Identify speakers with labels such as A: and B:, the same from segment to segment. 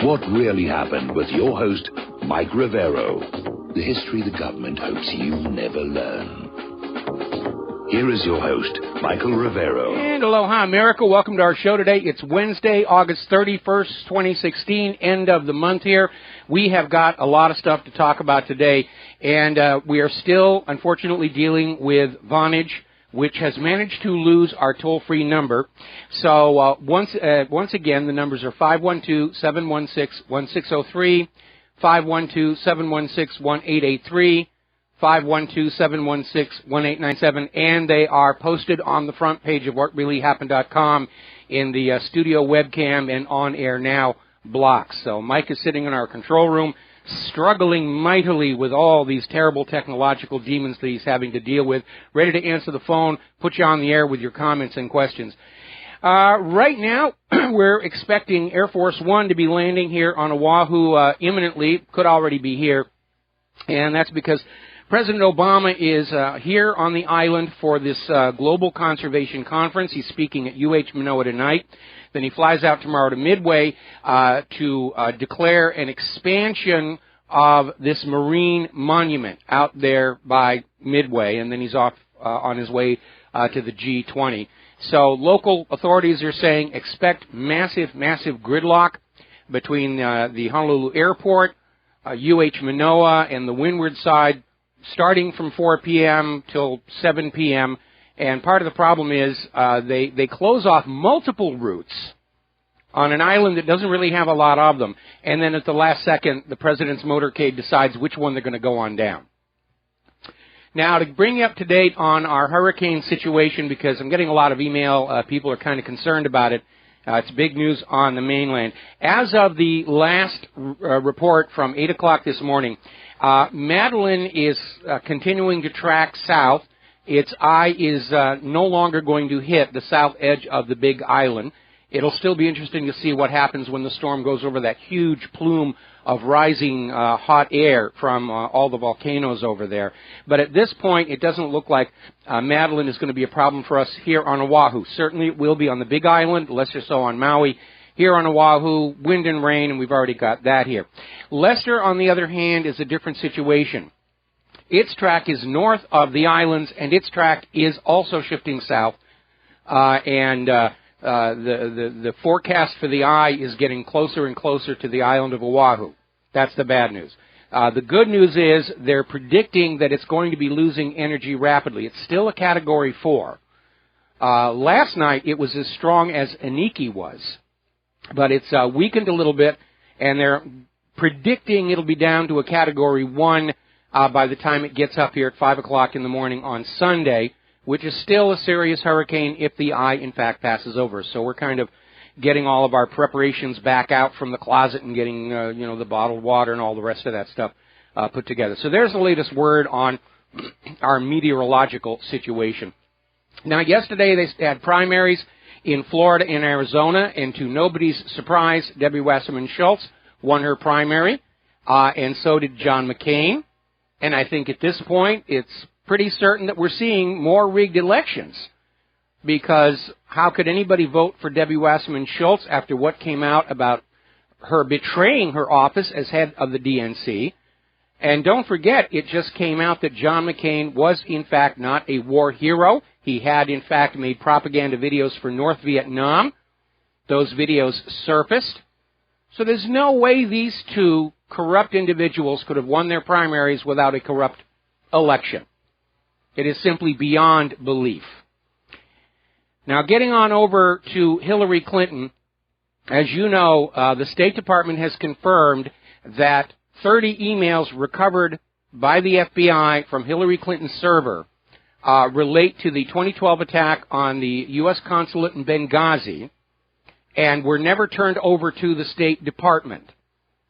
A: What Really Happened with your host, Mike Rivero. The history the government hopes you never learn. Here is your host, Michael Rivero.
B: And aloha, America. Welcome to our show today. It's Wednesday, August 31st, 2016, end of the month here. We have got a lot of stuff to talk about today, and we are still, unfortunately, dealing with Vonage, which has managed to lose our toll-free number. So once again, the numbers are 512-716-1603, 512-716-1883, 512-716-1897, and they are posted on the front page of WhatReallyHappened.com in the studio webcam and on-air now blocks. So Mike is sitting in our control room, struggling mightily with all these terrible technological demons that he's having to deal with, ready to answer the phone, put you on the air with your comments and questions. Right now, we're expecting Air Force One to be landing here on Oahu imminently, could already be here, and that's because President Obama is here on the island for this Global Conservation Conference. He's speaking at Manoa tonight. Then he flies out tomorrow to Midway to declare an expansion of this marine monument out there by Midway, and then he's off on his way to the G20. So local authorities are saying expect massive, massive gridlock between the Honolulu Airport, Manoa, and the windward side, starting from 4 p.m. till 7 p.m., and part of the problem is they close off multiple routes on an island that doesn't really have a lot of them, and then at the last second, the president's motorcade decides which one they're going to go on down. Now, to bring you up to date on our hurricane situation, because I'm getting a lot of email, people are kind of concerned about it. It's big news on the mainland. As of the last report from 8 o'clock this morning, Madeline is continuing to track south. Its eye is no longer going to hit the south edge of the big island. It'll still be interesting to see what happens when the storm goes over that huge plume of rising hot air from all the volcanoes over there. But at this point, it doesn't look like Madeline is going to be a problem for us here on Oahu. Certainly it will be on the big island, lesser so on Maui. Here on Oahu, wind and rain, and we've already got that here. Lester, on the other hand, is a different situation. Its track is north of the islands, and its track is also shifting south. The forecast for the eye is getting closer and closer to the island of Oahu. That's the bad news. The good news is they're predicting that it's going to be losing energy rapidly. It's still a Category 4. Last night, it was as strong as Aniki was, but it's weakened a little bit, and they're predicting it'll be down to a Category 1 by the time it gets up here at 5 o'clock in the morning on Sunday, which is still a serious hurricane if the eye, in fact, passes over. So we're kind of getting all of our preparations back out from the closet and getting, the bottled water and all the rest of that stuff put together. So there's the latest word on our meteorological situation. Now, yesterday they had primaries in Florida and Arizona, and to nobody's surprise, Debbie Wasserman Schultz won her primary, and so did John McCain. And I think at this point, it's pretty certain that we're seeing more rigged elections, because how could anybody vote for Debbie Wasserman Schultz after what came out about her betraying her office as head of the DNC? And don't forget, it just came out that John McCain was, in fact, not a war hero. He had, in fact, made propaganda videos for North Vietnam. Those videos surfaced. So there's no way these two corrupt individuals could have won their primaries without a corrupt election. It is simply beyond belief. Now, getting on over to Hillary Clinton, as you know, the State Department has confirmed that 30 emails recovered by the FBI from Hillary Clinton's server relate to the 2012 attack on the U.S. consulate in Benghazi and were never turned over to the State Department.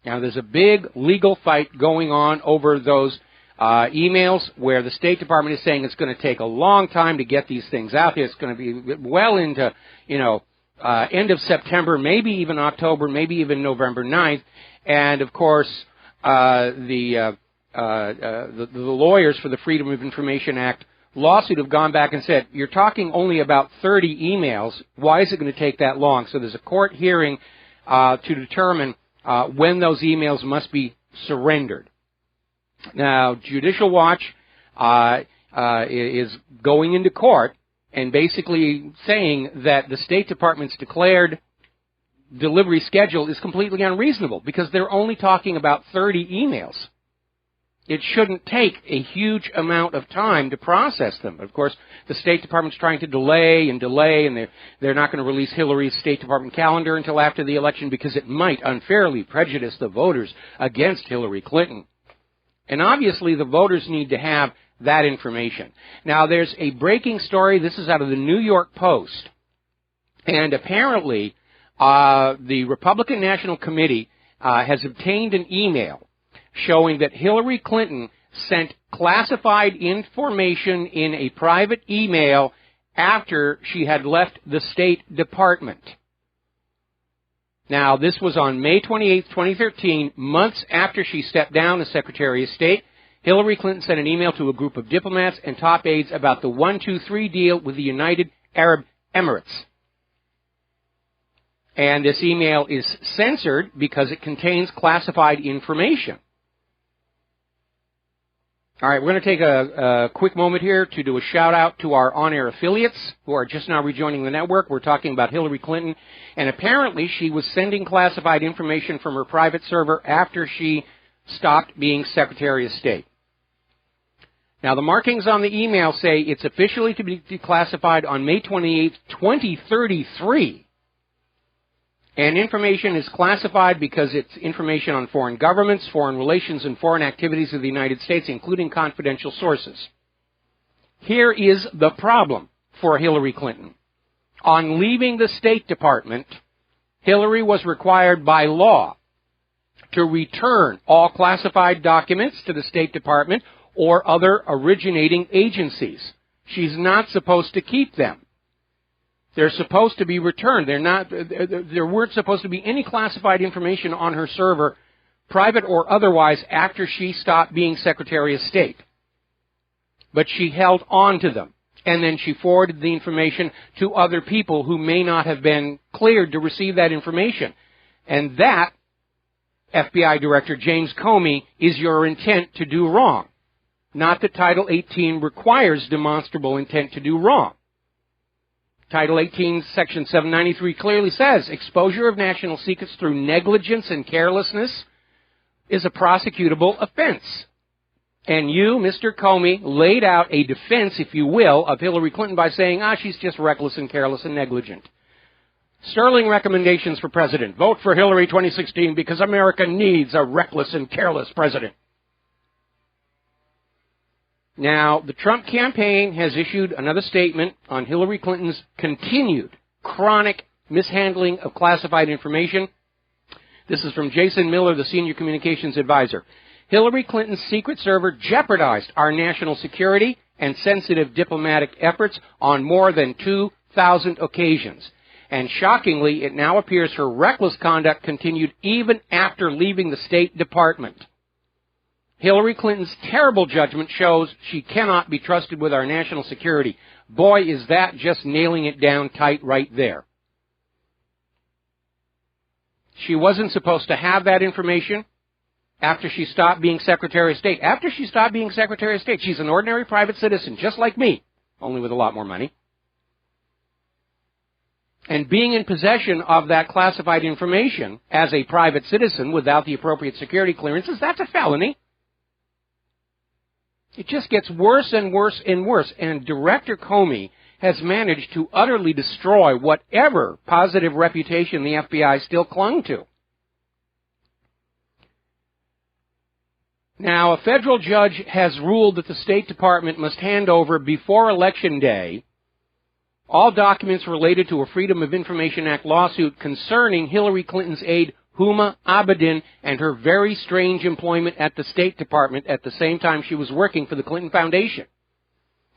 B: Now, there's a big legal fight going on over those emails where the State Department is saying it's going to take a long time to get these things out here. It's going to be well into, end of September, maybe even October, maybe even November 9th. And, of course, the lawyers for the Freedom of Information Act lawsuit have gone back and said, you're talking only about 30 emails. Why is it going to take that long? So there's a court hearing to determine when those emails must be surrendered. Now, Judicial Watch is going into court and basically saying that the State Department's declared delivery schedule is completely unreasonable because they're only talking about 30 emails. It shouldn't take a huge amount of time to process them. Of course, the State Department's trying to delay, and they're not going to release Hillary's State Department calendar until after the election because it might unfairly prejudice the voters against Hillary Clinton. And obviously, the voters need to have that information. Now, there's a breaking story. This is out of the New York Post. And apparently, the Republican National Committee has obtained an email showing that Hillary Clinton sent classified information in a private email after she had left the State Department. Now, this was on May 28, 2013, months after she stepped down as Secretary of State. Hillary Clinton sent an email to a group of diplomats and top aides about the 1-2-3 deal with the United Arab Emirates. And this email is censored because it contains classified information. All right, we're going to take a quick moment here to do a shout-out to our on-air affiliates who are just now rejoining the network. We're talking about Hillary Clinton, and apparently she was sending classified information from her private server after she stopped being Secretary of State. Now, the markings on the email say it's officially to be declassified on May 28, 2033. And information is classified because it's information on foreign governments, foreign relations, and foreign activities of the United States, including confidential sources. Here is the problem for Hillary Clinton. On leaving the State Department, Hillary was required by law to return all classified documents to the State Department or other originating agencies. She's not supposed to keep them. They're supposed to be returned. There weren't supposed to be any classified information on her server, private or otherwise, after she stopped being Secretary of State. But she held on to them, and then she forwarded the information to other people who may not have been cleared to receive that information. And that, FBI Director James Comey, is your intent to do wrong. Not that Title 18 requires demonstrable intent to do wrong. Title 18, Section 793 clearly says exposure of national secrets through negligence and carelessness is a prosecutable offense. And you, Mr. Comey, laid out a defense, if you will, of Hillary Clinton by saying, she's just reckless and careless and negligent. Sterling recommendations for president. Vote for Hillary 2016 because America needs a reckless and careless president. Now, the Trump campaign has issued another statement on Hillary Clinton's continued chronic mishandling of classified information. This is from Jason Miller, the senior communications advisor. Hillary Clinton's secret server jeopardized our national security and sensitive diplomatic efforts on more than 2,000 occasions. And shockingly, it now appears her reckless conduct continued even after leaving the State Department. Hillary Clinton's terrible judgment shows she cannot be trusted with our national security. Boy, is that just nailing it down tight right there. She wasn't supposed to have that information after she stopped being Secretary of State. After she stopped being Secretary of State, she's an ordinary private citizen, just like me, only with a lot more money. And being in possession of that classified information as a private citizen without the appropriate security clearances, that's a felony. It just gets worse and worse and worse, and Director Comey has managed to utterly destroy whatever positive reputation the FBI still clung to. Now, a federal judge has ruled that the State Department must hand over before Election Day all documents related to a Freedom of Information Act lawsuit concerning Hillary Clinton's aide Huma Abedin and her very strange employment at the State Department at the same time she was working for the Clinton Foundation.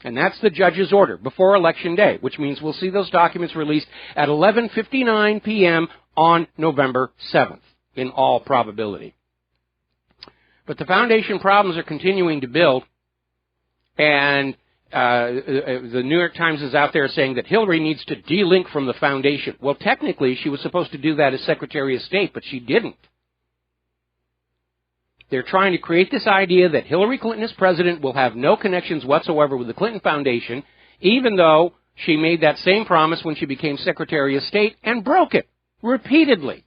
B: And that's the judge's order, before Election Day, which means we'll see those documents released at 11:59 p.m. on November 7th, in all probability. But the Foundation problems are continuing to build, and the New York Times is out there saying that Hillary needs to delink from the Foundation. Well, technically, she was supposed to do that as Secretary of State, but she didn't. They're trying to create this idea that Hillary Clinton as president will have no connections whatsoever with the Clinton Foundation, even though she made that same promise when she became Secretary of State and broke it repeatedly.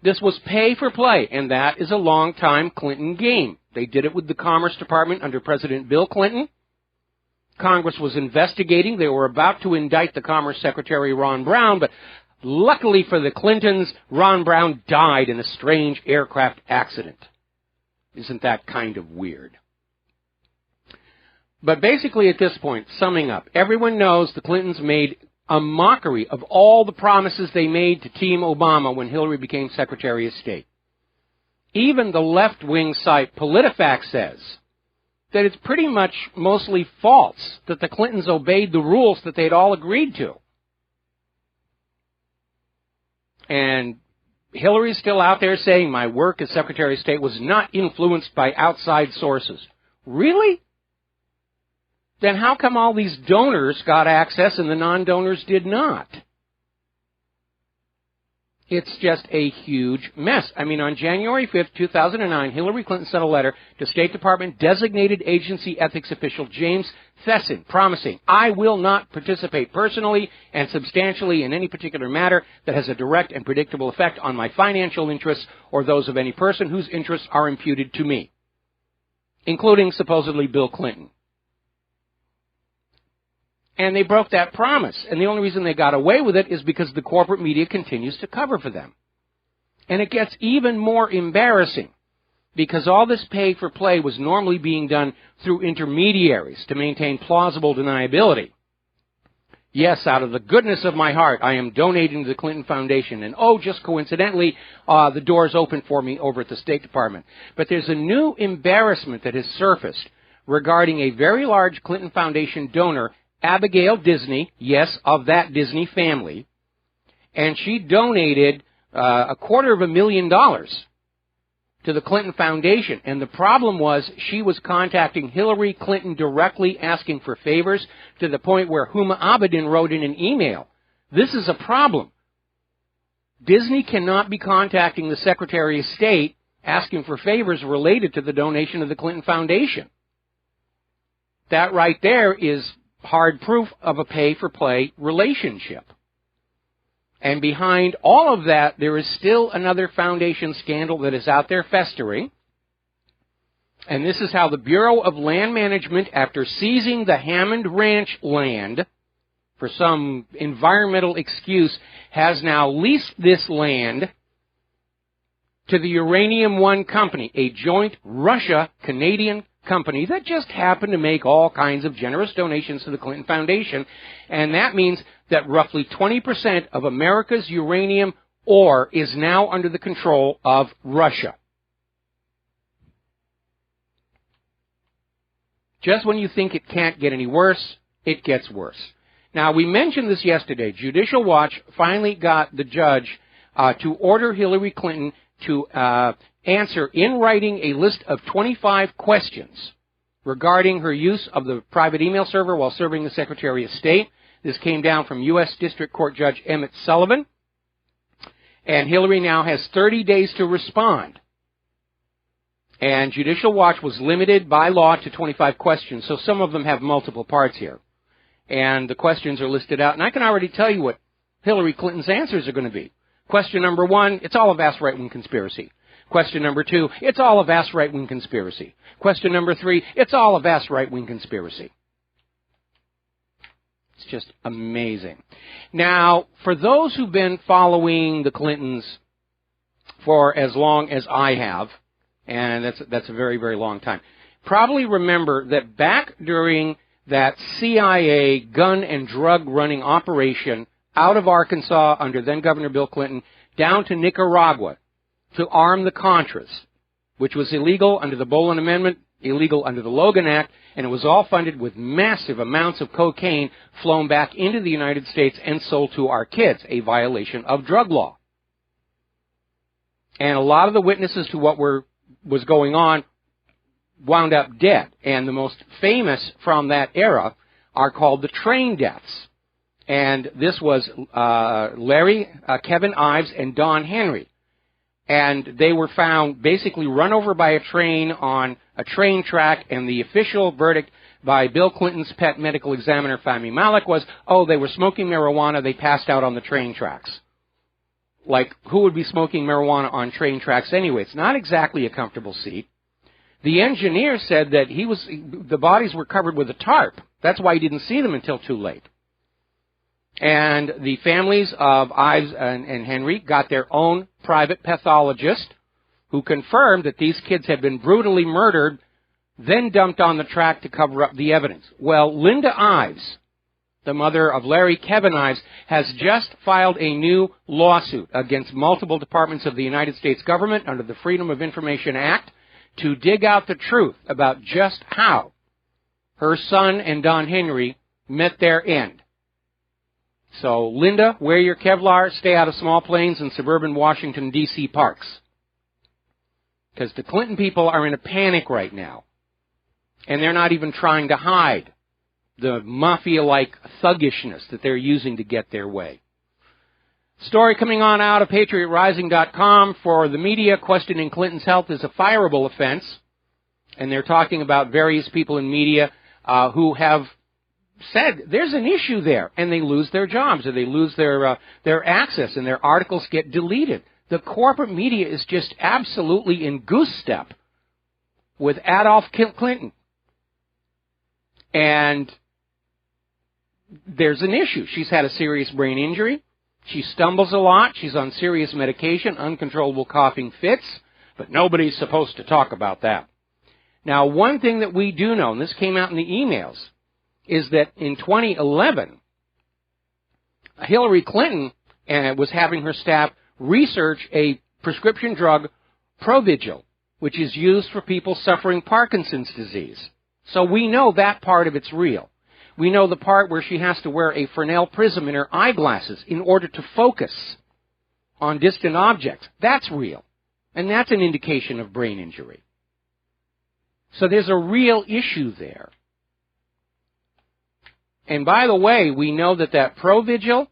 B: This was pay for play, and that is a long-time Clinton game. They did it with the Commerce Department under President Bill Clinton. Congress was investigating. They were about to indict the Commerce Secretary, Ron Brown, but luckily for the Clintons, Ron Brown died in a strange aircraft accident. Isn't that kind of weird? But basically at this point, summing up, everyone knows the Clintons made a mockery of all the promises they made to Team Obama when Hillary became Secretary of State. Even the left-wing site PolitiFact says that it's pretty much mostly false that the Clintons obeyed the rules that they'd all agreed to. And Hillary's still out there saying my work as Secretary of State was not influenced by outside sources. Really? Then how come all these donors got access and the non-donors did not? It's just a huge mess. I mean, on January 5th, 2009, Hillary Clinton sent a letter to State Department designated agency ethics official James Thesson, promising, I will not participate personally and substantially in any particular matter that has a direct and predictable effect on my financial interests or those of any person whose interests are imputed to me, including supposedly Bill Clinton. And they broke that promise. And the only reason they got away with it is because the corporate media continues to cover for them. And it gets even more embarrassing because all this pay for play was normally being done through intermediaries to maintain plausible deniability. Yes, out of the goodness of my heart, I am donating to the Clinton Foundation. And oh, just coincidentally, the door's open for me over at the State Department. But there's a new embarrassment that has surfaced regarding a very large Clinton Foundation donor, Abigail Disney, yes, of that Disney family, and she donated $250,000 to the Clinton Foundation. And the problem was she was contacting Hillary Clinton directly asking for favors to the point where Huma Abedin wrote in an email, this is a problem. Disney cannot be contacting the Secretary of State asking for favors related to the donation of the Clinton Foundation. That right there is hard proof of a pay-for-play relationship. And behind all of that, there is still another foundation scandal that is out there festering. And this is how the Bureau of Land Management, after seizing the Hammond Ranch land for some environmental excuse, has now leased this land to the Uranium One Company, a joint Russia-Canadian company that just happened to make all kinds of generous donations to the Clinton Foundation. And that means that roughly 20% of America's uranium ore is now under the control of Russia. Just when you think it can't get any worse, it gets worse. Now, we mentioned this yesterday. Judicial Watch finally got the judge to order Hillary Clinton to answer in writing a list of 25 questions regarding her use of the private email server while serving the Secretary of State. This came down from U.S. District Court Judge Emmett Sullivan. And Hillary now has 30 days to respond. And Judicial Watch was limited by law to 25 questions, so some of them have multiple parts here. And the questions are listed out, and I can already tell you what Hillary Clinton's answers are going to be. Question number 1, it's all a vast right-wing conspiracy. Question number 2, it's all a vast right-wing conspiracy. Question number 3, it's all a vast right-wing conspiracy. It's just amazing. Now, for those who've been following the Clintons for as long as I have, and that's a very, very long time, probably remember that back during that CIA gun and drug running operation out of Arkansas under then Governor Bill Clinton down to Nicaragua to arm the Contras, which was illegal under the Boland Amendment, illegal under the Logan Act, and it was all funded with massive amounts of cocaine flown back into the United States and sold to our kids, a violation of drug law. And a lot of the witnesses to what was going on wound up dead. And the most famous from that era are called the train deaths. And this was Larry, Kevin Ives, and Don Henry. and they were found basically run over by a train on a train track, and the official verdict by Bill Clinton's pet medical examiner, Fahmy Malik, was, oh, they were smoking marijuana, they passed out on the train tracks. Like, who would be smoking marijuana on train tracks anyway? It's not exactly a comfortable seat. The engineer said that the bodies were covered with a tarp. That's why he didn't see them until too late. And the families of Ives and Henry got their own private pathologist who confirmed that these kids had been brutally murdered, then dumped on the track to cover up the evidence. Well, Linda Ives, the mother of Larry Kevin Ives, has just filed a new lawsuit against multiple departments of the United States government under the Freedom of Information Act to dig out the truth about just how her son and Don Henry met their end. So, Linda, wear your Kevlar, stay out of small planes and suburban Washington, D.C. parks. Because the Clinton people are in a panic right now. And they're not even trying to hide the mafia-like thuggishness that they're using to get their way. Story coming on out of PatriotRising.com. For the media, questioning Clinton's health is a fireable offense. And they're talking about various people in media who have said there's an issue there, and they lose their jobs, or they lose their access, and their articles get deleted. The corporate media is just absolutely in goose step with Adolf Clinton. And there's an issue. She's had a serious brain injury. She stumbles a lot. She's on serious medication, uncontrollable coughing fits, but nobody's supposed to talk about that. Now, one thing that we do know, and this came out in the emails, is that in 2011, Hillary Clinton was having her staff research a prescription drug, Provigil, which is used for people suffering Parkinson's disease. So we know that part of it's real. We know the part where she has to wear a Fresnel prism in her eyeglasses in order to focus on distant objects. That's real. And that's an indication of brain injury. So there's a real issue there. And by the way, we know that Provigil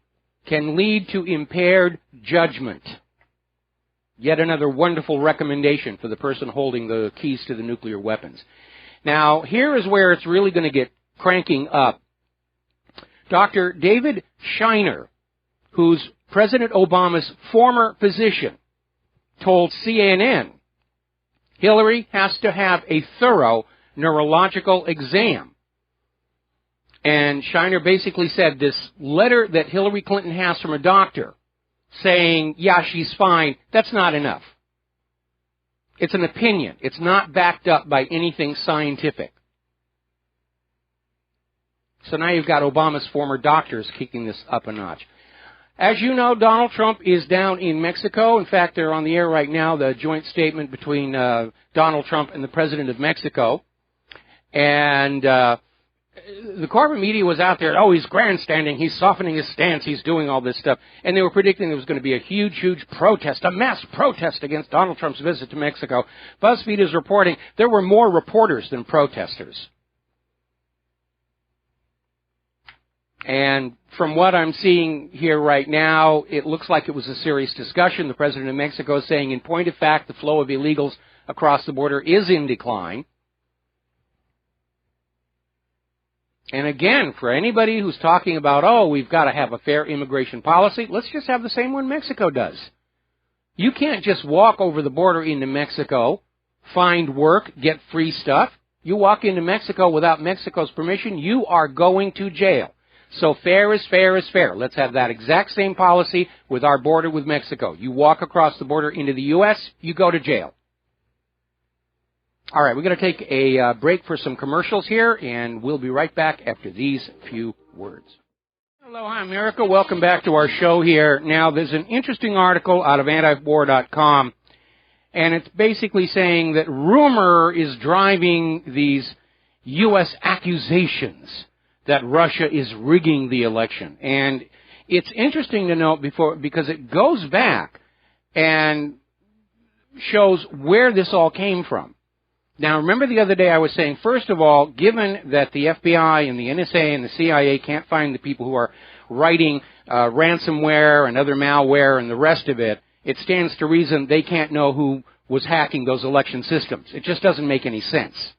B: can lead to impaired judgment. Yet another wonderful recommendation for the person holding the keys to the nuclear weapons. Now, here is where it's really going to get cranking up. Dr. David Shiner, who's President Obama's former physician, told CNN Hillary has to have a thorough neurological exam. And Shiner basically said this letter that Hillary Clinton has from a doctor saying, yeah, she's fine, that's not enough. It's an opinion. It's not backed up by anything scientific. So now you've got Obama's former doctors kicking this up a notch. As you know, Donald Trump is down in Mexico. In fact, they're on the air right now, the joint statement between Donald Trump and the President of Mexico. And the corporate media was out there, oh, he's grandstanding, he's softening his stance, he's doing all this stuff. And they were predicting there was going to be a huge, huge protest, a mass protest against Donald Trump's visit to Mexico. BuzzFeed is reporting there were more reporters than protesters. And from what I'm seeing here right now, it looks like it was a serious discussion. The President of Mexico is saying, in point of fact, the flow of illegals across the border is in decline. And again, for anybody who's talking about, oh, we've got to have a fair immigration policy, let's just have the same one Mexico does. You can't just walk over the border into Mexico, find work, get free stuff. You walk into Mexico without Mexico's permission, you are going to jail. So fair is fair is fair. Let's have that exact same policy with our border with Mexico. You walk across the border into the U.S., you go to jail. All right, we're going to take a break for some commercials here, and we'll be right back after these few words. Hello, hi, America. Welcome back to our show here. Now, there's an interesting article out of antiwar.com, and it's basically saying that rumor is driving these U.S. accusations that Russia is rigging the election. And it's interesting to note because it goes back and shows where this all came from. Now, remember the other day I was saying, first of all, given that the FBI and the NSA and the CIA can't find the people who are writing ransomware and other malware and the rest of it, it stands to reason they can't know who was hacking those election systems. It just doesn't make any sense.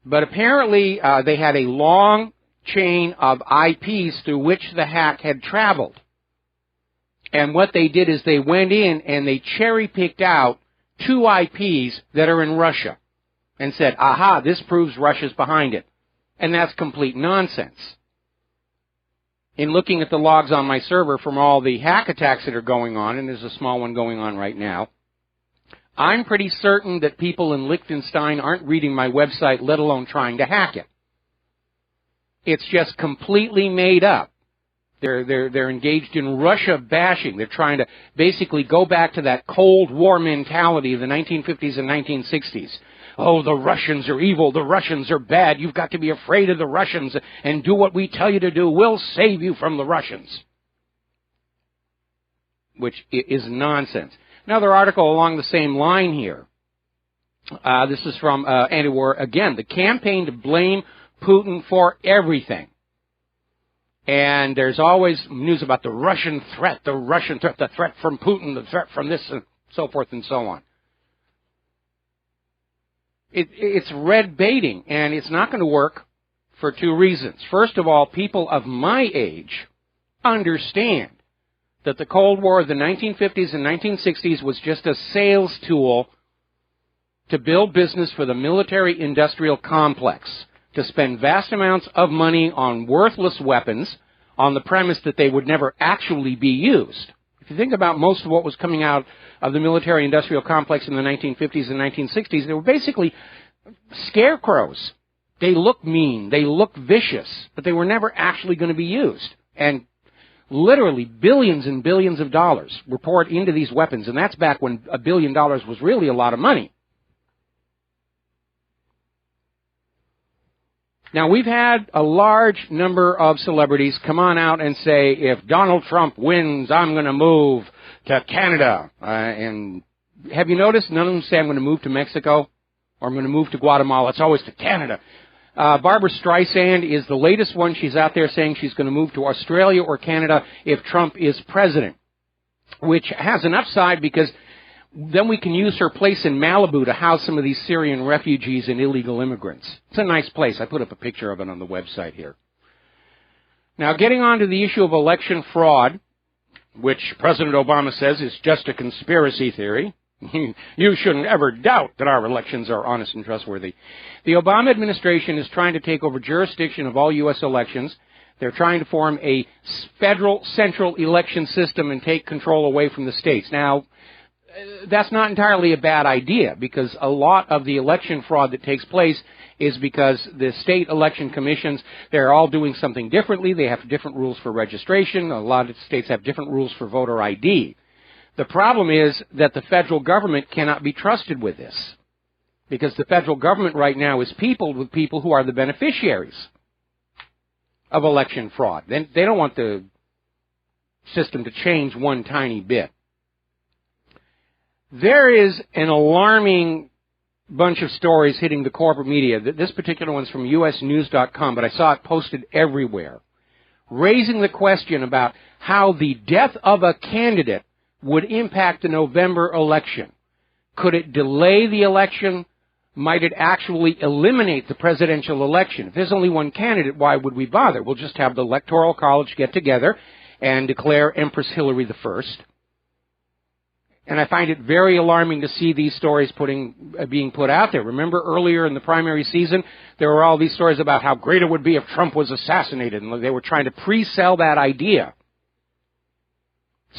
B: But apparently they had a long chain of IPs through which the hack had traveled. And what they did is they went in and they cherry-picked out 2 IPs that are in Russia and said, aha, this proves Russia's behind it. And that's complete nonsense. In looking at the logs on my server from all the hack attacks that are going on, and there's a small one going on right now, I'm pretty certain that people in Liechtenstein aren't reading my website, let alone trying to hack it. It's just completely made up. They're engaged in Russia bashing. They're trying to basically go back to that Cold War mentality of the 1950s and 1960s. Oh, the Russians are evil. The Russians are bad. You've got to be afraid of the Russians and do what we tell you to do. We'll save you from the Russians. Which is nonsense. Another article along the same line here. This is from Anti-War. Again, the campaign to blame Putin for everything. And there's always news about the Russian threat, the threat from Putin, the threat from this, and so forth and so on. It's red baiting, and it's not going to work for 2 reasons. First of all, people of my age understand that the Cold War of the 1950s and 1960s was just a sales tool to build business for the military-industrial complex, to spend vast amounts of money on worthless weapons on the premise that they would never actually be used. If you think about most of what was coming out of the military-industrial complex in the 1950s and 1960s, they were basically scarecrows. They looked mean, they looked vicious, but they were never actually going to be used. And literally billions and billions of dollars were poured into these weapons, and that's back when $1 billion was really a lot of money. Now, we've had a large number of celebrities come on out and say, if Donald Trump wins, I'm going to move to Canada. And have you noticed none of them say I'm going to move to Mexico or I'm going to move to Guatemala? It's always to Canada. Barbara Streisand is the latest one. She's out there saying she's going to move to Australia or Canada if Trump is president, which has an upside because then we can use her place in Malibu to house some of these Syrian refugees and illegal immigrants. It's a nice place. I put up a picture of it on the website here. Now, getting on to the issue of election fraud, which President Obama says is just a conspiracy theory. You shouldn't ever doubt that our elections are honest and trustworthy. The Obama administration is trying to take over jurisdiction of all U.S. elections. They're trying to form a federal central election system and take control away from the states. Now, that's not entirely a bad idea because a lot of the election fraud that takes place is because the state election commissions, they're all doing something differently. They have different rules for registration. A lot of states have different rules for voter ID. The problem is that the federal government cannot be trusted with this because the federal government right now is peopled with people who are the beneficiaries of election fraud. They don't want the system to change one tiny bit. There is an alarming bunch of stories hitting the corporate media. This particular one's from usnews.com, but I saw it posted everywhere, raising the question about how the death of a candidate would impact the November election. Could it delay the election? Might it actually eliminate the presidential election? If there's only one candidate, why would we bother? We'll just have the Electoral College get together and declare Empress Hillary the First. And I find it very alarming to see these stories being put out there. Remember earlier in the primary season, there were all these stories about how great it would be if Trump was assassinated, and they were trying to pre-sell that idea.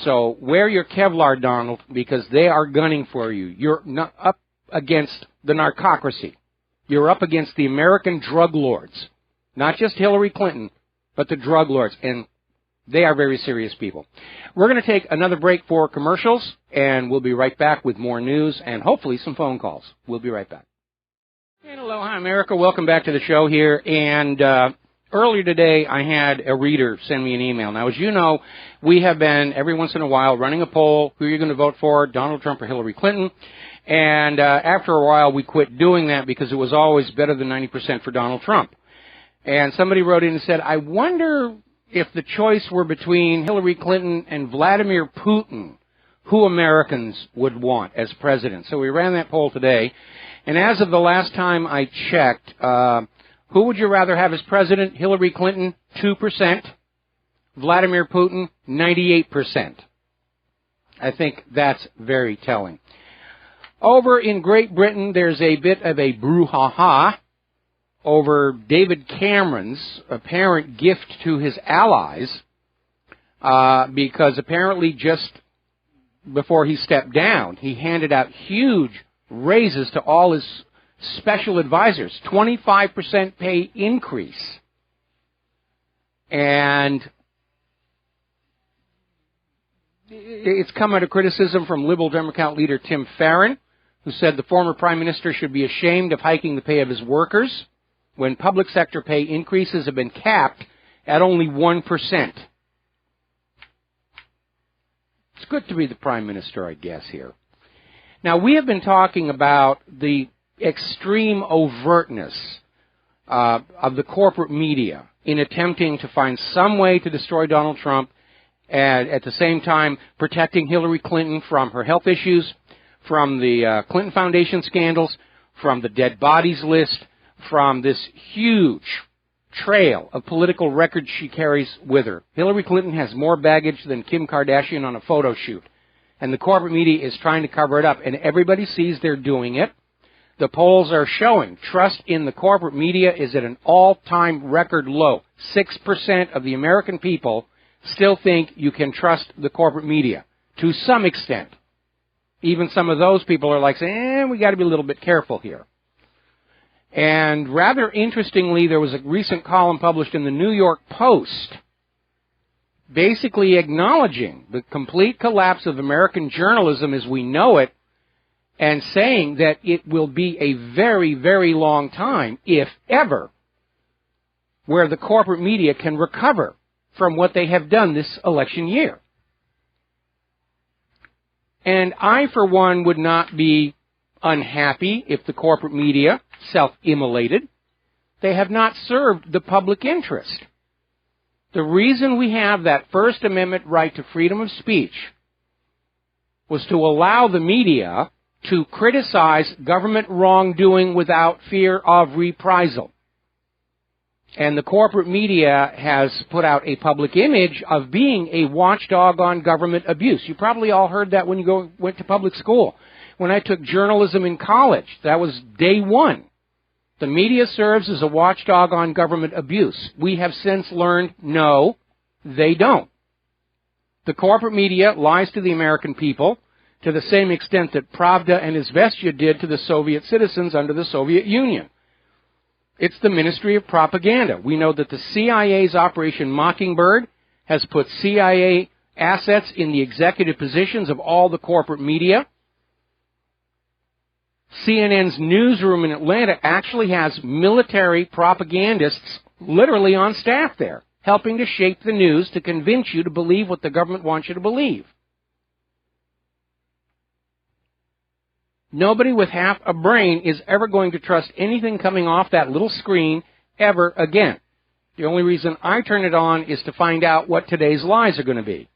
B: So wear your Kevlar, Donald, because they are gunning for you. You're not up against the narcocracy. You're up against the American drug lords. Not just Hillary Clinton, but the drug lords. And they are very serious people. We're going to take another break for commercials, and we'll be right back with more news and hopefully some phone calls. We'll be right back. And aloha, America. Welcome back to the show here. And earlier today, I had a reader send me an email. Now, as you know, we have been, every once in a while, running a poll. Who are you going to vote for, Donald Trump or Hillary Clinton? And after a while, we quit doing that because it was always better than 90% for Donald Trump. And somebody wrote in and said, I wonder if the choice were between Hillary Clinton and Vladimir Putin, who Americans would want as president. So we ran that poll today. And as of the last time I checked, who would you rather have as president? Hillary Clinton, 2%. Vladimir Putin, 98%. I think that's very telling. Over in Great Britain, there's a bit of a brouhaha over David Cameron's apparent gift to his allies, because apparently just before he stepped down, he handed out huge raises to all his special advisors, 25% pay increase. And it's come under criticism from Liberal Democrat leader Tim Farron, who said the former prime minister should be ashamed of hiking the pay of his workers when public sector pay increases have been capped at only 1%. It's good to be the prime minister, I guess, here. Now, we have been talking about the extreme overtness of the corporate media in attempting to find some way to destroy Donald Trump and at the same time protecting Hillary Clinton from her health issues, from the Clinton Foundation scandals, from the dead bodies list, from this huge trail of political records she carries with her. Hillary Clinton has more baggage than Kim Kardashian on a photo shoot. And the corporate media is trying to cover it up, and everybody sees they're doing it. The polls are showing trust in the corporate media is at an all-time record low. 6% of the American people still think you can trust the corporate media, to some extent. Even some of those people are like saying, we got to be a little bit careful here. And rather interestingly, there was a recent column published in the New York Post basically acknowledging the complete collapse of American journalism as we know it and saying that it will be a very, very long time, if ever, where the corporate media can recover from what they have done this election year. And I, for one, would not be unhappy if the corporate media self-immolated. They have not served the public interest. The reason we have that First Amendment right to freedom of speech was to allow the media to criticize government wrongdoing without fear of reprisal. And the corporate media has put out a public image of being a watchdog on government abuse. You probably all heard that when you went to public school. When I took journalism in college, that was day one. The media serves as a watchdog on government abuse. We have since learned, no, they don't. The corporate media lies to the American people to the same extent that Pravda and Izvestia did to the Soviet citizens under the Soviet Union. It's the Ministry of Propaganda. We know that the CIA's Operation Mockingbird has put CIA assets in the executive positions of all the corporate media. CNN's newsroom in Atlanta actually has military propagandists literally on staff there, helping to shape the news to convince you to believe what the government wants you to believe. Nobody with half a brain is ever going to trust anything coming off that little screen ever again. The only reason I turn it on is to find out what today's lies are going to be.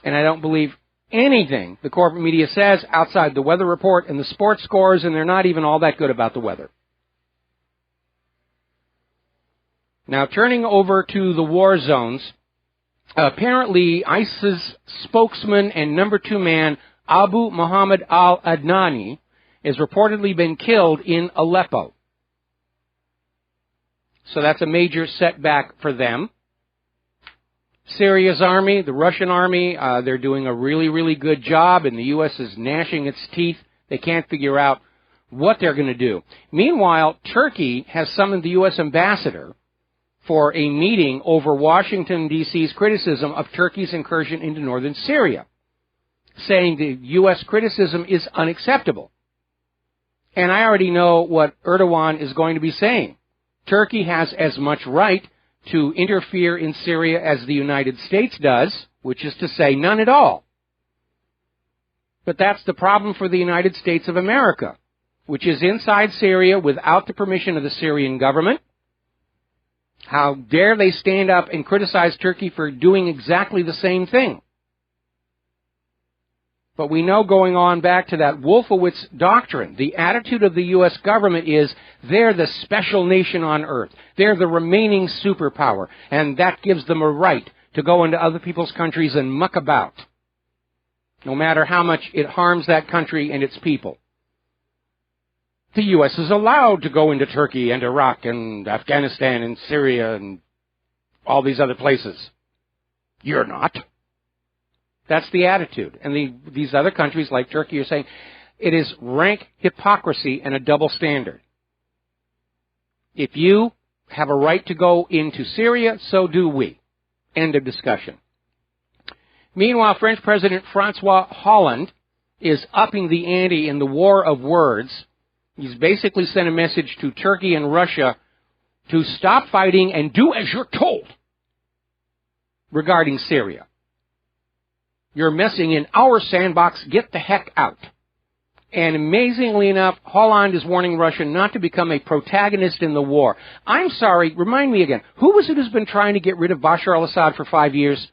B: And I don't believe anything the corporate media says outside the weather report and the sports scores, and they're not even all that good about the weather. Now, turning over to the war zones, apparently ISIS spokesman and number 2 man Abu Muhammad al-Adnani has reportedly been killed in Aleppo. So that's a major setback for them. Syria's army, the Russian army, they're doing a really, really good job, and the U.S. is gnashing its teeth. They can't figure out what they're going to do. Meanwhile, Turkey has summoned the U.S. ambassador for a meeting over Washington, D.C.'s criticism of Turkey's incursion into northern Syria, saying the U.S. criticism is unacceptable. And I already know what Erdogan is going to be saying. Turkey has as much right to interfere in Syria as the United States does, which is to say none at all. But that's the problem for the United States of America, which is inside Syria without the permission of the Syrian government, How dare they stand up and criticize Turkey for doing exactly the same thing? But we know, going on back to that Wolfowitz doctrine, the attitude of the U.S. government is they're the special nation on earth. They're the remaining superpower, and that gives them a right to go into other people's countries and muck about, no matter how much it harms that country and its people. The U.S. is allowed to go into Turkey and Iraq and Afghanistan and Syria and all these other places. You're not. That's the attitude. And these other countries like Turkey are saying it is rank hypocrisy and a double standard. If you have a right to go into Syria, so do we. End of discussion. Meanwhile, French President Francois Hollande is upping the ante in the war of words. He's basically sent a message to Turkey and Russia to stop fighting and do as you're told regarding Syria. You're messing in our sandbox. Get the heck out. And amazingly enough, Hollande is warning Russia not to become a protagonist in the war. I'm sorry, remind me again, who was it who's been trying to get rid of Bashar al-Assad for 5 years?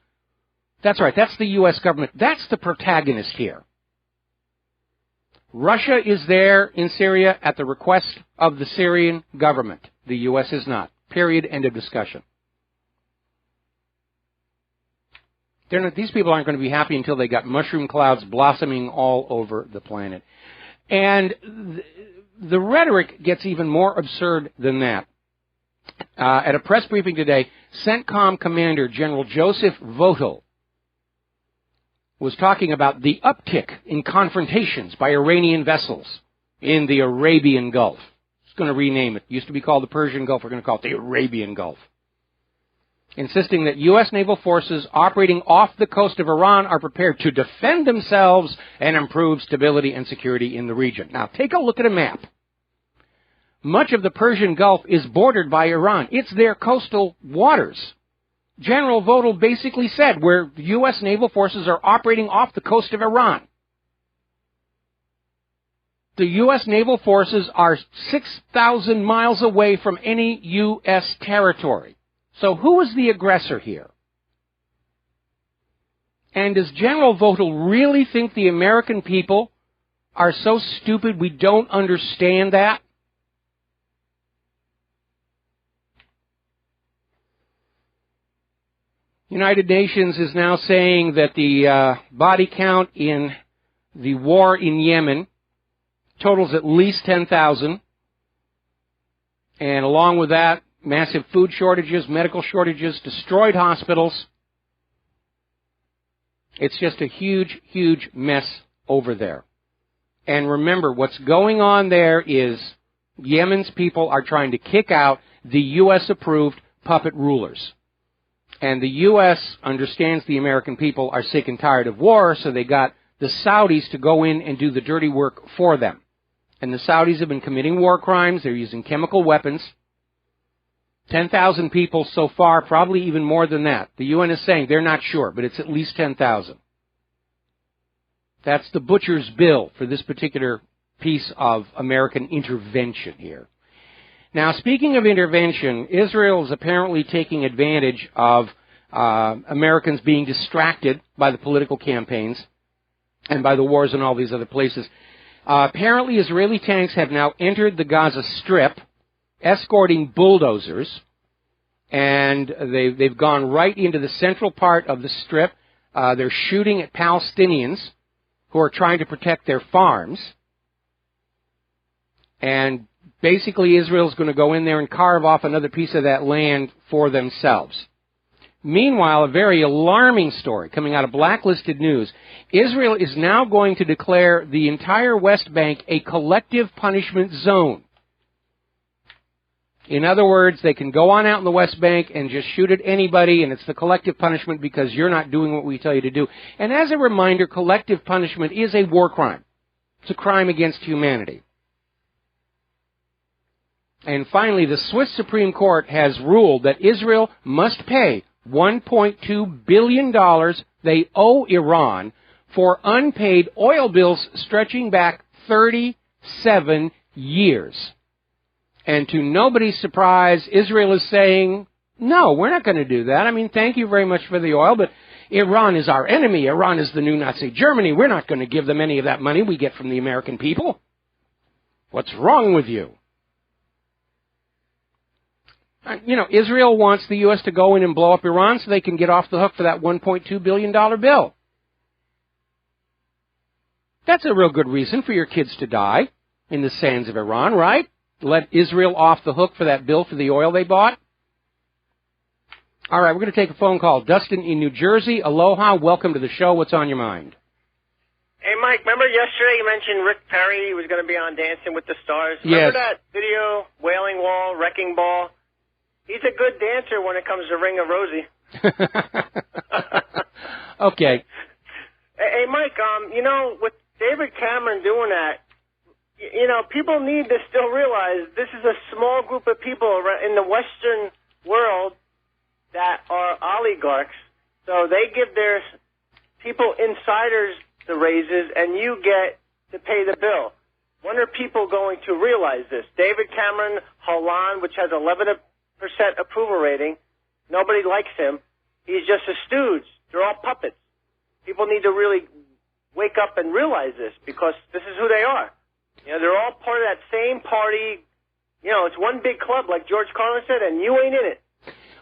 B: That's right, that's the U.S. government. That's the protagonist here. Russia is there in Syria at the request of the Syrian government. The U.S. is not. Period. End of discussion. These people aren't going to be happy until they got mushroom clouds blossoming all over the planet. And the rhetoric gets even more absurd than that. At a press briefing today, CENTCOM Commander General Joseph Votel was talking about the uptick in confrontations by Iranian vessels in the Arabian Gulf. It's going to rename it. It used to be called the Persian Gulf. We're going to call it the Arabian Gulf. Insisting that U.S. naval forces operating off the coast of Iran are prepared to defend themselves and improve stability and security in the region. Now, take a look at a map. Much of the Persian Gulf is bordered by Iran. It's their coastal waters. General Votel basically said where the U.S. naval forces are operating off the coast of Iran. The U.S. naval forces are 6,000 miles away from any U.S. territory. So who is the aggressor here? And does General Votel really think the American people are so stupid we don't understand that? United Nations is now saying that the body count in the war in Yemen totals at least 10,000. And along with that, massive food shortages, medical shortages, destroyed hospitals. It's just a huge, huge mess over there. And remember, what's going on there is Yemen's people are trying to kick out the U.S.-approved puppet rulers. And the U.S. understands the American people are sick and tired of war, so they got the Saudis to go in and do the dirty work for them. And the Saudis have been committing war crimes. They're using chemical weapons. 10,000 people so far, probably even more than that. The UN is saying they're not sure, but it's at least 10,000. That's the butcher's bill for this particular piece of American intervention here. Now, speaking of intervention, Israel is apparently taking advantage of Americans being distracted by the political campaigns and by the wars in all these other places. Apparently, Israeli tanks have now entered the Gaza Strip, escorting bulldozers, and they've gone right into the central part of the Strip. They're shooting at Palestinians who are trying to protect their farms. And basically, Israel's going to go in there and carve off another piece of that land for themselves. Meanwhile, a very alarming story coming out of Blacklisted News. Israel is now going to declare the entire West Bank a collective punishment zone. In other words, they can go on out in the West Bank and just shoot at anybody, and it's the collective punishment because you're not doing what we tell you to do. And as a reminder, collective punishment is a war crime. It's a crime against humanity. And finally, the Swiss Supreme Court has ruled that Israel must pay $1.2 billion they owe Iran for unpaid oil bills stretching back 37 years. And to nobody's surprise, Israel is saying No, we're not going to do that. I mean, thank you very much for the oil, but Iran is our enemy. Iran is the new Nazi Germany. We're not going to give them any of that money we get from the American people. What's wrong with you? You know, Israel wants the U.S. to go in and blow up Iran so they can get off the hook for that $1.2 billion bill. That's a real good reason for your kids to die in the sands of Iran, right? Let Israel off the hook for that bill for the oil they bought. All right, we're going to take a phone call. Dustin in New Jersey. Aloha. Welcome to the show. What's on your mind?
C: Hey, Mike, remember yesterday you mentioned Rick Perry was going to be on Dancing with the Stars?
B: Yes.
C: Remember that video, Wailing Wall, Wrecking Ball? He's a good dancer when it comes to Ring of Rosie.
B: Okay.
C: Hey, Mike, you know, with David Cameron doing that, you know, people need to still realize this is a small group of people in the Western world that are oligarchs. So they give their people, insiders, the raises, and you get to pay the bill. When are people going to realize this? David Cameron, Holland, which has 11% approval rating, nobody likes him. He's just a stooge. They're all puppets. People need to really wake up and realize this because this is who they are. You know, they're all part of that same party. You know, it's one big club, like George Carlin said, and you ain't in it.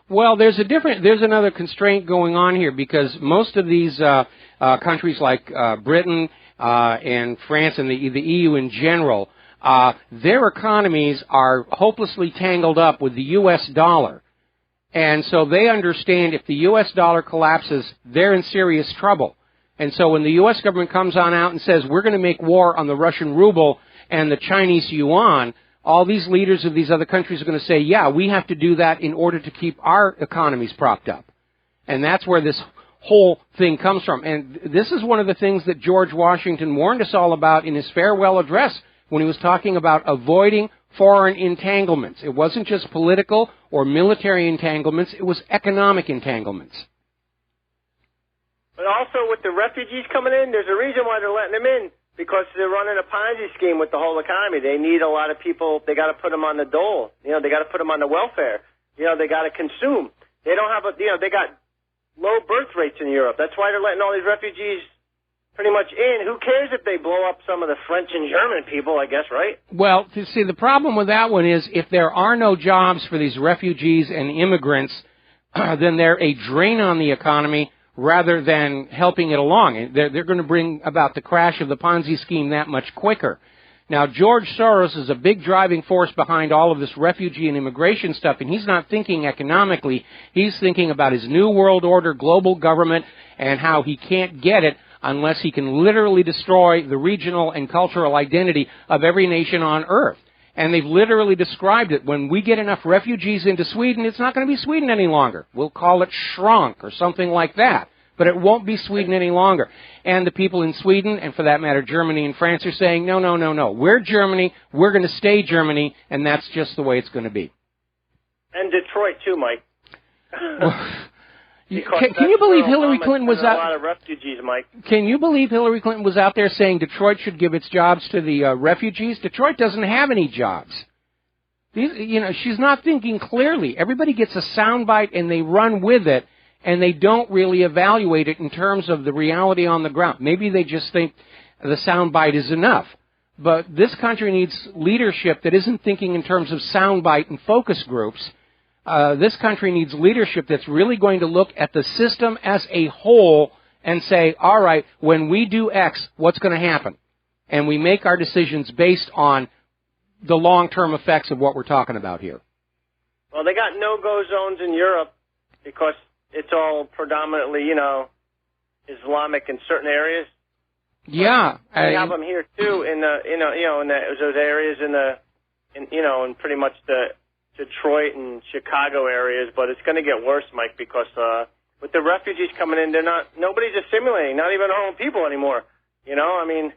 B: Well, there's another constraint going on here because most of these countries like Britain and France and the EU in general, their economies are hopelessly tangled up with the U.S. dollar. And so they understand if the U.S. dollar collapses, they're in serious trouble. And so when the U.S. government comes on out and says, we're going to make war on the Russian ruble and the Chinese yuan, all these leaders of these other countries are going to say, yeah, we have to do that in order to keep our economies propped up. And that's where this whole thing comes from. And this is one of the things that George Washington warned us all about in his farewell address when he was talking about avoiding foreign entanglements. It wasn't just political or military entanglements, it was economic entanglements.
C: But also with the refugees coming in, there's a reason why they're letting them in. Because they're running a Ponzi scheme with the whole economy. They need a lot of people. They got to put them on the dole. You know, they got to put them on the welfare. You know, they got to consume. They don't have a, you know, they got low birth rates in Europe. That's why they're letting all these refugees pretty much in. Who cares if they blow up some of the French and German people, I guess, right?
B: Well, see, the problem with that one is if there are no jobs for these refugees and immigrants, then they're a drain on the economy rather than helping it along. They're going to bring about the crash of the Ponzi scheme that much quicker. Now, George Soros is a big driving force behind all of this refugee and immigration stuff, and he's not thinking economically. He's thinking about his new world order, global government, and how he can't get it unless he can literally destroy the regional and cultural identity of every nation on earth. And they've literally described it. When we get enough refugees into Sweden, it's not going to be Sweden any longer. We'll call it Shrunk or something like that. But it won't be Sweden any longer. And the people in Sweden, and for that matter Germany and France, are saying, no, no, no, no. We're Germany. We're going to stay Germany. And that's just the way it's going to be.
C: And Detroit, too, Mike.
B: Can you believe Hillary Clinton was out?
C: A lot of refugees, Mike.
B: Can you believe Hillary Clinton was out there saying Detroit should give its jobs to the refugees? Detroit doesn't have any jobs. You know, she's not thinking clearly. Everybody gets a soundbite and they run with it, and they don't really evaluate it in terms of the reality on the ground. Maybe they just think the soundbite is enough. But this country needs leadership that isn't thinking in terms of soundbite and focus groups. This country needs leadership that's really going to look at the system as a whole and say, all right, when we do X, what's going to happen? And we make our decisions based on the long-term effects of what we're talking about here.
C: Well, they got no-go zones in Europe because it's all predominantly, you know, Islamic in certain areas.
B: Yeah.
C: They have them here, too, in the, in those areas in pretty much the Detroit and Chicago areas, but it's going to get worse, Mike, because with the refugees coming in, nobody's assimilating, not even our own people anymore. You know, I mean.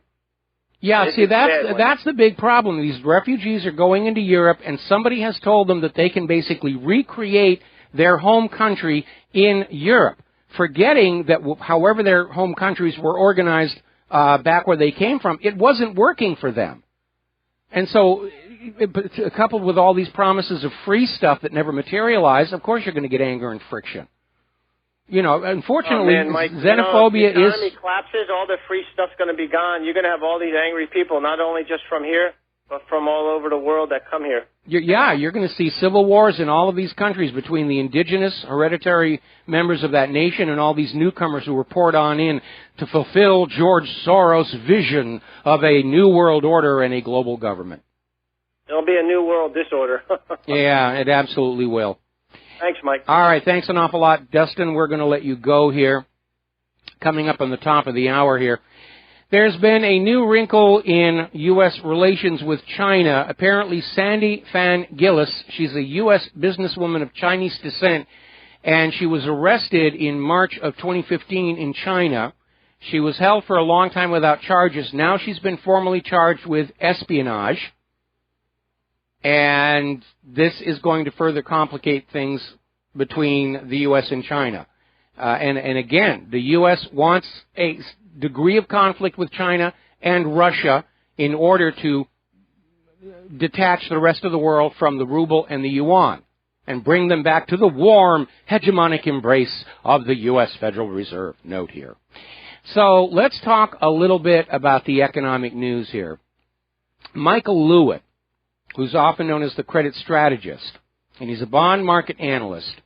B: Yeah, see, that's the big problem. These refugees are going into Europe, and somebody has told them that they can basically recreate their home country in Europe, forgetting that however their home countries were organized back where they came from, it wasn't working for them. And so coupled with all these promises of free stuff that never materialize, of course you're going to get anger and friction. You know, unfortunately,
C: Mike,
B: xenophobia
C: if the economy collapses, all the free stuff's going to be gone. You're going to have all these angry people, not only just from here, but from all over the world that come here.
B: You're going to see civil wars in all of these countries between the indigenous, hereditary members of that nation and all these newcomers who were poured on in to fulfill George Soros' vision of a new world order and a global government.
C: There'll be a new world disorder.
B: Yeah, it absolutely will.
C: Thanks, Mike.
B: All right, thanks an awful lot, Dustin. We're going to let you go here. Coming up on the top of the hour here. There's been a new wrinkle in U.S. relations with China. Apparently, Sandy Fan Gillis, she's a U.S. businesswoman of Chinese descent, and she was arrested in March of 2015 in China. She was held for a long time without charges. Now she's been formally charged with espionage. And this is going to further complicate things between the U.S. and China. And again, the U.S. wants a degree of conflict with China and Russia in order to detach the rest of the world from the ruble and the yuan and bring them back to the warm, hegemonic embrace of the U.S. Federal Reserve. Note here. So let's talk a little bit about the economic news here. Michael Lewitt, who's often known as the credit strategist, and he's a bond market analyst,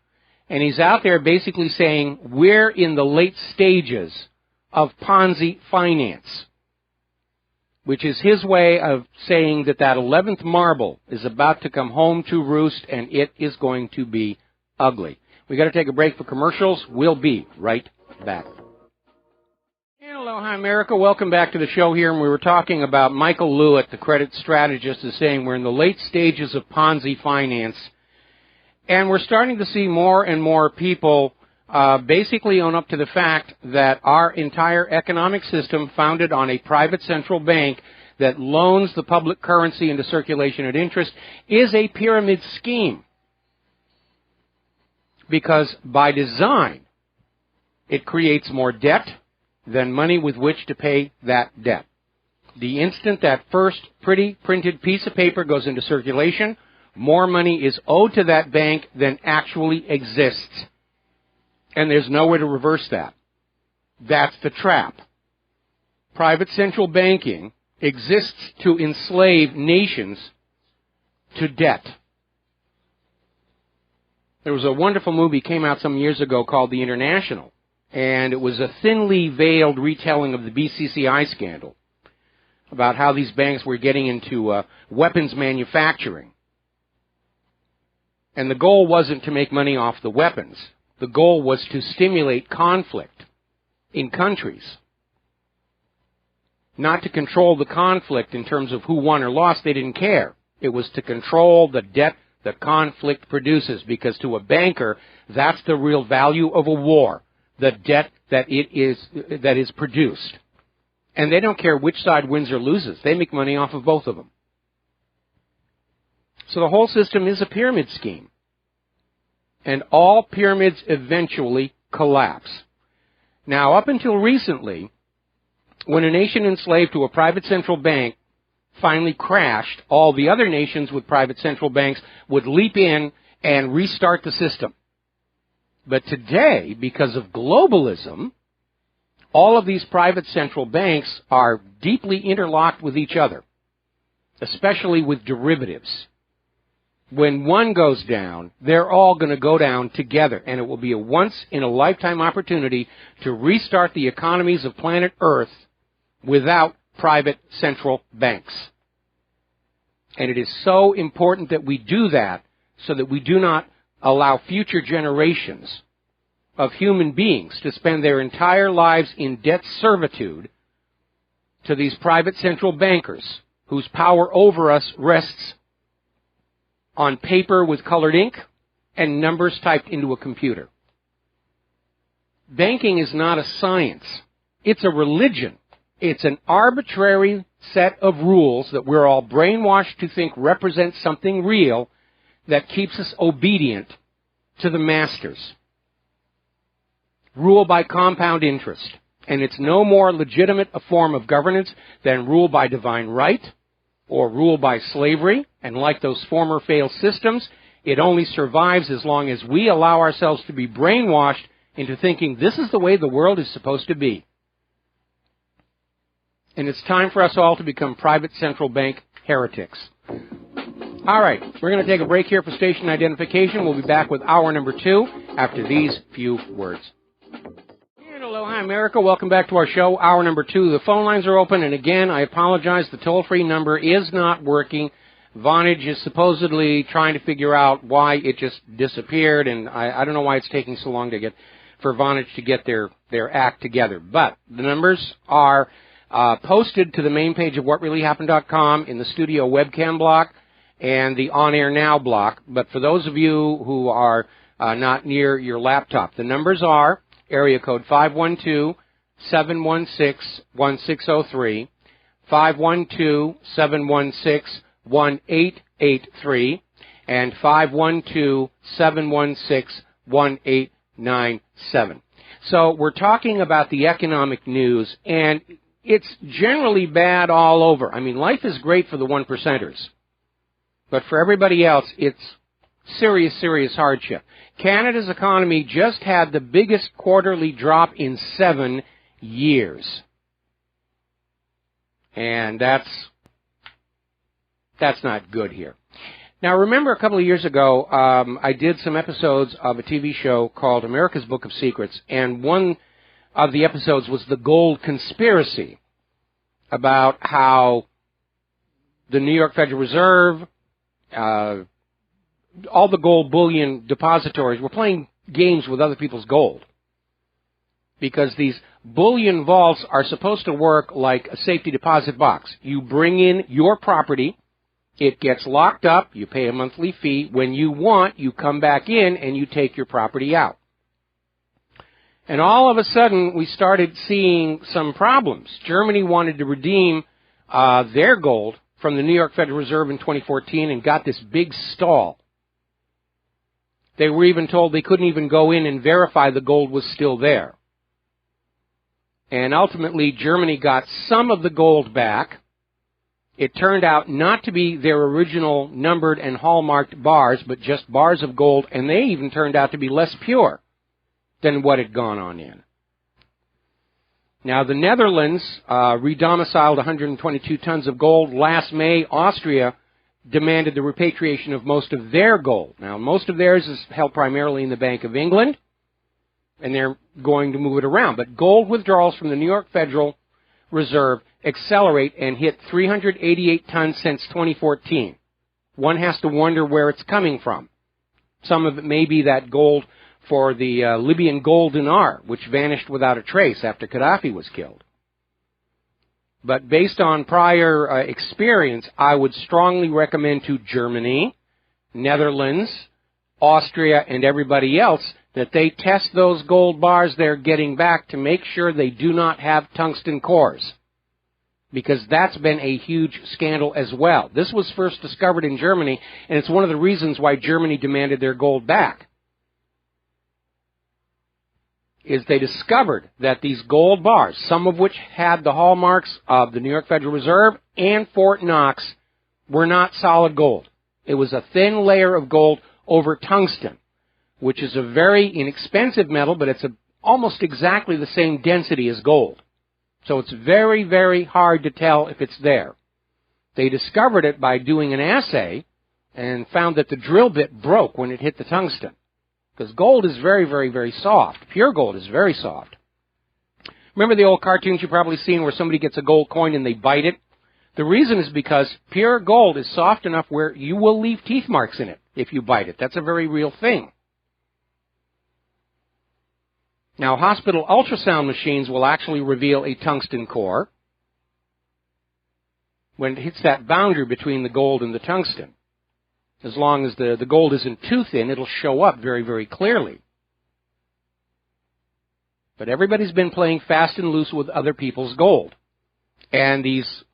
B: and he's out there basically saying we're in the late stages of Ponzi finance, which is his way of saying that 11th marble is about to come home to roost, and it is going to be ugly. We got to take a break for commercials. We'll be right back. Aloha, America. Welcome back to the show here. And we were talking about Michael Lewitt, the credit strategist, is saying we're in the late stages of Ponzi finance. And we're starting to see more and more people basically own up to the fact that our entire economic system, founded on a private central bank that loans the public currency into circulation at interest, is a pyramid scheme. Because by design, it creates more debt than money with which to pay that debt. The instant that first pretty printed piece of paper goes into circulation, more money is owed to that bank than actually exists. And there's no way to reverse that. That's the trap. Private central banking exists to enslave nations to debt. There was a wonderful movie came out some years ago called The International. And it was a thinly veiled retelling of the BCCI scandal about how these banks were getting into weapons manufacturing. And the goal wasn't to make money off the weapons. The goal was to stimulate conflict in countries. Not to control the conflict in terms of who won or lost. They didn't care. It was to control the debt the conflict produces, because to a banker, that's the real value of a war. The debt that is produced. And they don't care which side wins or loses. They make money off of both of them. So the whole system is a pyramid scheme. And all pyramids eventually collapse. Now, up until recently, when a nation enslaved to a private central bank finally crashed, all the other nations with private central banks would leap in and restart the system. But today, because of globalism, all of these private central banks are deeply interlocked with each other, especially with derivatives. When one goes down, they're all going to go down together, and it will be a once-in-a-lifetime opportunity to restart the economies of planet Earth without private central banks. And it is so important that we do that so that we do not allow future generations of human beings to spend their entire lives in debt servitude to these private central bankers whose power over us rests on paper with colored ink and numbers typed into a computer. Banking is not a science. It's a religion. It's an arbitrary set of rules that we're all brainwashed to think represent something real that keeps us obedient to the masters. Rule by compound interest. And it's no more legitimate a form of governance than rule by divine right or ruled by slavery, and like those former failed systems, it only survives as long as we allow ourselves to be brainwashed into thinking this is the way the world is supposed to be. And it's time for us all to become private central bank heretics. All right, we're going to take a break here for station identification. We'll be back with hour number 2 after these few words. And hello, hi America. Welcome back to our show, hour number 2. The phone lines are open, and again, I apologize. The toll-free number is not working. Vonage is supposedly trying to figure out why it just disappeared, and I don't know why it's taking so long for Vonage to get their act together. But the numbers are posted to the main page of WhatReallyHappened.com in the studio webcam block and the On Air Now block. But for those of you who are not near your laptop, the numbers are area code 512-716-1603, 512-716-1883, and 512-716-1897. So we're talking about the economic news, and it's generally bad all over. I mean, life is great for the 1%ers. But for everybody else, it's serious, serious hardship. Canada's economy just had the biggest quarterly drop in 7 years. And that's not good here. Now, remember a couple of years ago, I did some episodes of a TV show called America's Book of Secrets, and one of the episodes was the gold conspiracy, about how the New York Federal Reserve, all the gold bullion depositories were playing games with other people's gold. Because these bullion vaults are supposed to work like a safety deposit box. You bring in your property, it gets locked up, you pay a monthly fee. When you want, you come back in and you take your property out. And all of a sudden, we started seeing some problems. Germany wanted to redeem their gold from the New York Federal Reserve in 2014 and got this big stall. They were even told they couldn't even go in and verify the gold was still there. And ultimately, Germany got some of the gold back. It turned out not to be their original numbered and hallmarked bars, but just bars of gold, and they even turned out to be less pure than what had gone on in. Now, the Netherlands redomiciled 122 tons of gold. Last May, Austria demanded the repatriation of most of their gold. Now, most of theirs is held primarily in the Bank of England, and they're going to move it around. But gold withdrawals from the New York Federal Reserve accelerate and hit 388 tons since 2014. One has to wonder where it's coming from. Some of it may be that gold for the Libyan gold dinar, which vanished without a trace after Gaddafi was killed. But based on prior experience, I would strongly recommend to Germany, Netherlands, Austria, and everybody else that they test those gold bars they're getting back to make sure they do not have tungsten cores, because that's been a huge scandal as well. This was first discovered in Germany, and it's one of the reasons why Germany demanded their gold back, is they discovered that these gold bars, some of which had the hallmarks of the New York Federal Reserve and Fort Knox, were not solid gold. It was a thin layer of gold over tungsten, which is a very inexpensive metal, but it's almost exactly the same density as gold. So it's very, very hard to tell if it's there. They discovered it by doing an assay and found that the drill bit broke when it hit the tungsten. Because gold is very, very, very soft. Pure gold is very soft. Remember the old cartoons you've probably seen where somebody gets a gold coin and they bite it? The reason is because pure gold is soft enough where you will leave teeth marks in it if you bite it. That's a very real thing. Now, hospital ultrasound machines will actually reveal a tungsten core when it hits that boundary between the gold and the tungsten. As long as the gold isn't too thin, it'll show up very, very clearly. But everybody's been playing fast and loose with other people's gold. And these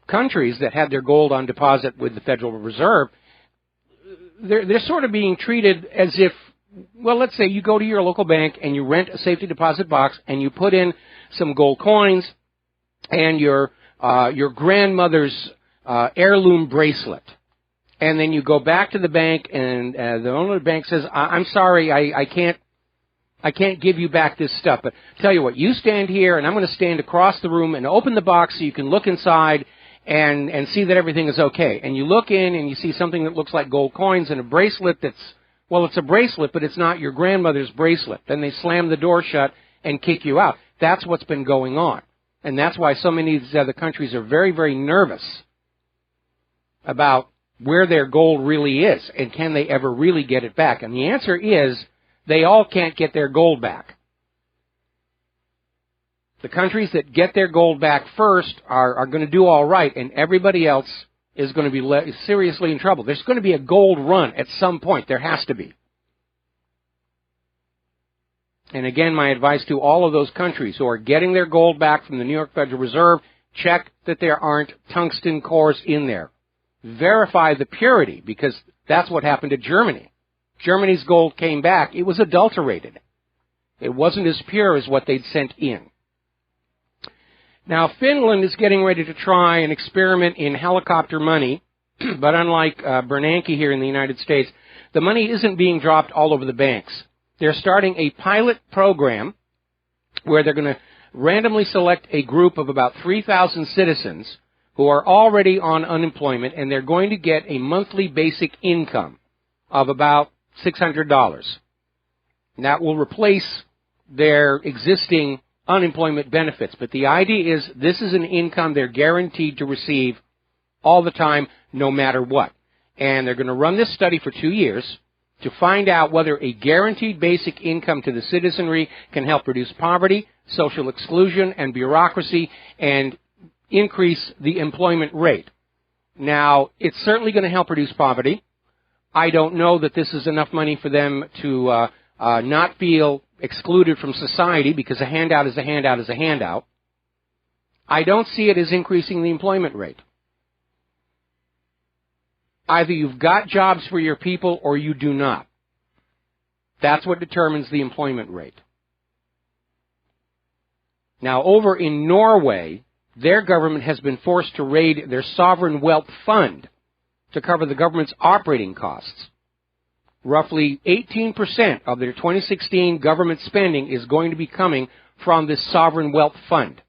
B: countries that had their gold on deposit with the Federal Reserve, they're sort of being treated as if, well, let's say you go to your local bank and you rent a safety deposit box and you put in some gold coins and your grandmother's heirloom bracelet. And then you go back to the bank, and the owner of the bank says, I'm sorry, I can't give you back this stuff. But tell you what, you stand here, and I'm going to stand across the room and open the box so you can look inside and see that everything is okay. And you look in, and you see something that looks like gold coins and a bracelet that's, well, it's a bracelet, but it's not your grandmother's bracelet. Then they slam the door shut and kick you out. That's what's been going on. And that's why so many of these other countries are very, very nervous about where their gold really is and can they ever really get it back. And the answer is they all can't get their gold back. The countries that get their gold back first are going to do all right, and everybody else is going to be seriously in trouble. There's going to be a gold run at some point. There has to be. And again, my advice to all of those countries who are getting their gold back from the New York Federal Reserve, check that there aren't tungsten cores in there. Verify the purity, because that's what happened to Germany. Germany's gold came back. It was adulterated. It wasn't as pure as what they'd sent in. Now, Finland is getting ready to try an experiment in helicopter money, but unlike Bernanke here in the United States, the money isn't being dropped all over the banks. They're starting a pilot program where they're going to randomly select a group of about 3,000 citizens who are already on unemployment, and they're going to get a monthly basic income of about $600. And that will replace their existing unemployment benefits. But the idea is this is an income they're guaranteed to receive all the time, no matter what. And they're going to run this study for 2 years to find out whether a guaranteed basic income to the citizenry can help reduce poverty, social exclusion, and bureaucracy, and increase the employment rate. Now, it's certainly going to help reduce poverty. I don't know that this is enough money for them to not feel excluded from society, because a handout is a handout is a handout. I don't see it as increasing the employment rate. Either you've got jobs for your people or you do not. That's what determines the employment rate. Now, over in Norway, their government has been forced to raid their sovereign wealth fund to cover the government's operating costs. Roughly 18% of their 2016 government spending is going to be coming from this sovereign wealth fund.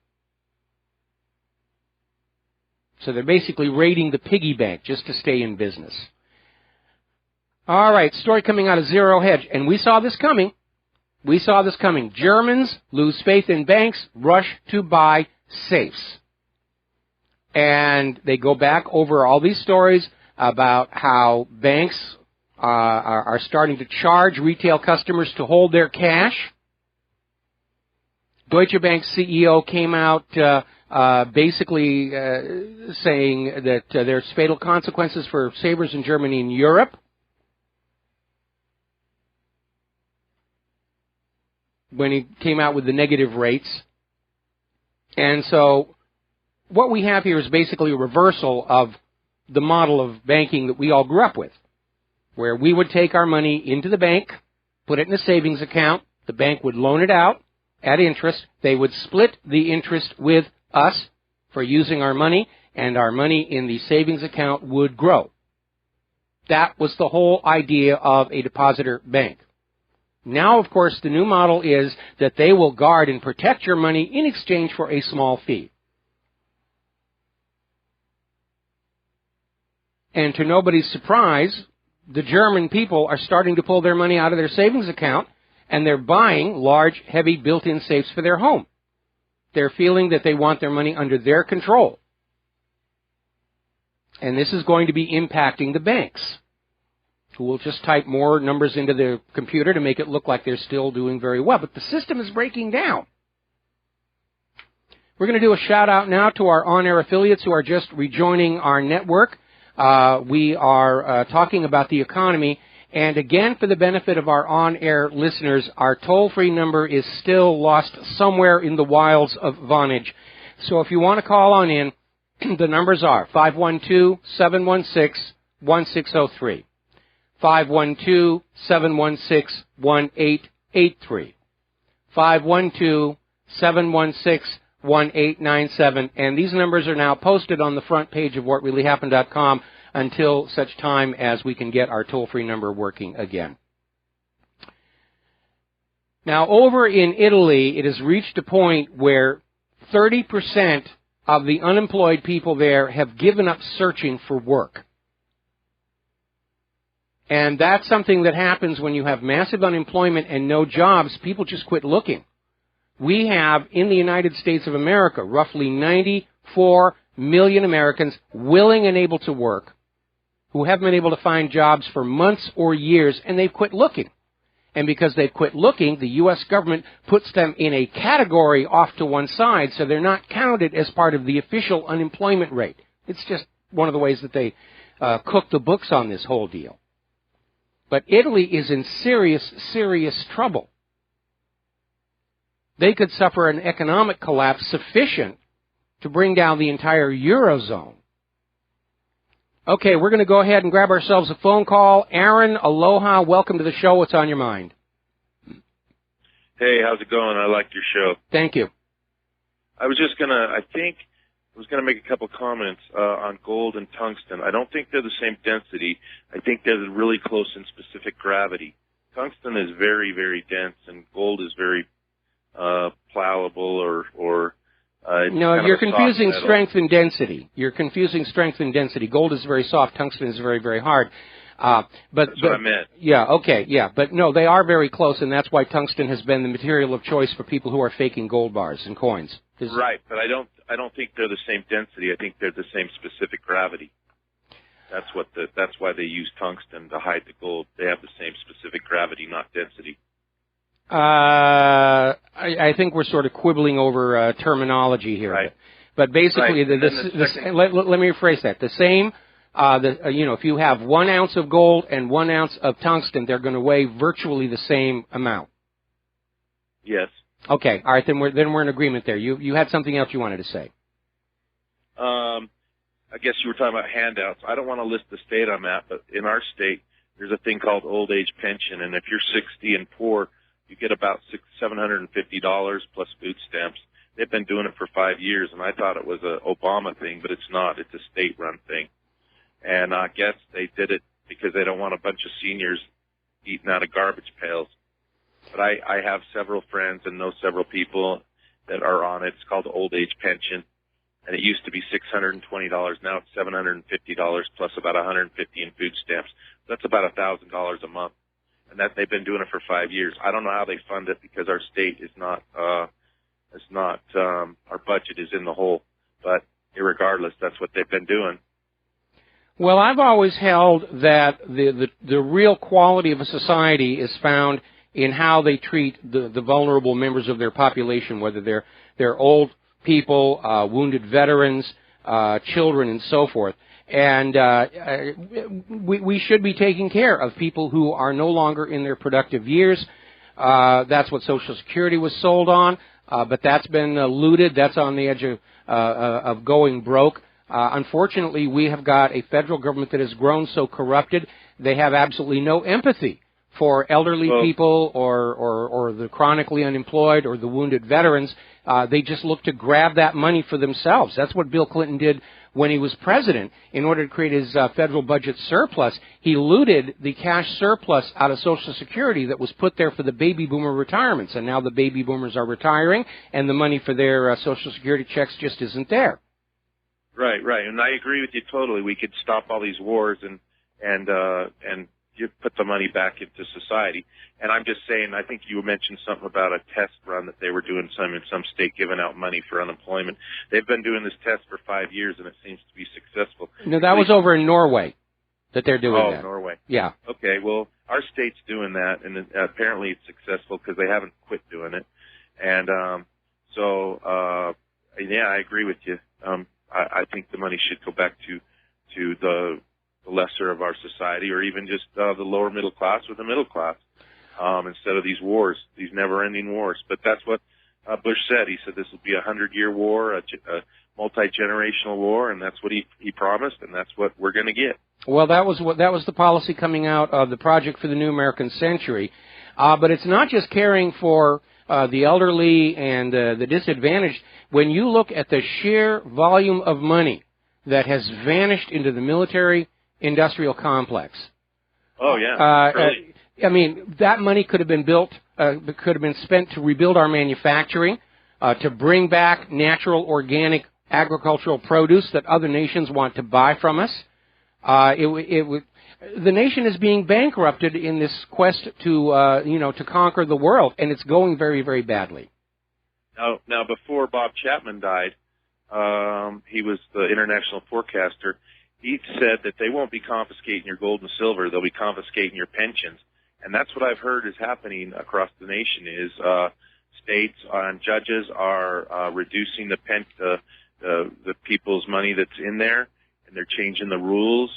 B: So they're basically raiding the piggy bank just to stay in business. All right, story coming out of Zero Hedge, and we saw this coming. We saw this coming. Germans lose faith in banks, rush to buy safes. And they go back over all these stories about how banks are starting to charge retail customers to hold their cash. Deutsche Bank's CEO came out basically saying that there's fatal consequences for savers in Germany and Europe. When he came out with the negative rates. And so what we have here is basically a reversal of the model of banking that we all grew up with, where we would take our money into the bank, put it in a savings account, the bank would loan it out at interest, they would split the interest with us for using our money, and our money in the savings account would grow. That was the whole idea of a depositor bank. Now, of course, the new model is that they will guard and protect your money in exchange for a small fee. And to nobody's surprise, the German people are starting to pull their money out of their savings account, and they're buying large, heavy, built-in safes for their home. They're feeling that they want their money under their control. And this is going to be impacting the banks, who will just type more numbers into the computer to make it look like they're still doing very well. But the system is breaking down. We're going to do a shout-out now to our on-air affiliates who are just rejoining our network. We are talking about the economy. And again, for the benefit of our on-air listeners, our toll-free number is still lost somewhere in the wilds of Vonage. So if you want to call on in, the numbers are 512-716-1603, 512-716-1883, 512-716-1883. 888-400-1897. And these numbers are now posted on the front page of WhatReallyHappened.com until such time as we can get our toll-free number working again. Now, over in Italy, it has reached a point where 30% of the unemployed people there have given up searching for work. And that's something that happens when you have massive unemployment and no jobs. People just quit looking. We have, in the United States of America, roughly 94 million Americans willing and able to work who haven't been able to find jobs for months or years, and they've quit looking. And because they've quit looking, the U.S. government puts them in a category off to one side, so they're not counted as part of the official unemployment rate. It's just one of the ways that they cook the books on this whole deal. But Italy is in serious, serious trouble. They could suffer an economic collapse sufficient to bring down the entire Eurozone. Okay, we're going to go ahead and grab ourselves a phone call. Aaron, aloha, welcome to the show. What's on your mind?
D: Hey, how's it going? I like your show.
B: Thank you.
D: I was going to make a couple comments on gold and tungsten. I don't think they're the same density. I think they're really close in specific gravity. Tungsten is very, very dense, and gold is very plowable or
B: no, you're confusing strength and density. You're confusing strength and density. Gold is very soft. Tungsten is very, very hard.
D: That's what I meant.
B: Yeah, okay, yeah. But no, they are very close, and that's why tungsten has been the material of choice for people who are faking gold bars and coins.
D: Right, but I don't think they're the same density. I think they're the same specific gravity. That's why they use tungsten to hide the gold. They have the same specific gravity, not density.
B: I think we're sort of quibbling over terminology here.
D: Right.
B: But basically,
D: right.
B: Let me rephrase that. The same, if you have 1 ounce of gold and 1 ounce of tungsten, they're going to weigh virtually the same amount.
D: Yes.
B: Okay. All right. Then we're in agreement there. You had something else you wanted to say.
D: I guess you were talking about handouts. I don't want to list the state I'm at, but in our state, there's a thing called old age pension, and if you're 60 and poor, you get about $750 plus food stamps. They've been doing it for 5 years, and I thought it was a Obama thing, but it's not. It's a state-run thing. And I guess they did it because they don't want a bunch of seniors eating out of garbage pails. But I have several friends and know several people that are on it. It's called old age pension, and it used to be $620. Now it's $750 plus about $150 in food stamps. That's about $1,000 a month. And that they've been doing it for 5 years. I don't know how they fund it because our state is not, our budget is in the hole. But irregardless, that's what they've been doing.
B: Well, I've always held that the real quality of a society is found in how they treat the vulnerable members of their population, whether they're old people, wounded veterans, children, and so forth. And we should be taking care of people who are no longer in their productive years. That's what Social Security was sold on, but that's been looted. That's on the edge of going broke. Unfortunately, we have got a federal government that has grown so corrupted, they have absolutely no empathy for elderly people or the chronically unemployed or the wounded veterans. They just look to grab that money for themselves. That's what Bill Clinton did when he was president. In order to create his federal budget surplus, he looted the cash surplus out of Social Security that was put there for the baby boomer retirements. And now the baby boomers are retiring, and the money for their Social Security checks just isn't there.
D: Right. And I agree with you totally. We could stop all these wars and you put the money back into society. And I'm just saying, I think you mentioned something about a test run that they were doing in some state giving out money for unemployment. They've been doing this test for 5 years, and it seems to be successful.
B: No, that was over in Norway that they're doing that.
D: Oh, Norway.
B: Yeah.
D: Okay, well, our state's doing that, and apparently it's successful because they haven't quit doing it. And yeah, I agree with you. I think the money should go back to the lesser of our society, or even just the lower middle class or the middle class, instead of these wars, these never-ending wars. But that's what Bush said. He said this will be a 100-year war, a multi-generational war, and that's what he promised, and that's what we're going to get.
B: Well, that was the policy coming out of the Project for the New American Century. But it's not just caring for the elderly and the disadvantaged, when you look at the sheer volume of money that has vanished into the military-industrial complex.
D: Oh, yeah. Really.
B: I mean, that money could have been could have been spent to rebuild our manufacturing, to bring back natural, organic agricultural produce that other nations want to buy from us. The nation is being bankrupted in this quest to conquer the world, and it's going very, very badly.
D: Now, before Bob Chapman died, he was the international forecaster. He said that they won't be confiscating your gold and silver; they'll be confiscating your pensions, and that's what I've heard is happening across the nation. Is states and judges are reducing the people's money that's in there, and they're changing the rules.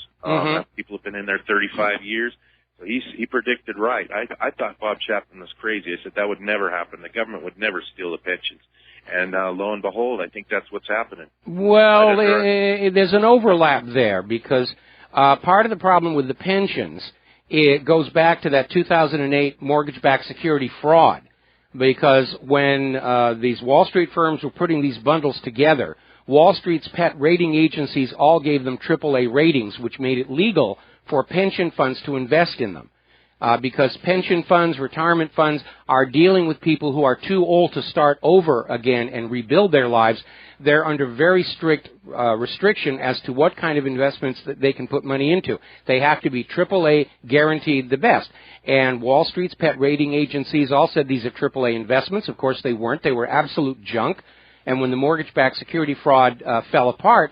D: People have been in there 35 years. So he predicted right. I thought Bob Chapman was crazy. I said that would never happen. The government would never steal the pensions. And lo and behold, I think that's what's happening.
B: Well, there's an overlap there because part of the problem with the pensions, it goes back to that 2008 mortgage-backed security fraud. Because when these Wall Street firms were putting these bundles together, Wall Street's pet rating agencies all gave them AAA ratings, which made it legal for pension funds to invest in them. Because pension funds, retirement funds are dealing with people who are too old to start over again and rebuild their lives. They're under very strict restriction as to what kind of investments that they can put money into. They have to be AAA guaranteed the best. And Wall Street's pet rating agencies all said these are AAA investments. Of course, they weren't. They were absolute junk. And when the mortgage-backed security fraud fell apart,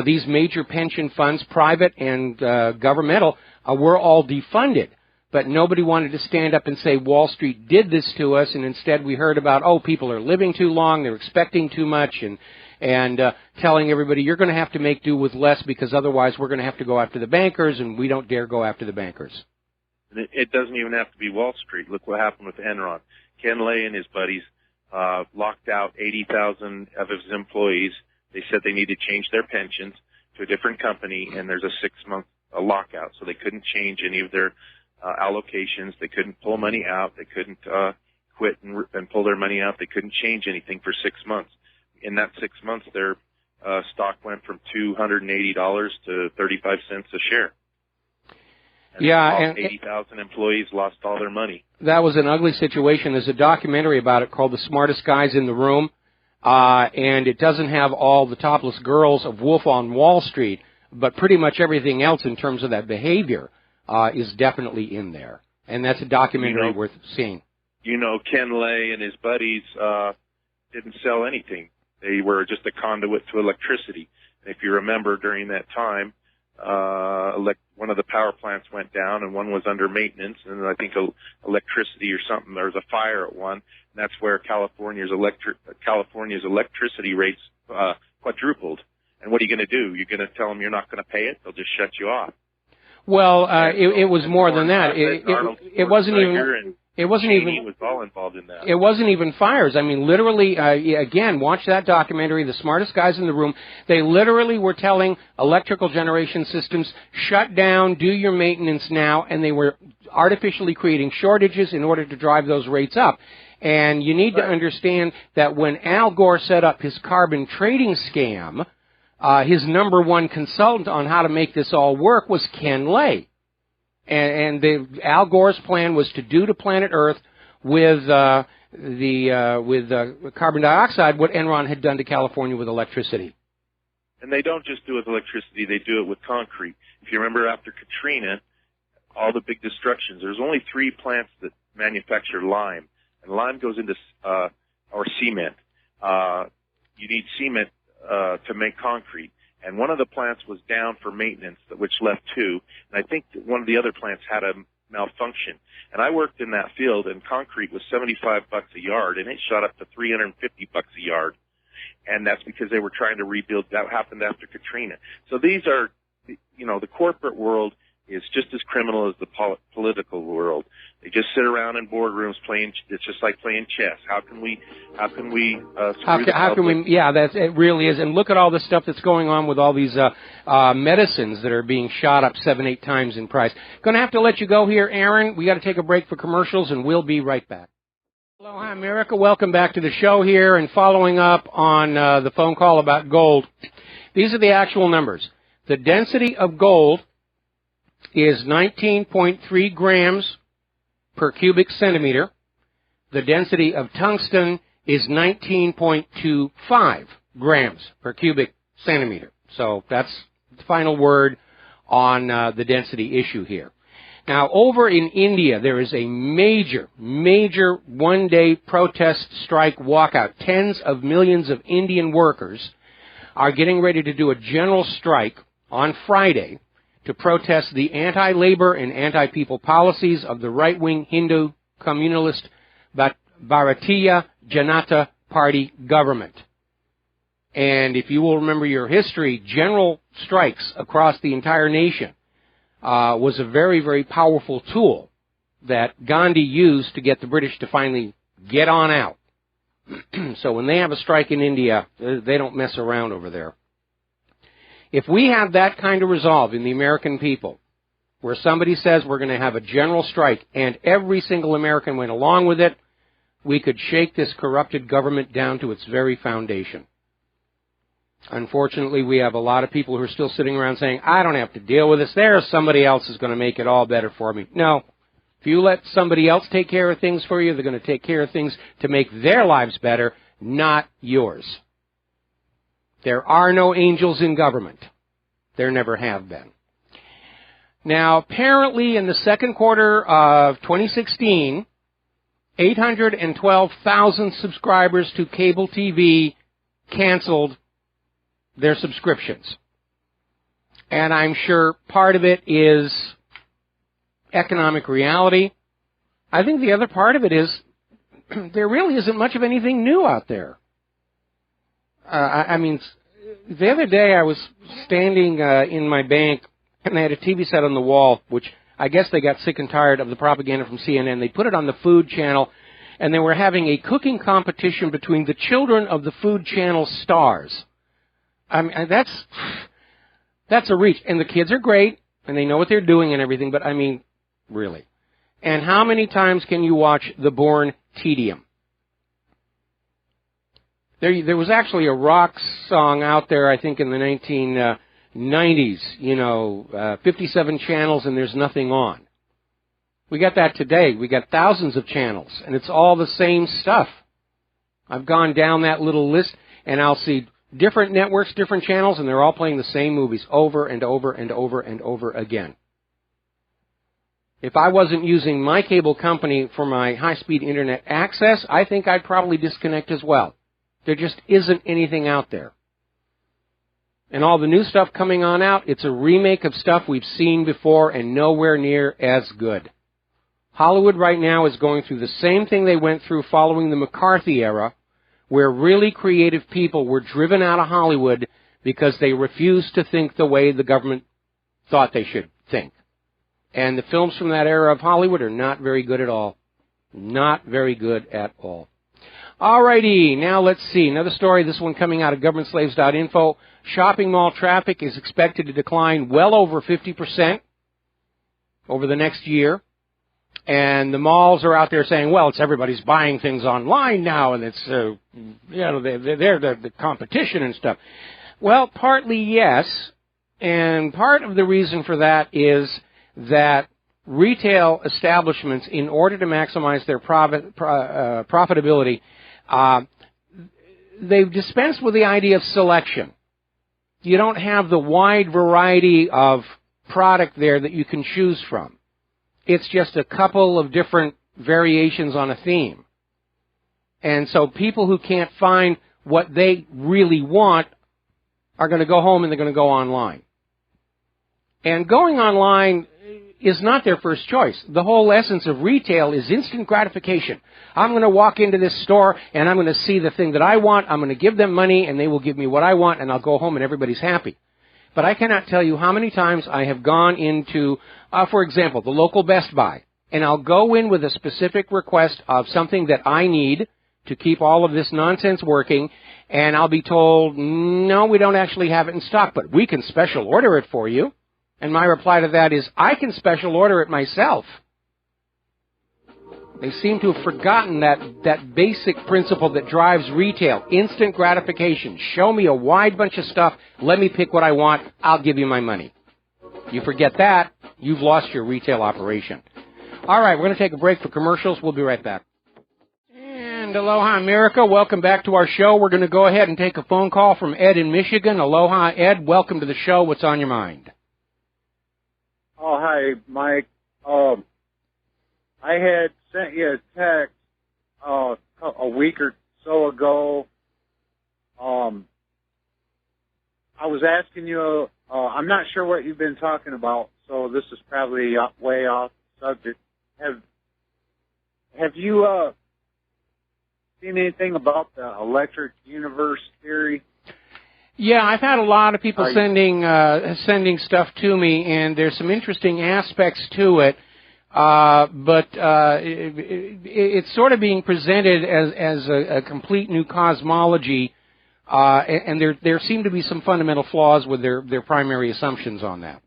B: these major pension funds, private and governmental, were all defunded. But nobody wanted to stand up and say Wall Street did this to us, and instead we heard about, people are living too long, they're expecting too much, and telling everybody you're going to have to make do with less because otherwise we're going to have to go after the bankers, and we don't dare go after the bankers.
D: It doesn't even have to be Wall Street. Look what happened with Enron. Ken Lay and his buddies locked out 80,000 of his employees. They said they need to change their pensions to a different company, and there's a 6-month lockout, so they couldn't change any of their allocations. They couldn't pull money out. They couldn't quit and pull their money out. They couldn't change anything for 6 months. In that 6 months, their stock went from $280 to 35 cents a share. And 80,000 employees lost all their money.
B: That was an ugly situation. There's a documentary about it called The Smartest Guys in the Room, and it doesn't have all the topless girls of Wolf on Wall Street, but pretty much everything else in terms of that behavior is definitely in there. And that's a documentary worth seeing.
D: Ken Lay and his buddies didn't sell anything. They were just a conduit to electricity. If you remember, during that time, one of the power plants went down and one was under maintenance, and I think electricity or something, there was a fire at one, and that's where California's electricity rates quadrupled. And what are you going to do? You're going to tell them you're not going to pay it? They'll just shut you off.
B: Well, it was more than that. It wasn't even. It wasn't even.
D: He was all involved in that.
B: It wasn't even fires. I mean, literally. Again, watch that documentary, The Smartest Guys in the Room. They literally were telling electrical generation systems, shut down, do your maintenance now, and they were artificially creating shortages in order to drive those rates up. And you need to understand that when Al Gore set up his carbon trading scam, his number one consultant on how to make this all work was Ken Lay. And Al Gore's plan was to do to planet Earth with carbon dioxide what Enron had done to California with electricity.
D: And they don't just do it with electricity, they do it with concrete. If you remember after Katrina, all the big destructions, there's only 3 plants that manufacture lime. And lime goes into, or cement. You need cement to make concrete. And one of the plants was down for maintenance, which left 2. And I think that one of the other plants had a malfunction. And I worked in that field, and concrete was $75 a yard, and it shot up to $350 a yard. And that's because they were trying to rebuild. That happened after Katrina. So these are, the corporate world is just as criminal as the political world. They just sit around in boardrooms playing. It's just like playing chess. How can we Yeah, it really is. And look at all the stuff that's going on with all these medicines that are being shot up 7-8 times in price. Going to have to let you go here, Aaron. We got to take a break for commercials, and we'll be right back.
B: Hello, hi, America. Welcome back to the show here and following up on the phone call about gold. These are the actual numbers. The density of gold is 19.3 grams per cubic centimeter. The density of tungsten is 19.25 grams per cubic centimeter. So that's the final word on the density issue here. Now, over in India, there is a major one-day protest strike walkout. Tens of millions of Indian workers are getting ready to do a general strike on Friday to protest the anti-labor and anti-people policies of the right-wing Hindu communalist Bharatiya Janata Party government. And if you will remember your history, general strikes across the entire nation was a very powerful tool that Gandhi used to get the British to finally get on out. So when they have a strike in India, they don't mess around over there. If we have that kind of resolve in the American people, where somebody says we're going to have a general strike and every single American went along with it, we could shake this corrupted government down to its very foundation. Unfortunately, we have a lot of people who are still sitting around saying, I don't have to deal with this. There's somebody else who's going to make it all better for me. No. If you let somebody else take care of things for you, they're going to take care of things to make their lives better, not yours. There are no angels in government. There never have been. Now, apparently in the second quarter of 2016, 812,000 subscribers to cable TV canceled their subscriptions. And I'm sure part of it is economic reality. I think the other part of it is there really isn't much of anything new out there. I mean, the other day I was standing in my bank and they had a TV set on the wall, which I guess they got sick and tired of the propaganda from CNN. They put it on the Food Channel, and they were having a cooking competition between the children of the Food Channel stars. I mean, that's a reach. And the kids are great, and they know what they're doing and everything, but I mean, really. And how many times can you watch The Bourne Tedium? There was actually a rock song out there, I think, in the 1990s, 57 channels and there's nothing on. We got that today. We got thousands of channels, and it's all the same stuff. I've gone down that little list, and I'll see different networks, different channels, and they're all playing the same movies over and over and over and over again. If I wasn't using my cable company for my high-speed internet access, I think I'd probably disconnect as well. There just isn't anything out there. And all the new stuff coming on out, it's a remake of stuff we've seen before and nowhere near as good. Hollywood right now is going through the same thing they went through following the McCarthy era, where really creative people were driven out of Hollywood because they refused to think the way the government thought they should think. And the films from that era of Hollywood are not very good at all. Not very good at all. Alrighty, now let's see. Another story, this one coming out of governmentslaves.info. Shopping mall traffic is expected to decline well over 50% over the next year. And the malls are out there saying, well, it's everybody's buying things online now, and it's, they're the competition and stuff. Well, partly yes, and part of the reason for that is that retail establishments, in order to maximize their profitability, they've dispensed with the idea of selection. You don't have the wide variety of product there that you can choose from. It's just a couple of different variations on a theme. And so people who can't find what they really want are going to go home and they're going to go online. And going online is not their first choice. The whole essence of retail is instant gratification. I'm going to walk into this store and I'm going to see the thing that I want. I'm going to give them money and they will give me what I want and I'll go home and everybody's happy. But I cannot tell you how many times I have gone into, for example, the local Best Buy, and I'll go in with a specific request of something that I need to keep all of this nonsense working, and I'll be told, no, we don't actually have it in stock, but we can special order it for you. And my reply to that is, I can special order it myself. They seem to have forgotten that basic principle that drives retail, instant gratification. Show me a wide bunch of stuff, let me pick what I want, I'll give you my money. You forget that, you've lost your retail operation. All right, we're going to take a break for commercials. We'll be right back. And aloha, America. Welcome back to our show. We're going to go ahead and take a phone call from Ed in Michigan. Aloha, Ed. Welcome to the show. What's on your mind?
E: Oh, hi, Mike. I had sent you a text a week or so ago. I was asking you, I'm not sure what you've been talking about, so this is probably way off subject. Have you seen anything about the electric universe theory?
B: Yeah, I've had a lot of people sending stuff to me, and there's some interesting aspects to it. But it's sort of being presented as a complete new cosmology, and there seem to be some fundamental flaws with their primary assumptions on that.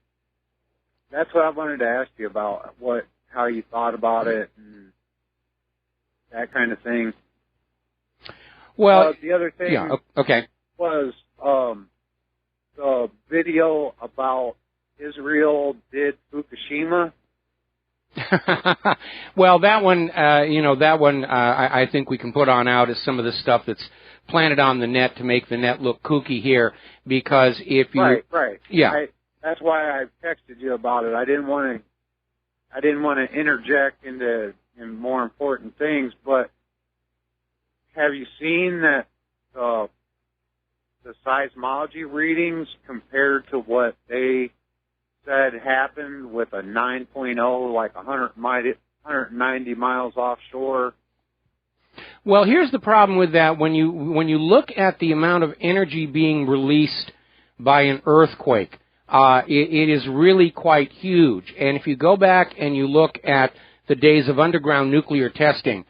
E: That's what I wanted to ask you about, how you thought about it and that kind of thing.
B: Well,
E: the other thing was the video about Israel did Fukushima.
B: Well, that one, I think we can put on out as some of the stuff that's planted on the net to make the net look kooky here, because if you...
E: Right.
B: Yeah.
E: That's why I texted you about it. I didn't want to interject into more important things, but have you seen that the seismology readings compared to what they said happened with a 9.0, like 190 miles offshore?
B: Well, here's the problem with that. When you look at the amount of energy being released by an earthquake, it is really quite huge. And if you go back and you look at the days of underground nuclear testing,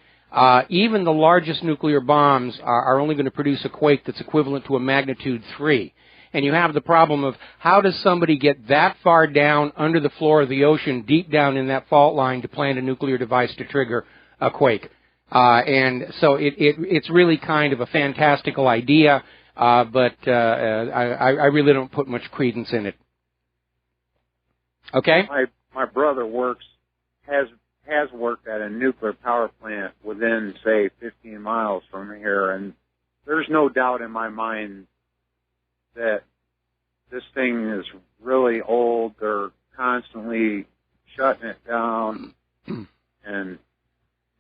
B: even the largest nuclear bombs are only going to produce a quake that's equivalent to a magnitude 3. And you have the problem of how does somebody get that far down under the floor of the ocean, deep down in that fault line, to plant a nuclear device to trigger a quake? And so it's really kind of a fantastical idea, but I really don't put much credence in it. Okay?
E: My brother has worked at a nuclear power plant within, say, 15 miles from here, and there's no doubt in my mind that this thing is really old. They're constantly shutting it down, and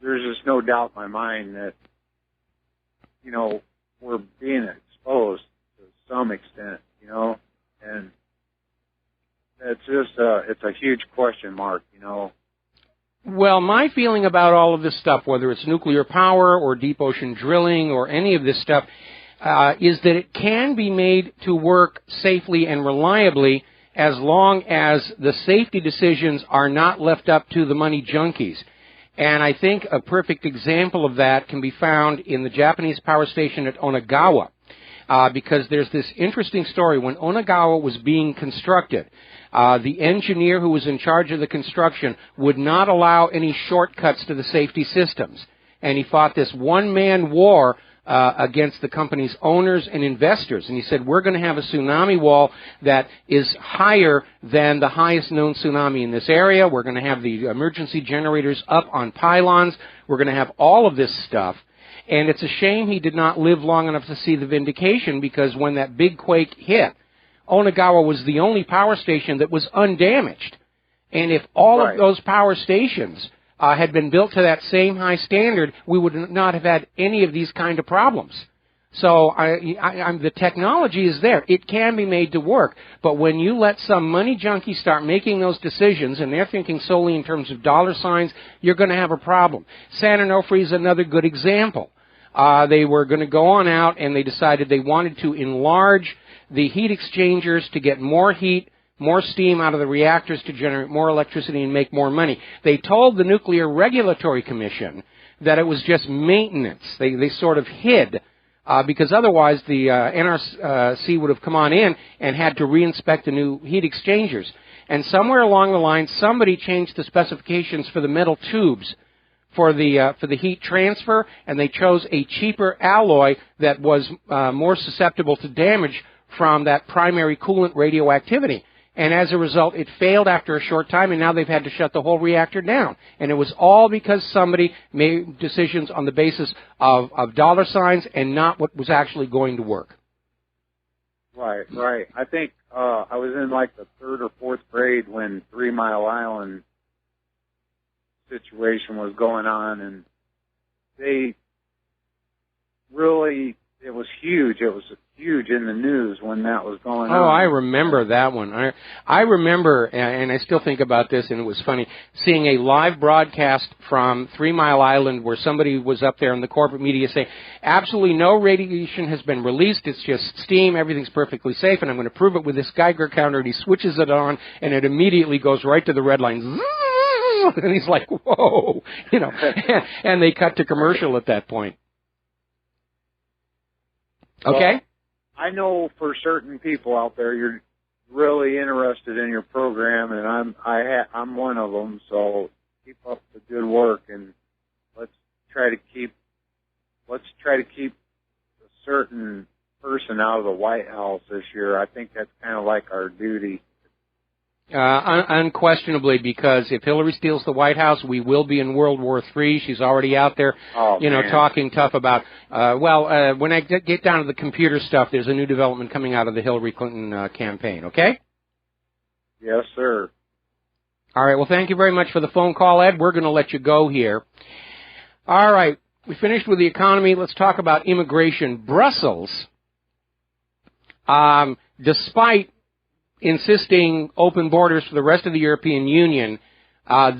E: there's just no doubt in my mind that, we're being exposed to some extent, and it's just it's a huge question mark,
B: Well, my feeling about all of this stuff, whether it's nuclear power or deep ocean drilling or any of this stuff, is that it can be made to work safely and reliably as long as the safety decisions are not left up to the money junkies. And I think a perfect example of that can be found in the Japanese power station at Onagawa, because there's this interesting story. When Onagawa was being constructed, the engineer who was in charge of the construction would not allow any shortcuts to the safety systems. And he fought this one-man war against the company's owners and investors. And he said, we're going to have a tsunami wall that is higher than the highest known tsunami in this area. We're going to have the emergency generators up on pylons. We're going to have all of this stuff. And it's a shame he did not live long enough to see the vindication, because when that big quake hit, Onagawa was the only power station that was undamaged. And if all of those power stations had been built to that same high standard, we would not have had any of these kind of problems. So the technology is there. It can be made to work. But when you let some money junkie start making those decisions, and they're thinking solely in terms of dollar signs, you're going to have a problem. San Onofre is another good example. They were going to go on out, and they decided they wanted to enlarge the heat exchangers to get more heat, more steam out of the reactors to generate more electricity and make more money. They told the Nuclear Regulatory Commission that it was just maintenance. They sort of hid, because otherwise the NRC would have come on in and had to reinspect the new heat exchangers. And somewhere along the line, somebody changed the specifications for the metal tubes for the heat transfer, and they chose a cheaper alloy that was more susceptible to damage from that primary coolant radioactivity. And as a result, it failed after a short time, and now they've had to shut the whole reactor down. And it was all because somebody made decisions on the basis of dollar signs and not what was actually going to work.
E: Right, right. I think I was in like the 3rd or 4th grade when 3 Mile Island situation was going on, and they really, it was huge. It was huge in the news when that was going on.
B: Oh, I remember that one. I remember, and I still think about this, and it was funny, seeing a live broadcast from 3 Mile Island where somebody was up there in the corporate media saying, absolutely no radiation has been released, it's just steam, everything's perfectly safe, and I'm going to prove it with this Geiger counter, and he switches it on, and it immediately goes right to the red line. And he's like, whoa, you know, and they cut to commercial at that point. Okay?
E: Well, I know for certain people out there, you're really interested in your program, and I'm one of them. So keep up the good work, and let's try to keep a certain person out of the White House this year. I think that's kind of like our duty.
B: Unquestionably, because if Hillary steals the White House, we will be in World War III. She's already out there, talking tough about, when I get down to the computer stuff, there's a new development coming out of the Hillary Clinton campaign, okay?
E: Yes, sir.
B: All right, well, thank you very much for the phone call, Ed. We're going to let you go here. All right, we finished with the economy. Let's talk about immigration. Brussels, despite insisting open borders for the rest of the European Union,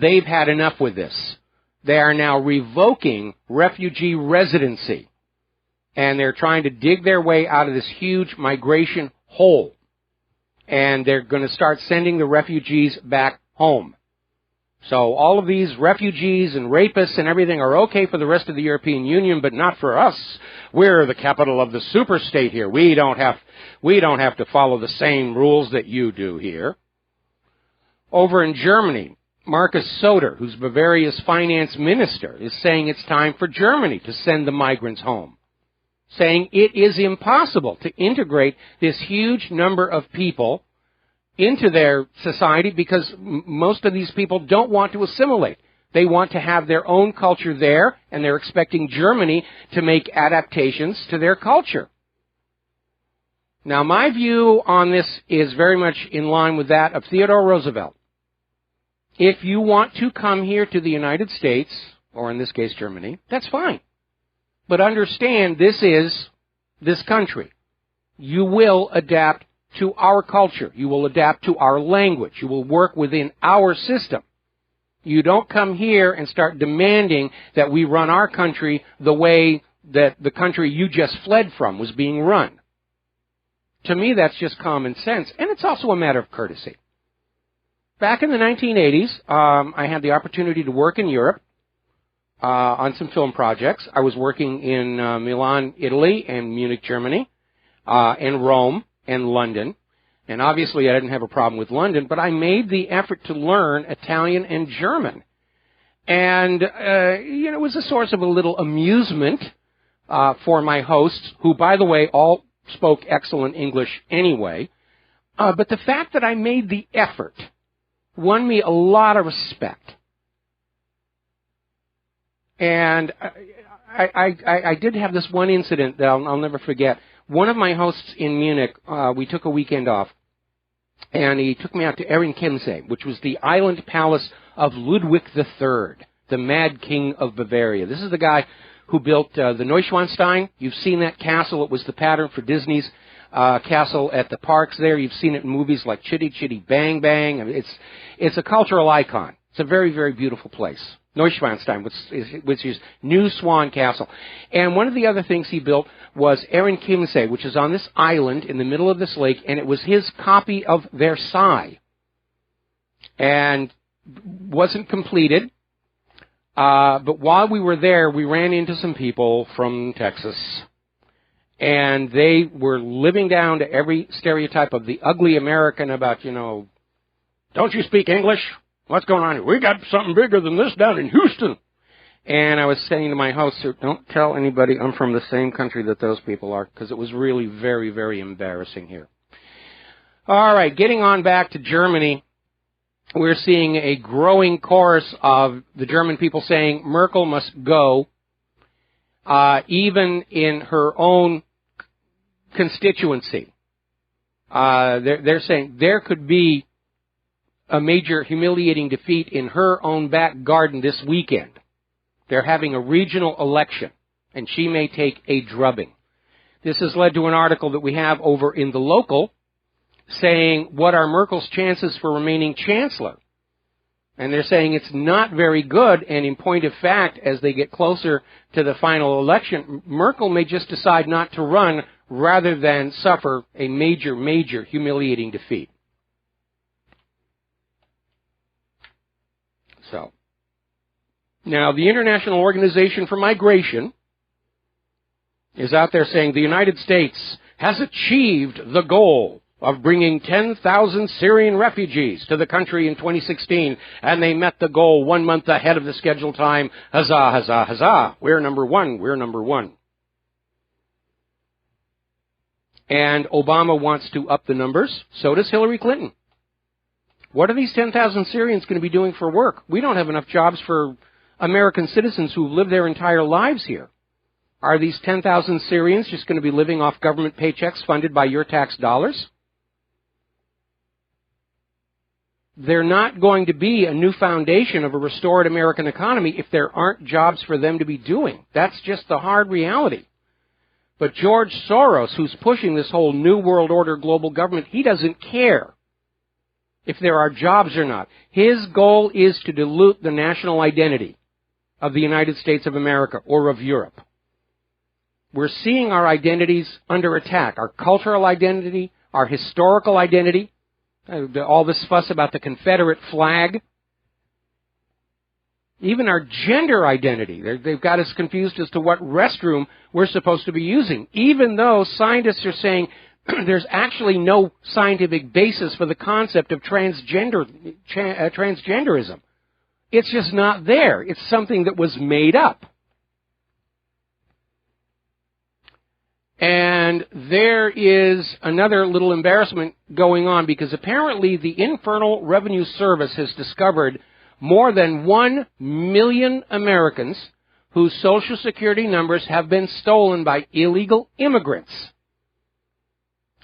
B: they've had enough with this. They are now revoking refugee residency, and they're trying to dig their way out of this huge migration hole, and they're going to start sending the refugees back home. So all of these refugees and rapists and everything are okay for the rest of the European Union, but not for us. We're the capital of the superstate here. We don't have to follow the same rules that you do here. Over in Germany, Markus Söder, who's Bavaria's finance minister, is saying it's time for Germany to send the migrants home, saying it is impossible to integrate this huge number of people into their society because most of these people don't want to assimilate. They want to have their own culture there, and they're expecting Germany to make adaptations to their culture. Now, my view on this is very much in line with that of Theodore Roosevelt. If you want to come here to the United States, or in this case Germany, that's fine. But understand this is this country. You will adapt to our culture. You will adapt to our language. You will work within our system. You don't come here and start demanding that we run our country the way that the country you just fled from was being run. To me, that's just common sense, and it's also a matter of courtesy. Back in the 1980s, I had the opportunity to work in Europe on some film projects. I was working in Milan, Italy, and Munich, Germany, and Rome, and London. And obviously I didn't have a problem with London, but I made the effort to learn Italian and German. And, it was a source of a little amusement for my hosts, who, by the way, all spoke excellent English anyway. But the fact that I made the effort won me a lot of respect. And I did have this one incident that I'll never forget. One of my hosts in Munich, we took a weekend off, and he took me out to Ehrenchiemsee, which was the island palace of Ludwig III, the Mad King of Bavaria. This is the guy who built the Neuschwanstein. You've seen that castle. It was the pattern for Disney's castle at the parks there. You've seen it in movies like Chitty Chitty Bang Bang. I mean, it's a cultural icon. It's a very, very beautiful place. Neuschwanstein, which is New Swan Castle. And one of the other things he built was Ehrenchiemsee, which is on this island in the middle of this lake, and it was his copy of Versailles. And wasn't completed, but while we were there, we ran into some people from Texas. And they were living down to every stereotype of the ugly American about, don't you speak English? What's going on here? We got something bigger than this down in Houston. And I was saying to my host, don't tell anybody I'm from the same country that those people are, because it was really very, very embarrassing here. All right, getting on back to Germany, we're seeing a growing chorus of the German people saying Merkel must go, even in her own constituency. They're saying there could be a major humiliating defeat in her own back garden this weekend. They're having a regional election, and she may take a drubbing. This has led to an article that we have over in the local saying, what are Merkel's chances for remaining chancellor? And they're saying it's not very good, and in point of fact, as they get closer to the final election, Merkel may just decide not to run rather than suffer a major, major humiliating defeat. So, now the International Organization for Migration is out there saying the United States has achieved the goal of bringing 10,000 Syrian refugees to the country in 2016, and they met the goal 1 month ahead of the scheduled time. Huzzah, huzzah, huzzah. We're number one. We're number one. And Obama wants to up the numbers. So does Hillary Clinton. What are these 10,000 Syrians going to be doing for work? We don't have enough jobs for American citizens who live their entire lives here. Are these 10,000 Syrians just going to be living off government paychecks funded by your tax dollars? They're not going to be a new foundation of a restored American economy if there aren't jobs for them to be doing. That's just the hard reality. But George Soros, who's pushing this whole New World Order global government, he doesn't care if there are jobs or not. His goal is to dilute the national identity of the United States of America or of Europe. We're seeing our identities under attack, our cultural identity, our historical identity. All this fuss about the Confederate flag. Even our gender identity. They've got us confused as to what restroom we're supposed to be using, even though scientists are saying there's actually no scientific basis for the concept of transgenderism. It's just not there. It's something that was made up. And there is another little embarrassment going on because apparently the Internal Revenue Service has discovered more than 1 million Americans whose Social Security numbers have been stolen by illegal immigrants.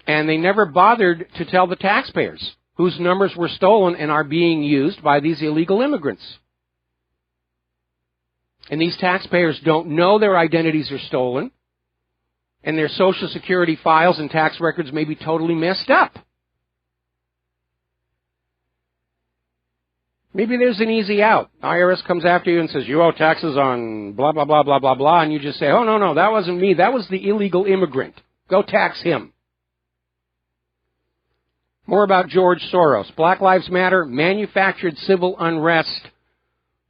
B: And they never bothered to tell the taxpayers whose numbers were stolen and are being used by these illegal immigrants. And these taxpayers don't know their identities are stolen. And their Social Security files and tax records may be totally messed up. Maybe there's an easy out. IRS comes after you and says, you owe taxes on blah, blah, blah, blah, blah, blah, and you just say, oh, no, that wasn't me. That was the illegal immigrant. Go tax him. More about George Soros. Black Lives Matter, manufactured civil unrest.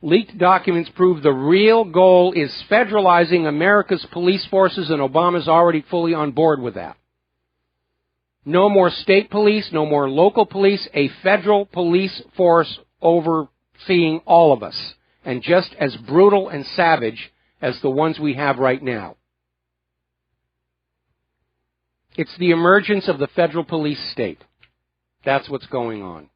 B: Leaked documents prove the real goal is federalizing America's police forces, and Obama's already fully on board with that. No more state police, no more local police, a federal police force overseeing all of us, and just as brutal and savage as the ones we have right now. It's the emergence of the federal police state. That's what's going on.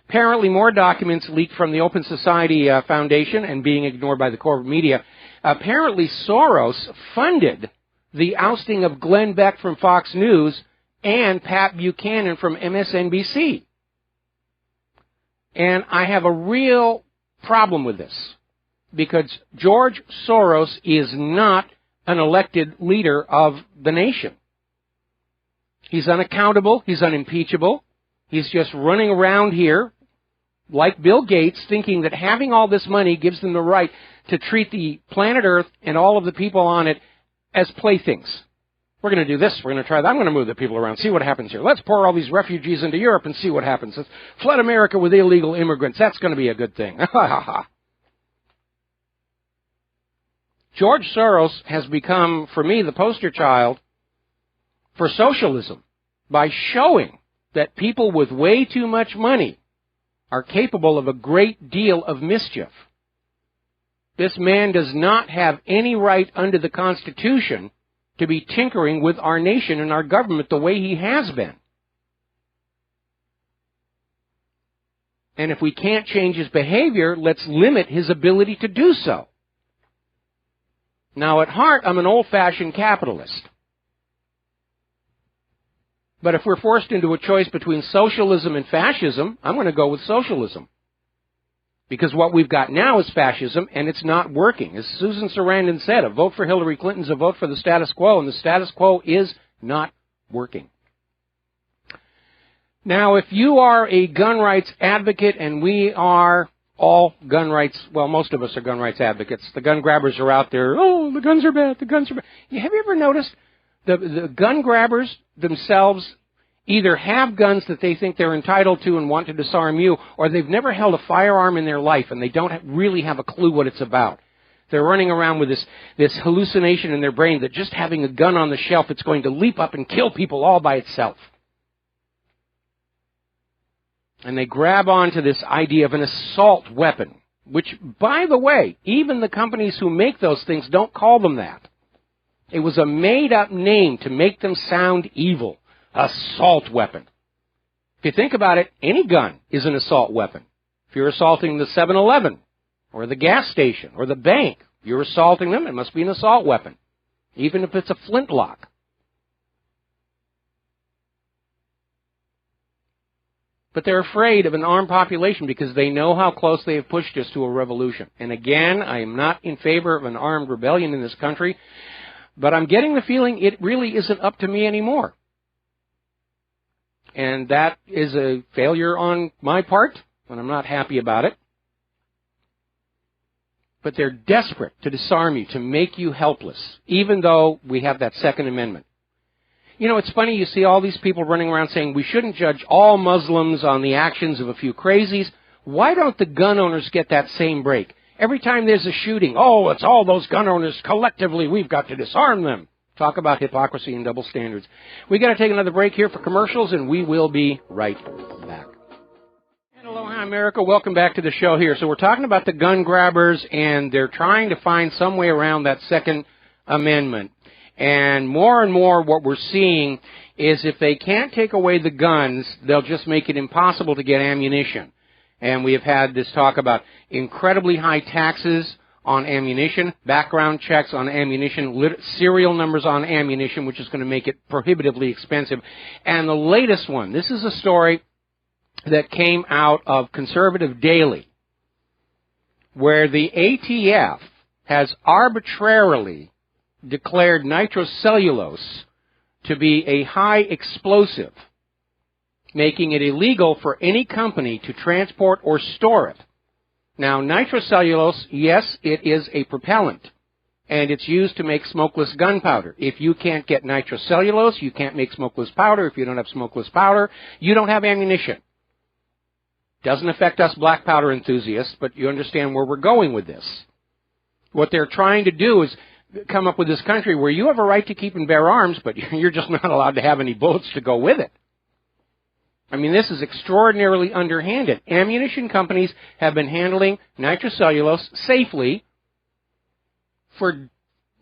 B: Apparently more documents leaked from the Open Society Foundation and being ignored by the corporate media. Apparently Soros funded the ousting of Glenn Beck from Fox News and Pat Buchanan from MSNBC. And I have a real problem with this because George Soros is not an elected leader of the nation. He's unaccountable. He's unimpeachable. He's just running around here like Bill Gates, thinking that having all this money gives them the right to treat the planet Earth and all of the people on it as playthings. We're going to do this. We're going to try that. I'm going to move the people around, see what happens here. Let's pour all these refugees into Europe and see what happens. Let's flood America with illegal immigrants. That's going to be a good thing. George Soros has become, for me, the poster child for socialism by showing that people with way too much money are capable of a great deal of mischief. This man does not have any right under the Constitution to be tinkering with our nation and our government the way he has been. And if we can't change his behavior, let's limit his ability to do so. Now, at heart, I'm an old-fashioned capitalist. But if we're forced into a choice between socialism and fascism, I'm going to go with socialism. Because what we've got now is fascism, and it's not working. As Susan Sarandon said, a vote for Hillary Clinton is a vote for the status quo, and the status quo is not working. Now, if you are a gun rights advocate, and we are all gun rights, well, most of us are gun rights advocates. The gun grabbers are out there, oh, the guns are bad, the guns are bad. Have you ever noticed the gun grabbers themselves either have guns that they think they're entitled to and want to disarm you, or they've never held a firearm in their life and they don't really have a clue what it's about. They're running around with this hallucination in their brain that just having a gun on the shelf, it's going to leap up and kill people all by itself. And they grab onto this idea of an assault weapon, which, by the way, even the companies who make those things don't call them that. It was a made-up name to make them sound evil. Assault weapon. If you think about it, any gun is an assault weapon. If you're assaulting the 7-Eleven or the gas station or the bank, you're assaulting them, it must be an assault weapon, even if it's a flintlock. But they're afraid of an armed population because they know how close they have pushed us to a revolution. And again, I am not in favor of an armed rebellion in this country, but I'm getting the feeling it really isn't up to me anymore. And that is a failure on my part, and I'm not happy about it. But they're desperate to disarm you, to make you helpless, even though we have that Second Amendment. You know, it's funny, you see all these people running around saying we shouldn't judge all Muslims on the actions of a few crazies. Why don't the gun owners get that same break? Every time there's a shooting, oh, it's all those gun owners collectively, we've got to disarm them. Talk about hypocrisy and double standards. We got to take another break here for commercials, and we will be right back. And aloha, America. Welcome back to the show here. So we're talking about the gun grabbers, and they're trying to find some way around that Second Amendment. And more what we're seeing is if they can't take away the guns, they'll just make it impossible to get ammunition. And we have had this talk about incredibly high taxes on ammunition, background checks on ammunition, serial numbers on ammunition, which is going to make it prohibitively expensive. And the latest one, this is a story that came out of Conservative Daily, where the ATF has arbitrarily declared nitrocellulose to be a high explosive, making it illegal for any company to transport or store it. Now, nitrocellulose, yes, it is a propellant, and it's used to make smokeless gunpowder. If you can't get nitrocellulose, you can't make smokeless powder. If you don't have smokeless powder, you don't have ammunition. Doesn't affect us black powder enthusiasts, but you understand where we're going with this. What they're trying to do is come up with this country where you have a right to keep and bear arms, but you're just not allowed to have any bullets to go with it. I mean, this is extraordinarily underhanded. Ammunition companies have been handling nitrocellulose safely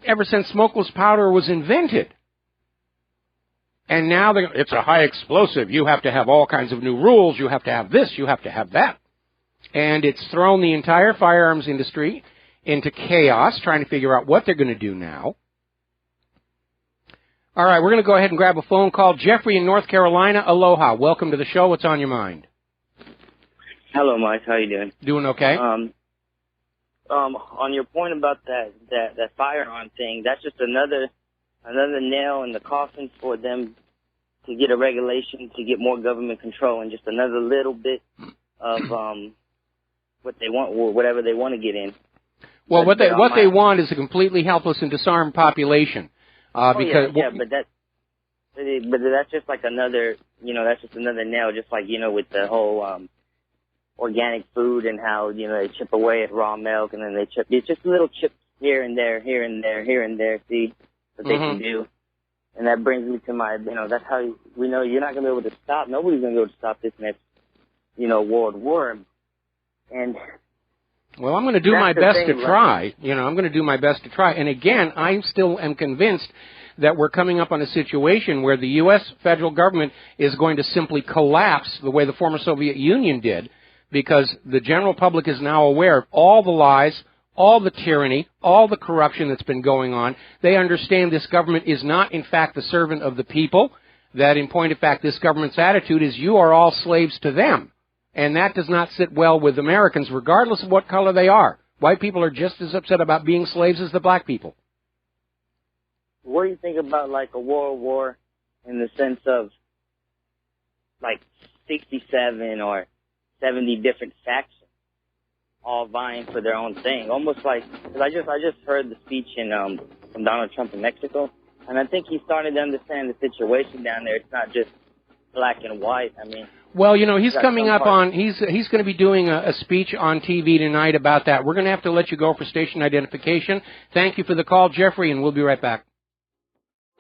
B: ever since smokeless powder was invented. And now it's a high explosive. You have to have all kinds of new rules. You have to have this. You have to have that. And it's thrown the entire firearms industry into chaos, trying to figure out what they're going to do now. All right, we're going to go ahead and grab a phone call. Jeffrey in North Carolina, aloha. Welcome to the show. What's on your mind?
F: Hello, Mike. How you doing?
B: Doing okay.
F: On your point about that firearm thing, that's just another nail in the coffin for them to get a regulation, to get more government control, and just another little bit of what they want, or whatever they want to get in.
B: Well, what they want is a completely helpless and disarmed population.
F: But that's just like another, that's just another nail, just like, with the whole organic food and how, they chip away at raw milk, and then it's just little chips here and there, see, what they can do. And that brings me to my, that's how we know you're not going to be able to stop, nobody's going to be able to stop this next, world war. And
B: Well, I'm going to do my best to try. You know, I'm going to do my best to try. And again, I still am convinced that we're coming up on a situation where the U.S. federal government is going to simply collapse the way the former Soviet Union did, because the general public is now aware of all the lies, all the tyranny, all the corruption that's been going on. They understand this government is not, in fact, the servant of the people, that in point of fact, this government's attitude is you are all slaves to them. And that does not sit well with Americans, regardless of what color they are. White people are just as upset about being slaves as the black people.
F: What do you think about, like, a world war in the sense of, like, 67 or 70 different factions all vying for their own thing? Almost like, because I just heard the speech from Donald Trump in Mexico, and I think he started to understand the situation down there. It's not just black and white. I mean,
B: well, you know, he's coming up on, he's going to be doing a speech on TV tonight about that. We're going to have to let you go for station identification. Thank you for the call, Jeffrey, and we'll be right back.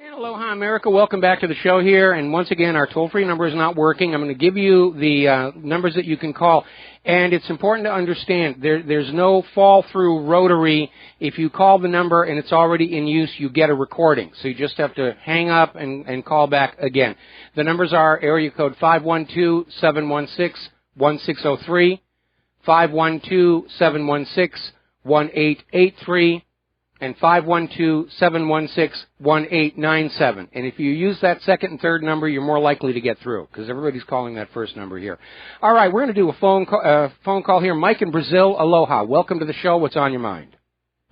B: And aloha, America. Welcome back to the show here. And once again, our toll-free number is not working. I'm going to give you the numbers that you can call. And it's important to understand there's no fall-through rotary. If you call the number and it's already in use, you get a recording. So you just have to hang up and call back again. The numbers are area code 512-716-1603, 512-716-1883, and 512-716-1897. And if you use that second and third number, you're more likely to get through, because everybody's calling that first number here. All right, we're going to do a phone call here. Mike in Brazil, aloha. Welcome to the show. What's on your mind?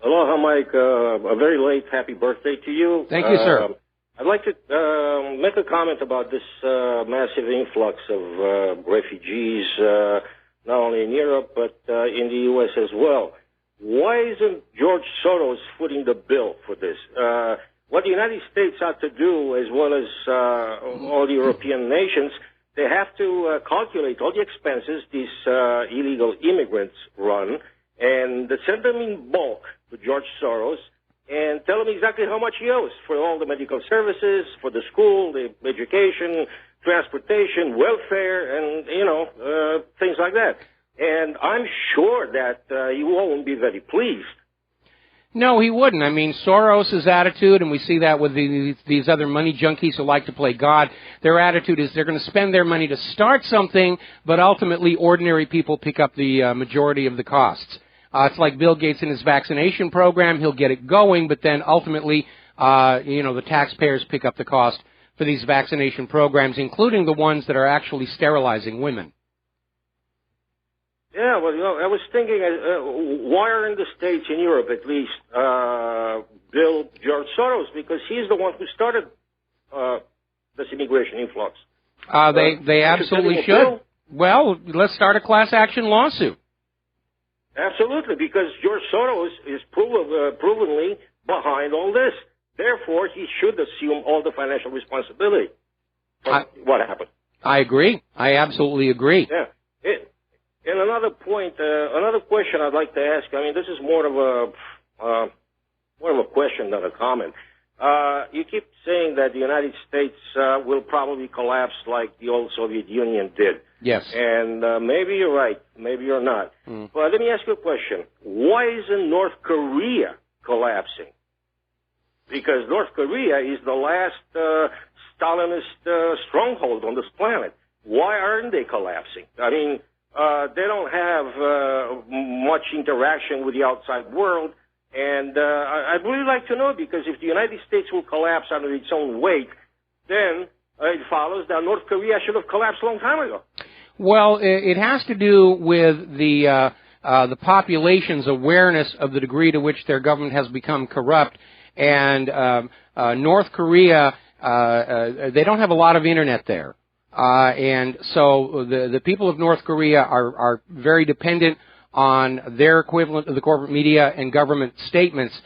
G: Aloha, Mike. A very late happy birthday to you.
B: Thank you, sir.
G: I'd like to make a comment about this massive influx of refugees, not only in Europe, but in the U.S. as well. Why isn't George Soros footing the bill for this? What the United States ought to do, as well as all the European nations, they have to calculate all the expenses these illegal immigrants run and send them in bulk to George Soros and tell him exactly how much he owes for all the medical services, for the school, the education, transportation, welfare, and, you know, things like that. And I'm sure that he won't be very pleased.
B: No, he wouldn't. I mean, Soros' attitude, and we see that with these other money junkies who like to play God, their attitude is they're going to spend their money to start something, but ultimately ordinary people pick up the majority of the costs. It's like Bill Gates in his vaccination program. He'll get it going, but then ultimately, you know, the taxpayers pick up the cost for these vaccination programs, including the ones that are actually sterilizing women.
G: Yeah, well, you know, I was thinking, why are in the States, in Europe at least, Bill George Soros? Because he's the one who started this immigration influx.
B: They absolutely should. Well, let's start a class action lawsuit.
G: Absolutely, because George Soros is provenly behind all this. Therefore, he should assume all the financial responsibility for what happened.
B: I agree. I absolutely agree.
G: Yeah. And another point, another question I'd like to ask. I mean, this is more of a question than a comment. You keep saying that the United States will probably collapse like the old Soviet Union did.
B: Yes.
G: And maybe you're right, maybe you're not. But let me ask you a question. Why isn't North Korea collapsing? Because North Korea is the last Stalinist stronghold on this planet. Why aren't they collapsing? I mean, they don't have much interaction with the outside world, and I'd really like to know, because if the United States will collapse under its own weight, then it follows that North Korea should have collapsed a long time ago. Well,
B: it has to do with the population's awareness of the degree to which their government has become corrupt, and North Korea, they don't have a lot of internet there. And so the people of North Korea are very dependent on their equivalent of the corporate media and government statements.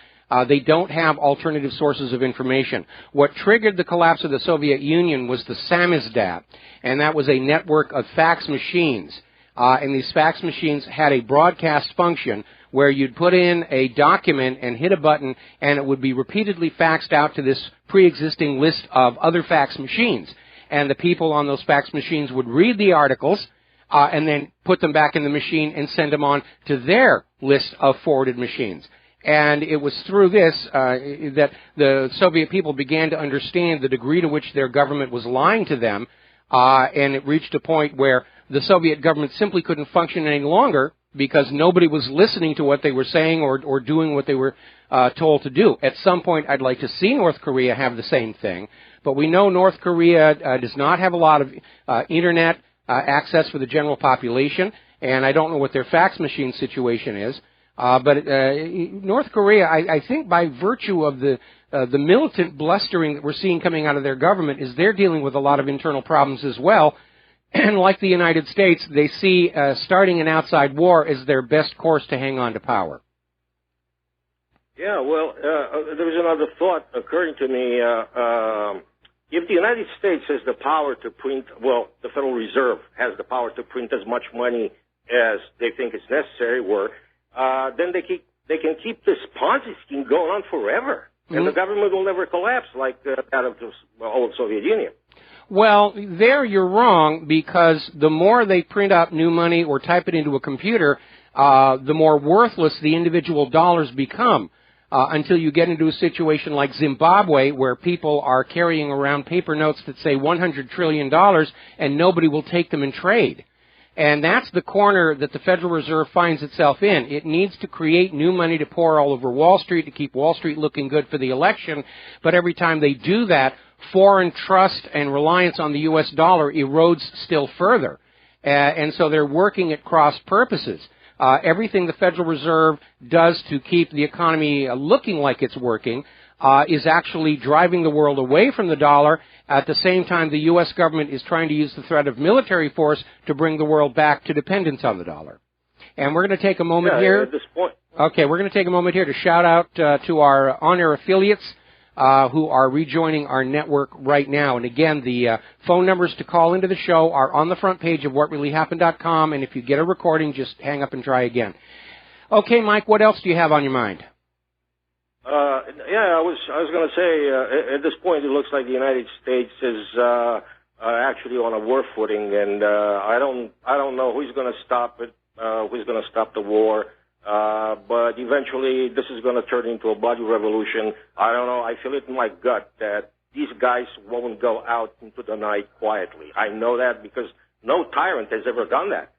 B: They don't have alternative sources of information. What triggered the collapse of the Soviet Union was the samizdat, and that was a network of fax machines. And these fax machines had a broadcast function where you'd put in a document and hit a button, and it would be repeatedly faxed out to this pre-existing list of other fax machines. And the people on those fax machines would read the articles and then put them back in the machine and send them on to their list of forwarded machines. And it was through this that the Soviet people began to understand the degree to which their government was lying to them, and it reached a point where the Soviet government simply couldn't function any longer because nobody was listening to what they were saying or doing what they were told to do. At some point, I'd like to see North Korea have the same thing, but we know North Korea does not have a lot of Internet access for the general population, and I don't know what their fax machine situation is. But North Korea, I think by virtue of the militant blustering that we're seeing coming out of their government, is they're dealing with a lot of internal problems as well. And like the United States, they see starting an outside war as their best course to hang on to power.
G: Yeah, well, there was another thought occurring to me. If the United States has the power to print, well, the Federal Reserve has the power to print as much money as they think is necessary, then they can keep this Ponzi scheme going on forever, and the government will never collapse like that of the old Soviet Union.
B: Well, there you're wrong, because the more they print out new money or type it into a computer, the more worthless the individual dollars become, until you get into a situation like Zimbabwe, where people are carrying around paper notes that say $100 trillion and nobody will take them in trade. And that's the corner that the Federal Reserve finds itself in. It needs to create new money to pour all over Wall Street to keep Wall Street looking good for the election. But every time they do that, foreign trust and reliance on the U.S. dollar erodes still further. And so they're working at cross purposes. Everything the Federal Reserve does to keep the economy looking like it's working is actually driving the world away from the dollar. At the same time, the U.S. government is trying to use the threat of military force to bring the world back to dependence on the dollar. And we're going to take a moment here.
G: At this point.
B: Okay, we're going to take a moment here to shout out to our on-air affiliates who are rejoining our network right now. And again, the phone numbers to call into the show are on the front page of WhatReallyHappened.com. And if you get a recording, just hang up and try again. Okay, Mike, what else do you have on your mind?
G: I was going to say, at this point, it looks like the United States is actually on a war footing, and I don't know who's going to stop it, who's going to stop the war. But eventually, this is going to turn into a bloody revolution. I don't know. I feel it in my gut that these guys won't go out into the night quietly. I know that because no tyrant has ever done that.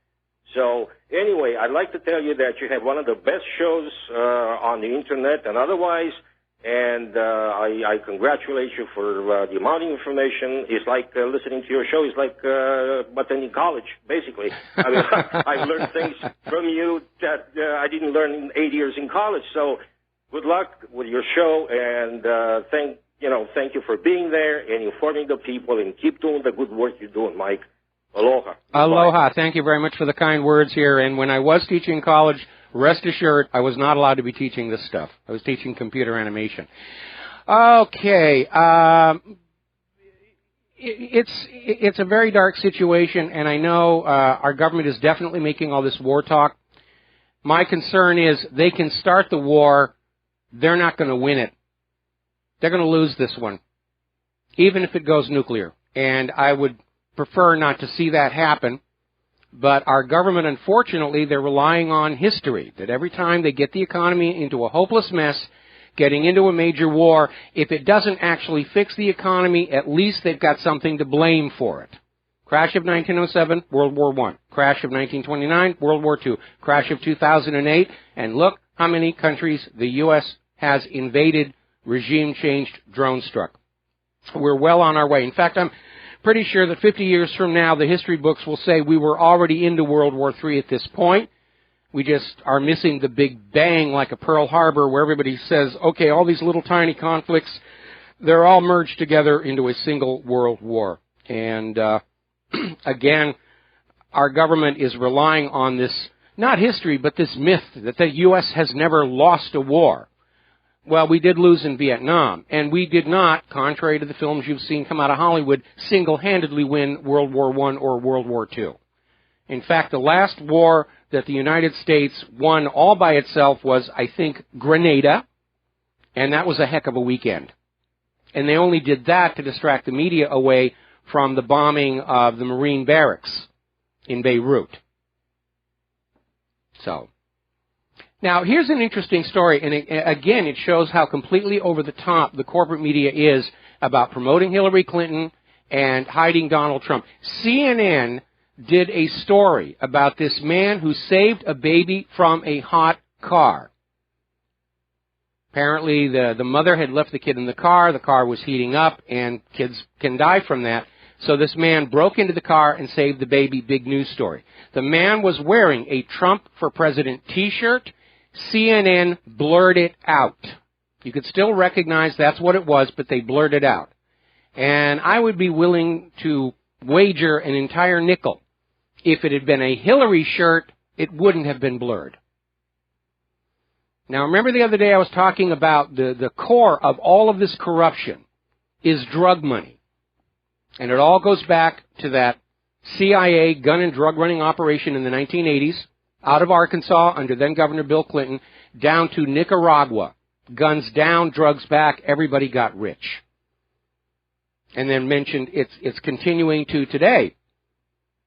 G: So anyway, I'd like to tell you that you have one of the best shows on the internet and otherwise, and I congratulate you for the amount of information. It's like listening to your show is like attending college, basically. I mean, I've learned things from you that I didn't learn in 8 years in college. So good luck with your show, and thank you for being there and informing the people, and keep doing the good work you're doing, Mike. Aloha.
B: Aloha. Thank you very much for the kind words here. And when I was teaching college, rest assured, I was not allowed to be teaching this stuff. I was teaching computer animation. Okay. It's a very dark situation, and I know our government is definitely making all this war talk. My concern is they can start the war. They're not going to win it. They're going to lose this one, even if it goes nuclear. And I would prefer not to see that happen, but our government, unfortunately, they're relying on history, that every time they get the economy into a hopeless mess, getting into a major war, if it doesn't actually fix the economy, at least they've got something to blame for it. Crash of 1907, World War I. Crash of 1929, World War II. Crash of 2008, and look how many countries the U.S. has invaded, regime-changed, drone-struck. We're well on our way. In fact, I'm pretty sure that 50 years from now, the history books will say we were already into World War III at this point. We just are missing the big bang like a Pearl Harbor where everybody says, okay, all these little tiny conflicts, they're all merged together into a single world war. And again, our government is relying on this, not history, but this myth that the U.S. has never lost a war. Well, we did lose in Vietnam, and we did not, contrary to the films you've seen come out of Hollywood, single-handedly win World War I or World War II. In fact, the last war that the United States won all by itself was, I think, Grenada, and that was a heck of a weekend. And they only did that to distract the media away from the bombing of the Marine barracks in Beirut. So, Now, here's an interesting story, and again, it shows how completely over the top the corporate media is about promoting Hillary Clinton and hiding Donald Trump. CNN did a story about this man who saved a baby from a hot car. Apparently, the mother had left the kid in the car was heating up, and kids can die from that. So this man broke into the car and saved the baby. Big news story. The man was wearing a Trump for President t-shirt. CNN blurred it out. You could still recognize that's what it was, but they blurred it out. And I would be willing to wager an entire nickel. If it had been a Hillary shirt, it wouldn't have been blurred. Now, remember the other day I was talking about the core of all of this corruption is drug money. And it all goes back to that CIA gun and drug running operation in the 1980s, out of Arkansas under then Governor Bill Clinton, down to Nicaragua. Guns down, drugs back, everybody got rich. And then mentioned it's continuing to today.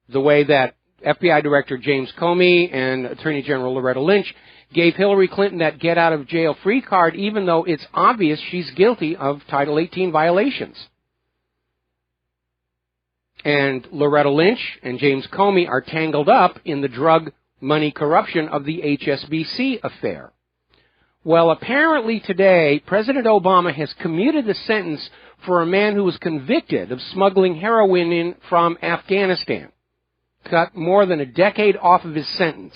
B: The way that FBI Director James Comey and Attorney General Loretta Lynch gave Hillary Clinton that get-out-of-jail-free card, even though it's obvious she's guilty of Title 18 violations. And Loretta Lynch and James Comey are tangled up in the drug money corruption of the HSBC affair. Well, apparently today, President Obama has commuted the sentence for a man who was convicted of smuggling heroin in from Afghanistan. Cut more than a decade off of his sentence.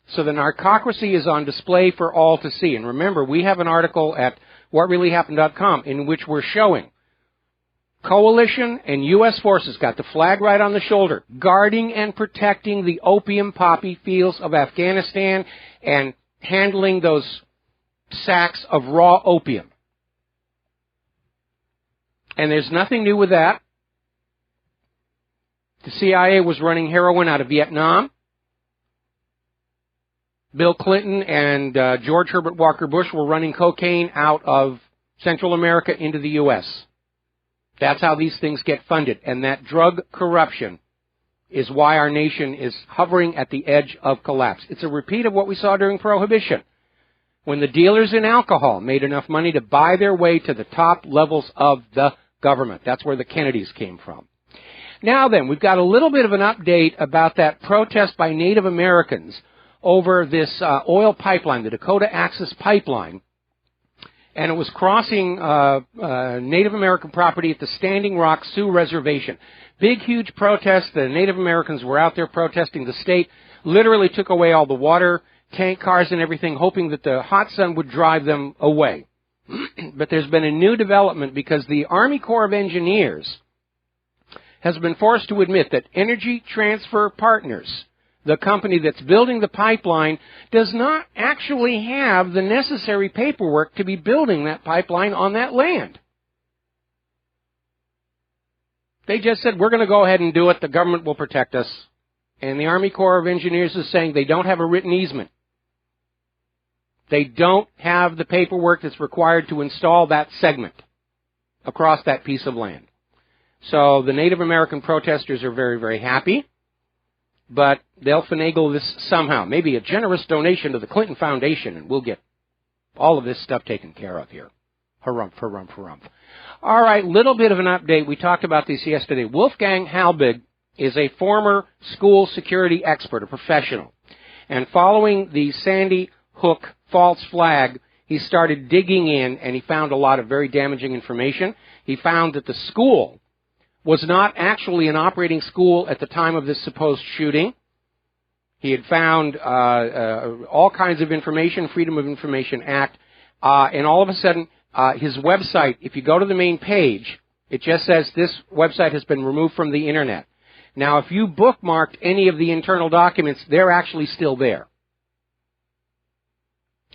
B: So the narcocracy is on display for all to see. And remember, we have an article at WhatReallyHappened.com in which we're showing coalition and U.S. forces got the flag right on the shoulder, guarding and protecting the opium poppy fields of Afghanistan and handling those sacks of raw opium. And there's nothing new with that. The CIA was running heroin out of Vietnam. Bill Clinton and George Herbert Walker Bush were running cocaine out of Central America into the U.S. That's how these things get funded. And that drug corruption is why our nation is hovering at the edge of collapse. It's a repeat of what we saw during Prohibition, when the dealers in alcohol made enough money to buy their way to the top levels of the government. That's where the Kennedys came from. Now then, we've got a little bit of an update about that protest by Native Americans over this oil pipeline, the Dakota Access Pipeline. And it was crossing Native American property at the Standing Rock Sioux Reservation. Big, huge protest. The Native Americans were out there protesting. The state literally took away all the water tank cars and everything, hoping that the hot sun would drive them away. But there's been a new development because the Army Corps of Engineers has been forced to admit that Energy Transfer Partners, the company that's building the pipeline, does not actually have the necessary paperwork to be building that pipeline on that land. They just said, we're going to go ahead and do it. The government will protect us. And the Army Corps of Engineers is saying they don't have a written easement. They don't have the paperwork that's required to install that segment across that piece of land. So the Native American protesters are very, very happy. But they'll finagle this somehow. Maybe a generous donation to the Clinton Foundation, and we'll get all of this stuff taken care of here. Harumph, harumph, harumph. All right, little bit of an update. We talked about this yesterday. Wolfgang Halbig is a former school security expert, a professional. And following the Sandy Hook false flag, he started digging in, and he found a lot of very damaging information. He found that the school was not actually an operating school at the time of this supposed shooting. He had found all kinds of information, Freedom of Information Act, and all of a sudden, his website, if you go to the main page, it just says this website has been removed from the Internet. Now, if you bookmarked any of the internal documents, they're actually still there.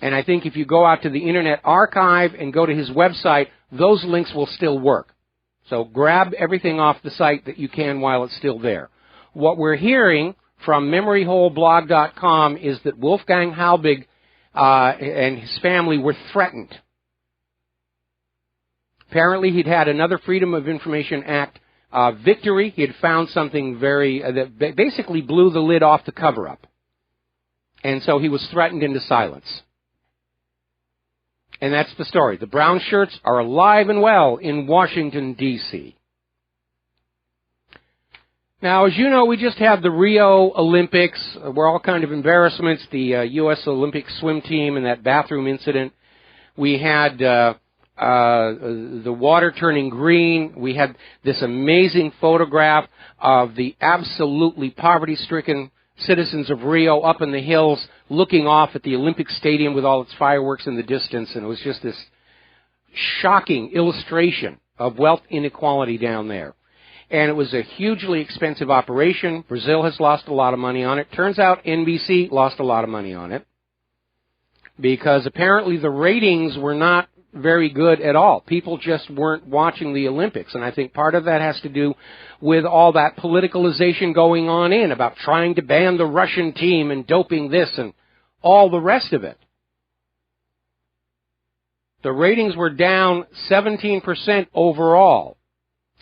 B: And I think if you go out to the Internet Archive and go to his website, those links will still work. So grab everything off the site that you can while it's still there. What we're hearing from MemoryHoleBlog.com is that Wolfgang Halbig and his family were threatened. Apparently he'd had another Freedom of Information Act victory. He had found something that basically blew the lid off the cover-up. And so he was threatened into silence. And that's the story. The brown shirts are alive and well in Washington, D.C. Now, as you know, we just had the Rio Olympics. Were all kind of embarrassments. The U.S. Olympic swim team and that bathroom incident. We had the water turning green. We had this amazing photograph of the absolutely poverty-stricken citizens of Rio up in the hills looking off at the Olympic Stadium with all its fireworks in the distance. And it was just this shocking illustration of wealth inequality down there. And it was a hugely expensive operation. Brazil has lost a lot of money on it. Turns out NBC lost a lot of money on it because apparently the ratings were not very good at all. People just weren't watching the Olympics. And I think part of that has to do with all that politicalization going on about trying to ban the Russian team and doping this and all the rest of it. The ratings were down 17% overall.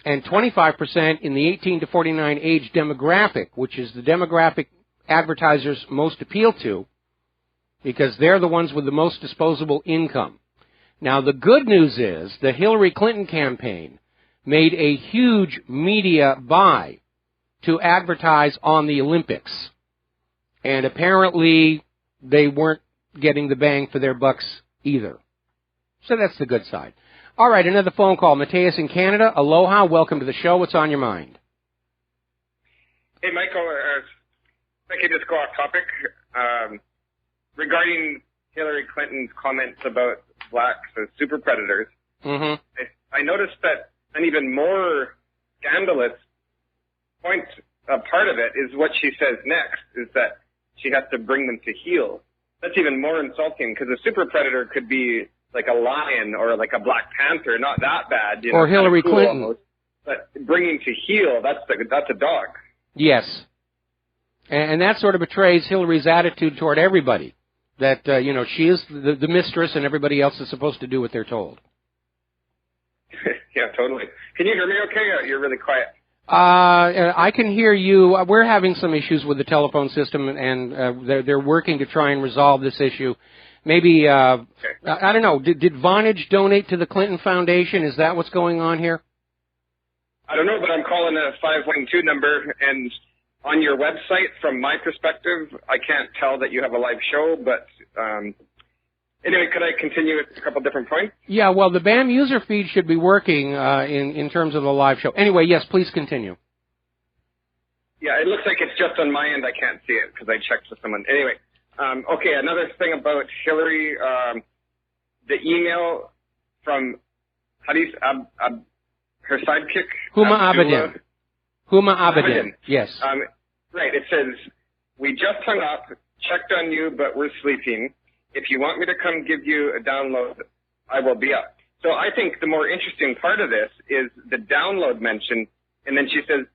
B: And 25% in the 18 to 49 age demographic, which is the demographic advertisers most appeal to, because they're the ones with the most disposable income. Now, the good news is the Hillary Clinton campaign made a huge media buy to advertise on the Olympics. And apparently, they weren't getting the bang for their bucks either. So that's the good side. All right, another phone call. Mateus in Canada. Aloha. Welcome to the show. What's on your mind?
H: Hey, Michael. If I could just go off topic. Regarding Hillary Clinton's comments about blacks as super predators, I noticed that an even more scandalous part of it is what she says next, is that she has to bring them to heel. That's even more insulting, because a super predator could be like a lion or like a Black Panther, not that bad. You know,
B: or Hillary
H: cool
B: Clinton.
H: Almost. But bringing to heel, that's a dog.
B: Yes. And that sort of betrays Hillary's attitude toward everybody. That, she is the mistress and everybody else is supposed to do what they're told.
H: Yeah, totally. Can you hear me okay? You're really quiet.
B: I can hear you. We're having some issues with the telephone system, and they're working to try and resolve this issue. Maybe, I don't know, did Vonage donate to the Clinton Foundation? Is that what's going on here?
H: I don't know, but I'm calling a 512 number, and on your website, from my perspective, I can't tell that you have a live show, but anyway, could I continue with a couple different points?
B: Yeah, well, the BAM user feed should be working in terms of the live show. Anyway, yes, please continue.
H: Yeah, it looks like it's just on my end. I can't see it because I checked with someone. Anyway, okay, another thing about Hillary, the email from, her sidekick?
B: Huma Abedin. Huma Abedin, yes.
H: Right, it says, we just hung up, checked on you, but we're sleeping. If you want me to come give you a download, I will be up. So I think the more interesting part of this is the download mention, and then she says,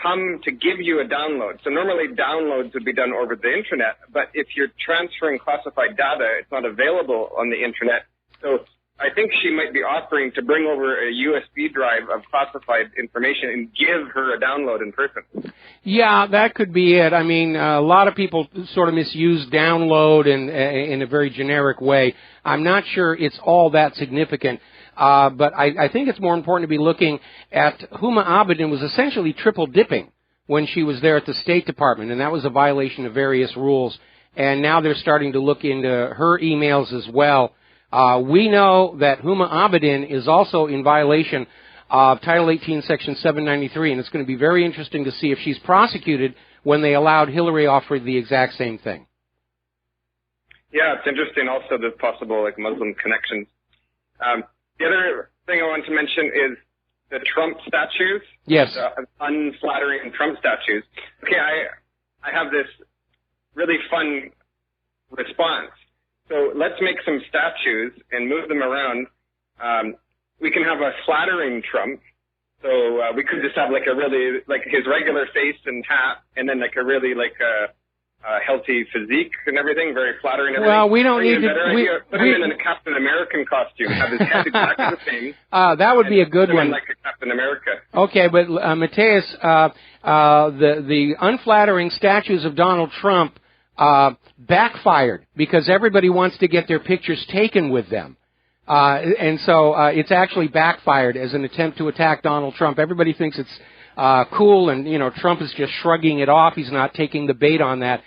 H: come to give you a download. So normally downloads would be done over the internet, but if you're transferring classified data, it's not available on the internet. So I think she might be offering to bring over a USB drive of classified information and give her a download in person. Yeah,
B: that could be it. I mean, a lot of people sort of misuse download in a very generic way. I'm not sure it's all that significant. But I think it's more important to be looking at Huma Abedin was essentially triple dipping when she was there at the State Department, and that was a violation of various rules. And now they're starting to look into her emails as well. We know that Huma Abedin is also in violation of Title 18, Section 793, and it's going to be very interesting to see if she's prosecuted when they allowed Hillary offer the exact same thing.
H: Yeah, it's interesting also the possible Muslim connections. The other thing I want to mention is the Trump statues.
B: Yes.
H: Unflattering Trump statues. Okay, I have this really fun response. So let's make some statues and move them around. We can have a flattering Trump. So we could just have a really, his regular face and hat, and then a really healthy physique and everything, very flattering.
B: Well, we don't need to.
H: Put him in a Captain American costume. Have his head exactly the same.
B: That would be a good one.
H: Like a Captain America.
B: Okay, but Mateus, the unflattering statues of Donald Trump backfired because everybody wants to get their pictures taken with them. And so it's actually backfired as an attempt to attack Donald Trump. Everybody thinks it's cool, and, you know, Trump is just shrugging it off. He's not taking the bait on that.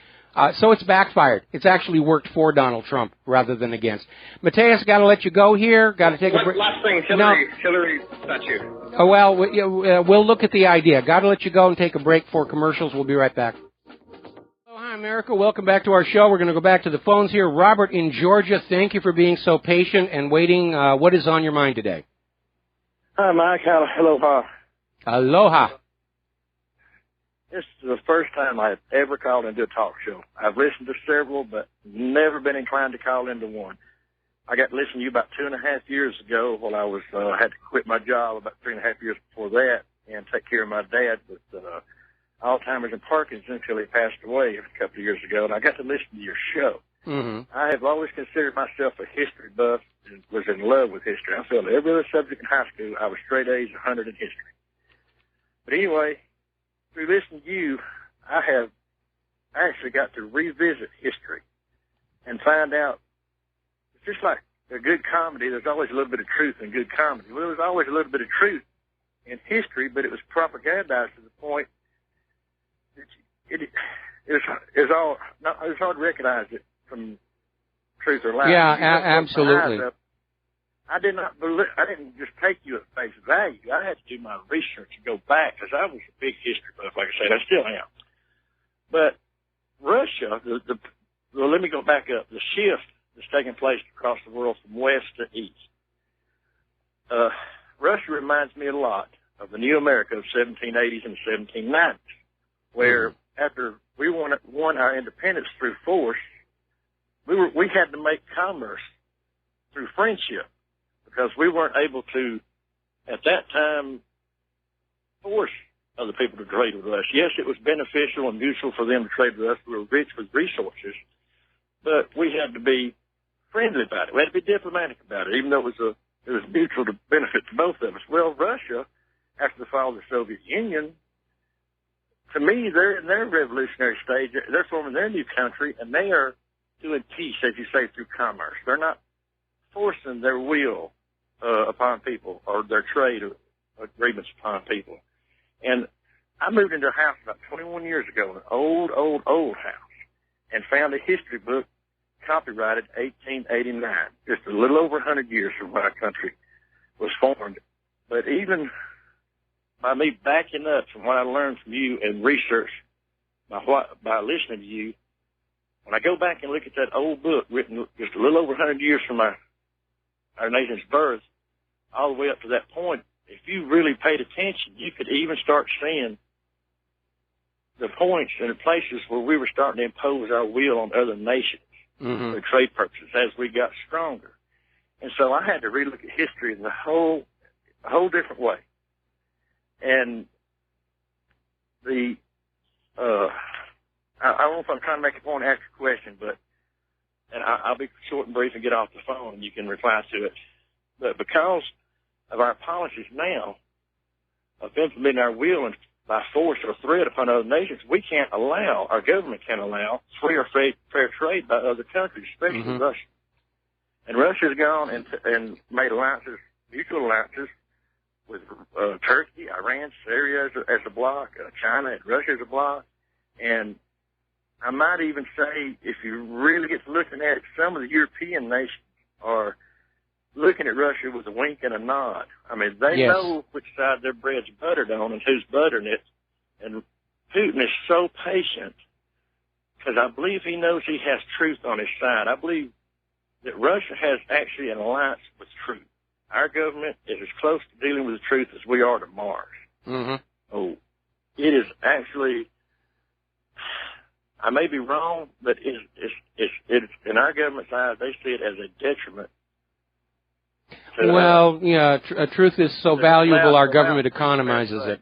B: So it's backfired. It's actually worked for Donald Trump rather than against. Mateus, got to let you go here. Got to take a break.
H: Last thing, Hillary statue.
B: Oh, well, we'll look at the idea. Got to let you go and take a break for commercials. We'll be right back. Hi, America. Welcome back to our show. We're going to go back to the phones here. Robert in Georgia, thank you for being so patient and waiting. What is on your mind today?
I: Hi, Mike. Aloha.
B: Aloha.
I: This is the first time I've ever called into a talk show. I've listened to several, but never been inclined to call into one. I got to listen to you about 2.5 years ago when I was had to quit my job about 3.5 years before that and take care of my dad with Alzheimer's and Parkinson's until he passed away a couple of years ago, and I got to listen to your show.
B: Mm-hmm.
I: I have always considered myself a history buff and was in love with history. I felt every other subject in high school, I was straight A's, 100 in history. But anyway, through listening to you, I actually got to revisit history and find out, it's just like a good comedy, there's always a little bit of truth in good comedy. Well, there was always a little bit of truth in history, but it was propagandized to the point it was hard to recognize it from truth or lie.
B: Yeah, absolutely.
I: I didn't just take you at face value. I had to do my research and go back because I was a big history buff, like I said. I still am. But Russia, well, let me go back up. The shift that's taking place across the world from west to east. Russia reminds me a lot of the new America of 1780s and 1790s, where after we won our independence through force, we had to make commerce through friendship because we weren't able to, at that time, force other people to trade with us. Yes, it was beneficial and mutual for them to trade with us. We were rich with resources, but we had to be friendly about it. We had to be diplomatic about it, even though it was mutual to benefit to both of us. Well, Russia, after the fall of the Soviet Union, to me, they're in their revolutionary stage. They're forming their new country, and they are doing peace, as you say, through commerce. They're not forcing their will upon people or their trade agreements upon people. And I moved into a house about 21 years ago, an old house, and found a history book copyrighted 1889, just a little over 100 years from when our country was formed. But even by me backing up from what I learned from you and research by listening to you, when I go back and look at that old book written just a little over 100 years from our nation's birth, all the way up to that point, if you really paid attention, you could even start seeing the points and the places where we were starting to impose our will on other nations for trade purposes as we got stronger. And so I had to relook at history in a whole different way. And I don't know if I'm trying to make a point and ask a question, and I'll be short and brief and get off the phone and you can reply to it. But because of our policies now of implementing our will and by force or threat upon other nations, our government can't allow free or fair trade by other countries, especially Russia. And Russia's gone and made alliances, mutual alliances, with Turkey, Iran, Syria as a bloc, China and Russia as a bloc. And I might even say, if you really get to looking at it, some of the European nations are looking at Russia with a wink and a nod. I mean, they know which side their bread's buttered on and who's buttering it. And Putin is so patient because I believe he knows he has truth on his side. I believe that Russia has actually an alliance with truth. Our government is as close to dealing with the truth as we are to Mars. Oh, it is actually, I may be wrong, but it's in our government's eyes, they see it as a detriment.
B: Well, yeah, truth is so valuable, our government economizes it.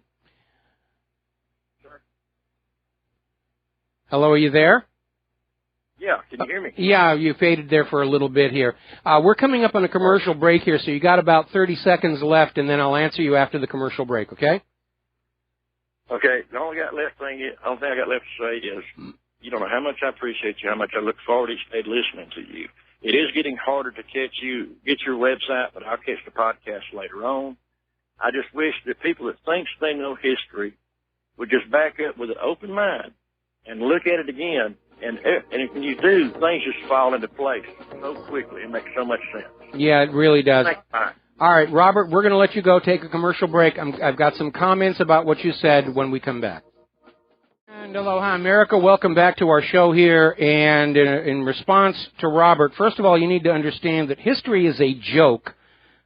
B: Hello, are you there?
I: Yeah, can you hear me?
B: Yeah, you faded there for a little bit here. We're coming up on a commercial break here, so you got about 30 seconds left, and then I'll answer you after the commercial break, okay?
I: Okay, the only thing I got left to say is you don't know how much I appreciate you, how much I look forward each day listening to you. It is getting harder to get your website, but I'll catch the podcast later on. I just wish that people that think they know history would just back up with an open mind and look at it again. And when you do, things just fall into place so quickly. It makes so much sense.
B: Yeah, it really does.
I: Thanks,
B: All right, Robert, we're going to let you go take a commercial break. I've got some comments about what you said when we come back. And aloha, America. Welcome back to our show here. And in response to Robert, first of all, you need to understand that history is a joke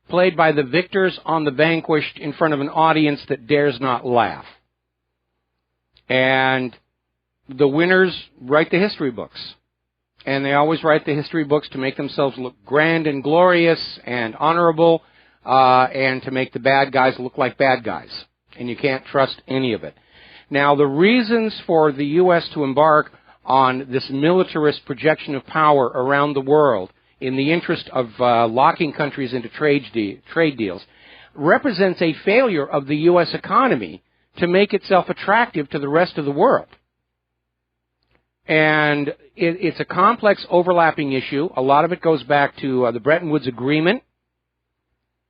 B: played by the victors on the vanquished in front of an audience that dares not laugh. And the winners write the history books. And they always write the history books to make themselves look grand and glorious and honorable, and to make the bad guys look like bad guys. And you can't trust any of it. Now, the reasons for the U.S. to embark on this militarist projection of power around the world in the interest of locking countries into trade deals represents a failure of the U.S. economy to make itself attractive to the rest of the world. And it's a complex overlapping issue. A lot of it goes back to the Bretton Woods Agreement,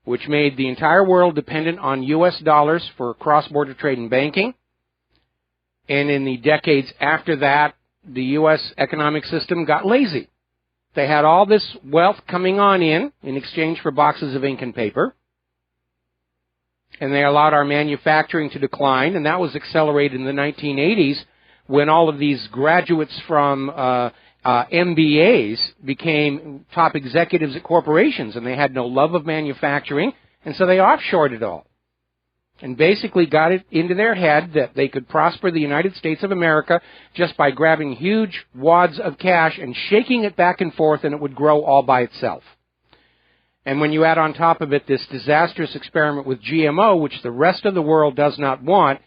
B: which made the entire world dependent on U.S. dollars for cross-border trade and banking. And in the decades after that, the U.S. economic system got lazy. They had all this wealth coming on in exchange for boxes of ink and paper. And they allowed our manufacturing to decline, and that was accelerated in the 1980s when all of these graduates from MBAs became top executives at corporations, and they had no love of manufacturing, and so they offshored it all. And basically got it into their head that they could prosper the United States of America just by grabbing huge wads of cash and shaking it back and forth, and it would grow all by itself. And when you add on top of it this disastrous experiment with GMO, which the rest of the world does not want,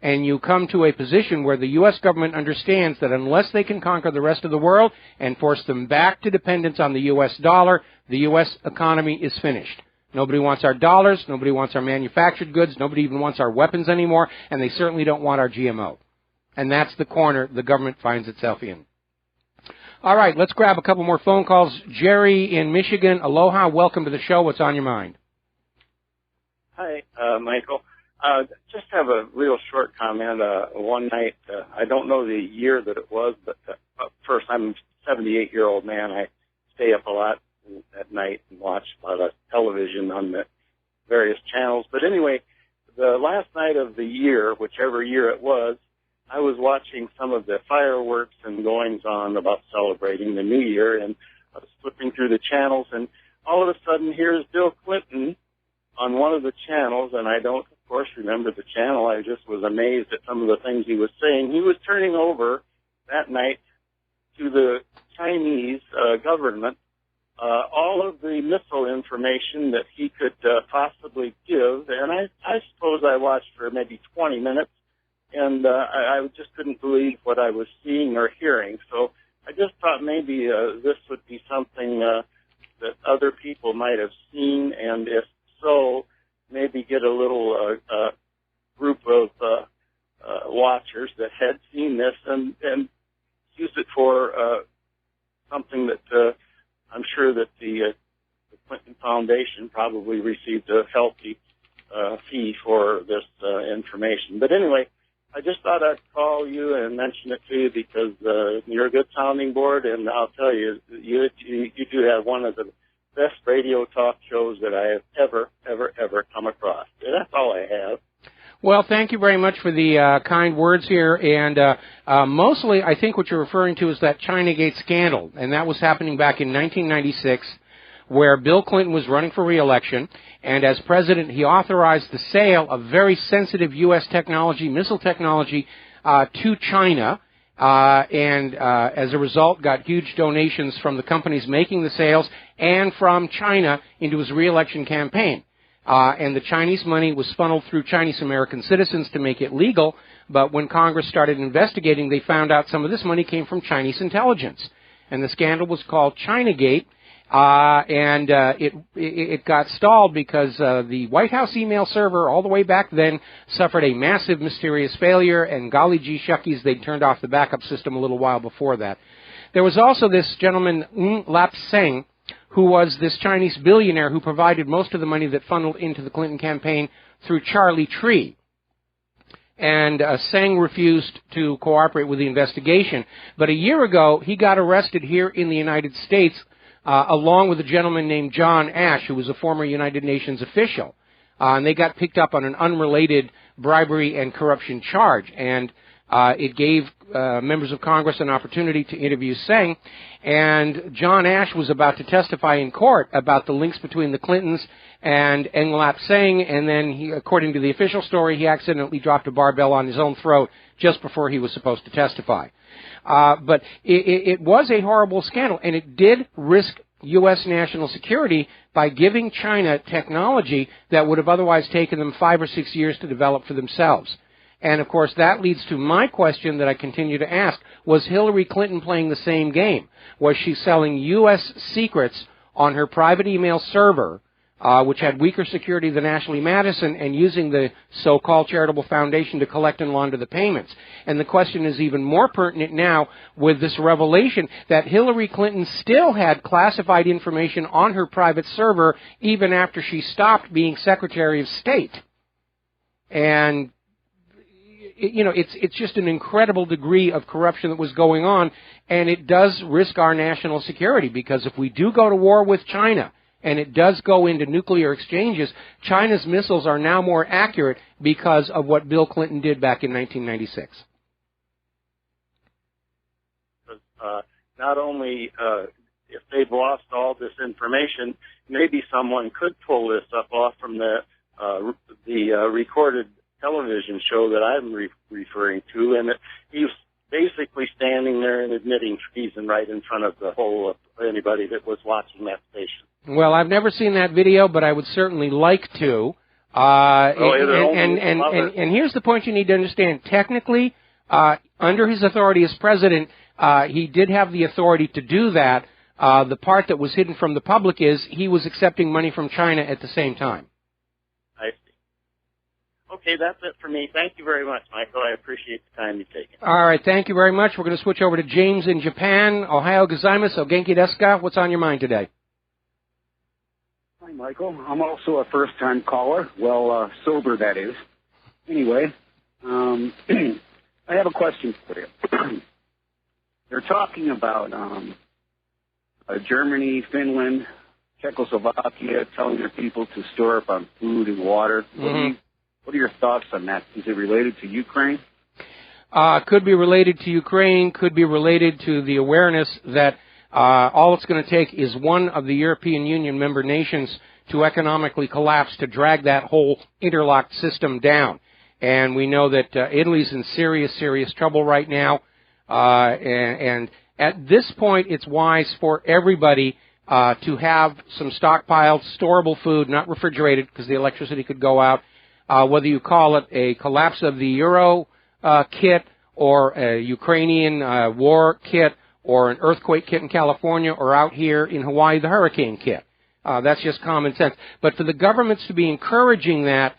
B: and you come to a position where the U.S. government understands that unless they can conquer the rest of the world and force them back to dependence on the U.S. dollar, the U.S. economy is finished. Nobody wants our dollars, nobody wants our manufactured goods, nobody even wants our weapons anymore, and they certainly don't want our GMO. And that's the corner the government finds itself in. All right, let's grab a couple more phone calls. Jerry in Michigan, aloha, welcome to the show. What's on your mind?
J: Hi, Michael. Just have a real short comment. One night, I don't know the year that it was, but first, I'm a 78-year-old man. I stay up a lot at night and watch a lot of television on the various channels. But anyway, the last night of the year, whichever year it was, I was watching some of the fireworks and goings-on about celebrating the New Year, and I was flipping through the channels, and all of a sudden, here's Bill Clinton on one of the channels, and I don't, of course, remember the channel. I just was amazed at some of the things he was saying. He was turning over that night to the Chinese government all of the missile information that he could possibly give, and I suppose I watched for maybe 20 minutes, and I just couldn't believe what I was seeing or hearing. So I just thought maybe this would be something that other people might have seen, and if so, maybe get a little group of watchers that had seen this and use it for something that I'm sure that the Clinton Foundation probably received a healthy fee for this information. But anyway, I just thought I'd call you and mention it to you because you're a good sounding board, and I'll tell you, you do have one of the best radio talk shows that I have ever come across. And that's all I have.
B: Well, thank you very much for the kind words here. And mostly, I think what you're referring to is that Chinagate scandal. And that was happening back in 1996, where Bill Clinton was running for re-election. And as president, he authorized the sale of very sensitive U.S. technology, missile technology, to China. And as a result, got huge donations from the companies making the sales and from China into his re-election campaign. And the Chinese money was funneled through Chinese-American citizens to make it legal, but when Congress started investigating, they found out some of this money came from Chinese intelligence. And the scandal was called Chinagate, and it got stalled because the White House email server all the way back then suffered a massive mysterious failure, and golly gee shuckies, they turned off the backup system a little while before that. There was also this gentleman, Lap Seng, who was this Chinese billionaire who provided most of the money that funneled into the Clinton campaign through Charlie Tree. And Seng refused to cooperate with the investigation. But a year ago, he got arrested here in the United States along with a gentleman named John Ash, who was a former United Nations official. And they got picked up on an unrelated bribery and corruption charge. And it gave members of Congress an opportunity to interview Seng. And John Ash was about to testify in court about the links between the Clintons and Ng Lap Seng, and then, he, according to the official story, he accidentally dropped a barbell on his own throat just before he was supposed to testify. But it was a horrible scandal, and it did risk U.S. national security by giving China technology that would have otherwise taken them 5 or 6 years to develop for themselves. And, of course, that leads to my question that I continue to ask. Was Hillary Clinton playing the same game? Was she selling U.S. secrets on her private email server, which had weaker security than Ashley Madison, and using the so-called charitable foundation to collect and launder the payments? And the question is even more pertinent now with this revelation that Hillary Clinton still had classified information on her private server even after she stopped being Secretary of State. And you know, it's just an incredible degree of corruption that was going on, and it does risk our national security, because if we do go to war with China, and it does go into nuclear exchanges, China's missiles are now more accurate because of what Bill Clinton did back in 1996.
J: Not only if they've lost all this information, maybe someone could pull this up off from the recorded television show that I'm referring to, and he's basically standing there and admitting treason right in front of the whole of anybody that was watching that station.
B: Well, I've never seen that video, but I would certainly like to. And here's the point you need to understand. Technically, under his authority as president, he did have the authority to do that. The part that was hidden from the public is he was accepting money from China at the same time.
J: I see. Okay, that's it for me. Thank you very much, Michael. I appreciate the time you've taken.
B: All right, thank you very much. We're going to switch over to James in Japan. Ohio gozaimasu, o genki desu ka? What's on your mind today?
K: Hi, Michael. I'm also a first-time caller. Well, sober, that is. Anyway, I have a question for you. They're talking about Germany, Finland, Czechoslovakia telling their people to store up on food and water.
B: Mm-hmm.
K: What are your thoughts on that? Is it related to Ukraine?
B: Could be related to Ukraine, could be related to the awareness that all it's going to take is one of the European Union member nations to economically collapse to drag that whole interlocked system down. And we know that Italy's in serious, serious trouble right now. And at this point, it's wise for everybody to have some stockpiled, storable food, not refrigerated because the electricity could go out. Whether you call it a collapse of the euro kit, or a Ukrainian war kit, or an earthquake kit in California, or out here in Hawaii, the hurricane kit. That's just common sense. But for the governments to be encouraging that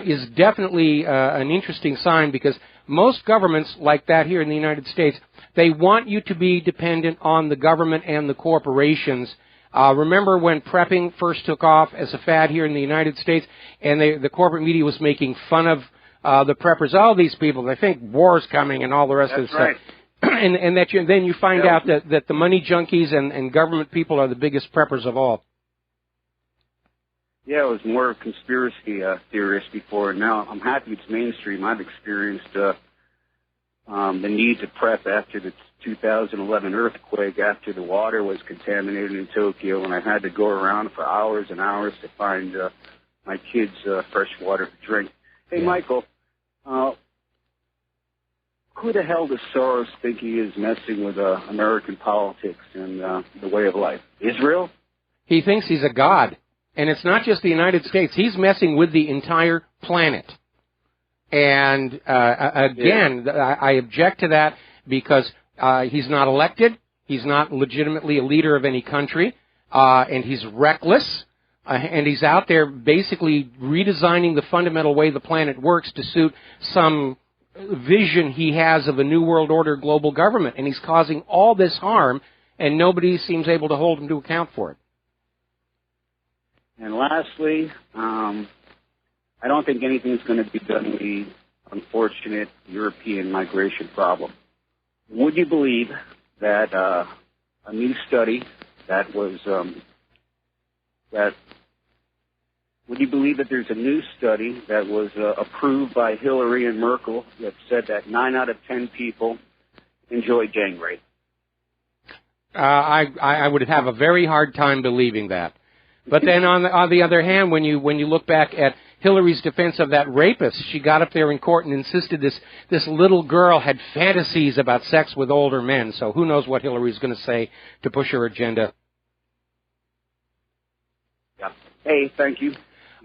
B: is definitely an interesting sign, because most governments like that here in the United States, they want you to be dependent on the government and the corporations. Remember when prepping first took off as a fad here in the United States, and the corporate media was making fun of the preppers? All these people, they think war's coming and all the rest of the stuff. And that then you find out that the money junkies and government people are the biggest preppers of all.
K: Yeah, it was more conspiracy theorists before, and now I'm happy it's mainstream. I've experienced the need to prep after the 2011 earthquake, after the water was contaminated in Tokyo, and I had to go around for hours and hours to find my kids fresh water to drink. Hey, Michael, who the hell does Soros think he is messing with American politics and the way of life? Israel?
B: He thinks he's a god. And it's not just the United States. He's messing with the entire planet. And again, I object to that because he's not elected. He's not legitimately a leader of any country. and he's reckless, and he's out there basically redesigning the fundamental way the planet works to suit some vision he has of a new world order global government, and he's causing all this harm, and nobody seems able to hold him to account for it.
K: And lastly, I don't think anything's going to be done with the unfortunate European migration problem. Would you believe that a new study that was would you believe that there's a new study that was approved by Hillary and Merkel that said that 9 out of 10 people enjoy gang rape?
B: I would have a very hard time believing that. But then on the other hand, when you look back at Hillary's defense of that rapist, she got up there in court and insisted this little girl had fantasies about sex with older men. So who knows what Hillary's going to say to push her agenda.
K: Yeah. Hey, thank you.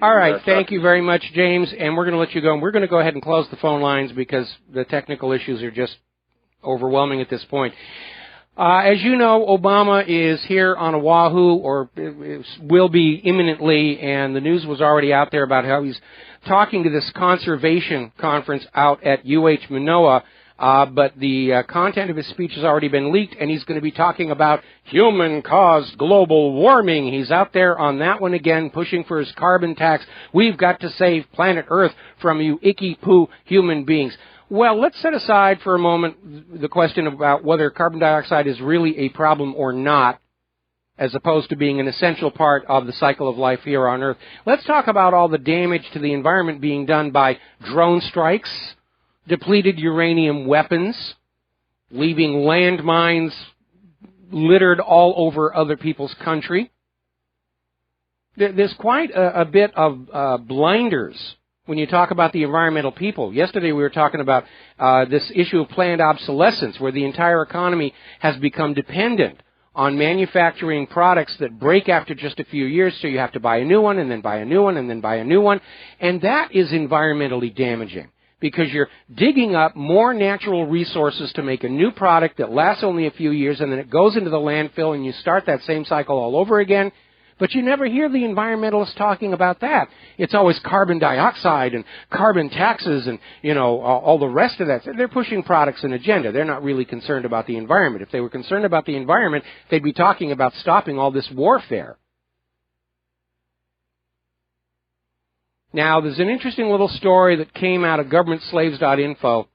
B: All right, thank you very much, James, and we're going to let you go. And we're going to go ahead and close the phone lines because the technical issues are just overwhelming at this point. As you know, Obama is here on Oahu, or will be imminently, and the news was already out there about how he's talking to this conservation conference out at UH Manoa, but the content of his speech has already been leaked, and he's going to be talking about human-caused global warming. He's out there on that one again, pushing for his carbon tax. We've got to save planet Earth from you icky-poo human beings. Well, let's set aside for a moment the question about whether carbon dioxide is really a problem or not, as opposed to being an essential part of the cycle of life here on Earth. Let's talk about all the damage to the environment being done by drone strikes, depleted uranium weapons, leaving landmines littered all over other people's country. There's quite a bit of blinders when you talk about the environmental people. Yesterday we were talking about this issue of planned obsolescence, where the entire economy has become dependent on manufacturing products that break after just a few years, so you have to buy a new one, and then buy a new one, and then buy a new one. And that is environmentally damaging, because you're digging up more natural resources to make a new product that lasts only a few years, and then it goes into the landfill, and you start that same cycle all over again. But you never hear the environmentalists talking about that. It's always carbon dioxide and carbon taxes and, all the rest of that. They're pushing products and agenda. They're not really concerned about the environment. If they were concerned about the environment, they'd be talking about stopping all this warfare. Now, there's an interesting little story that came out of governmentslaves.info.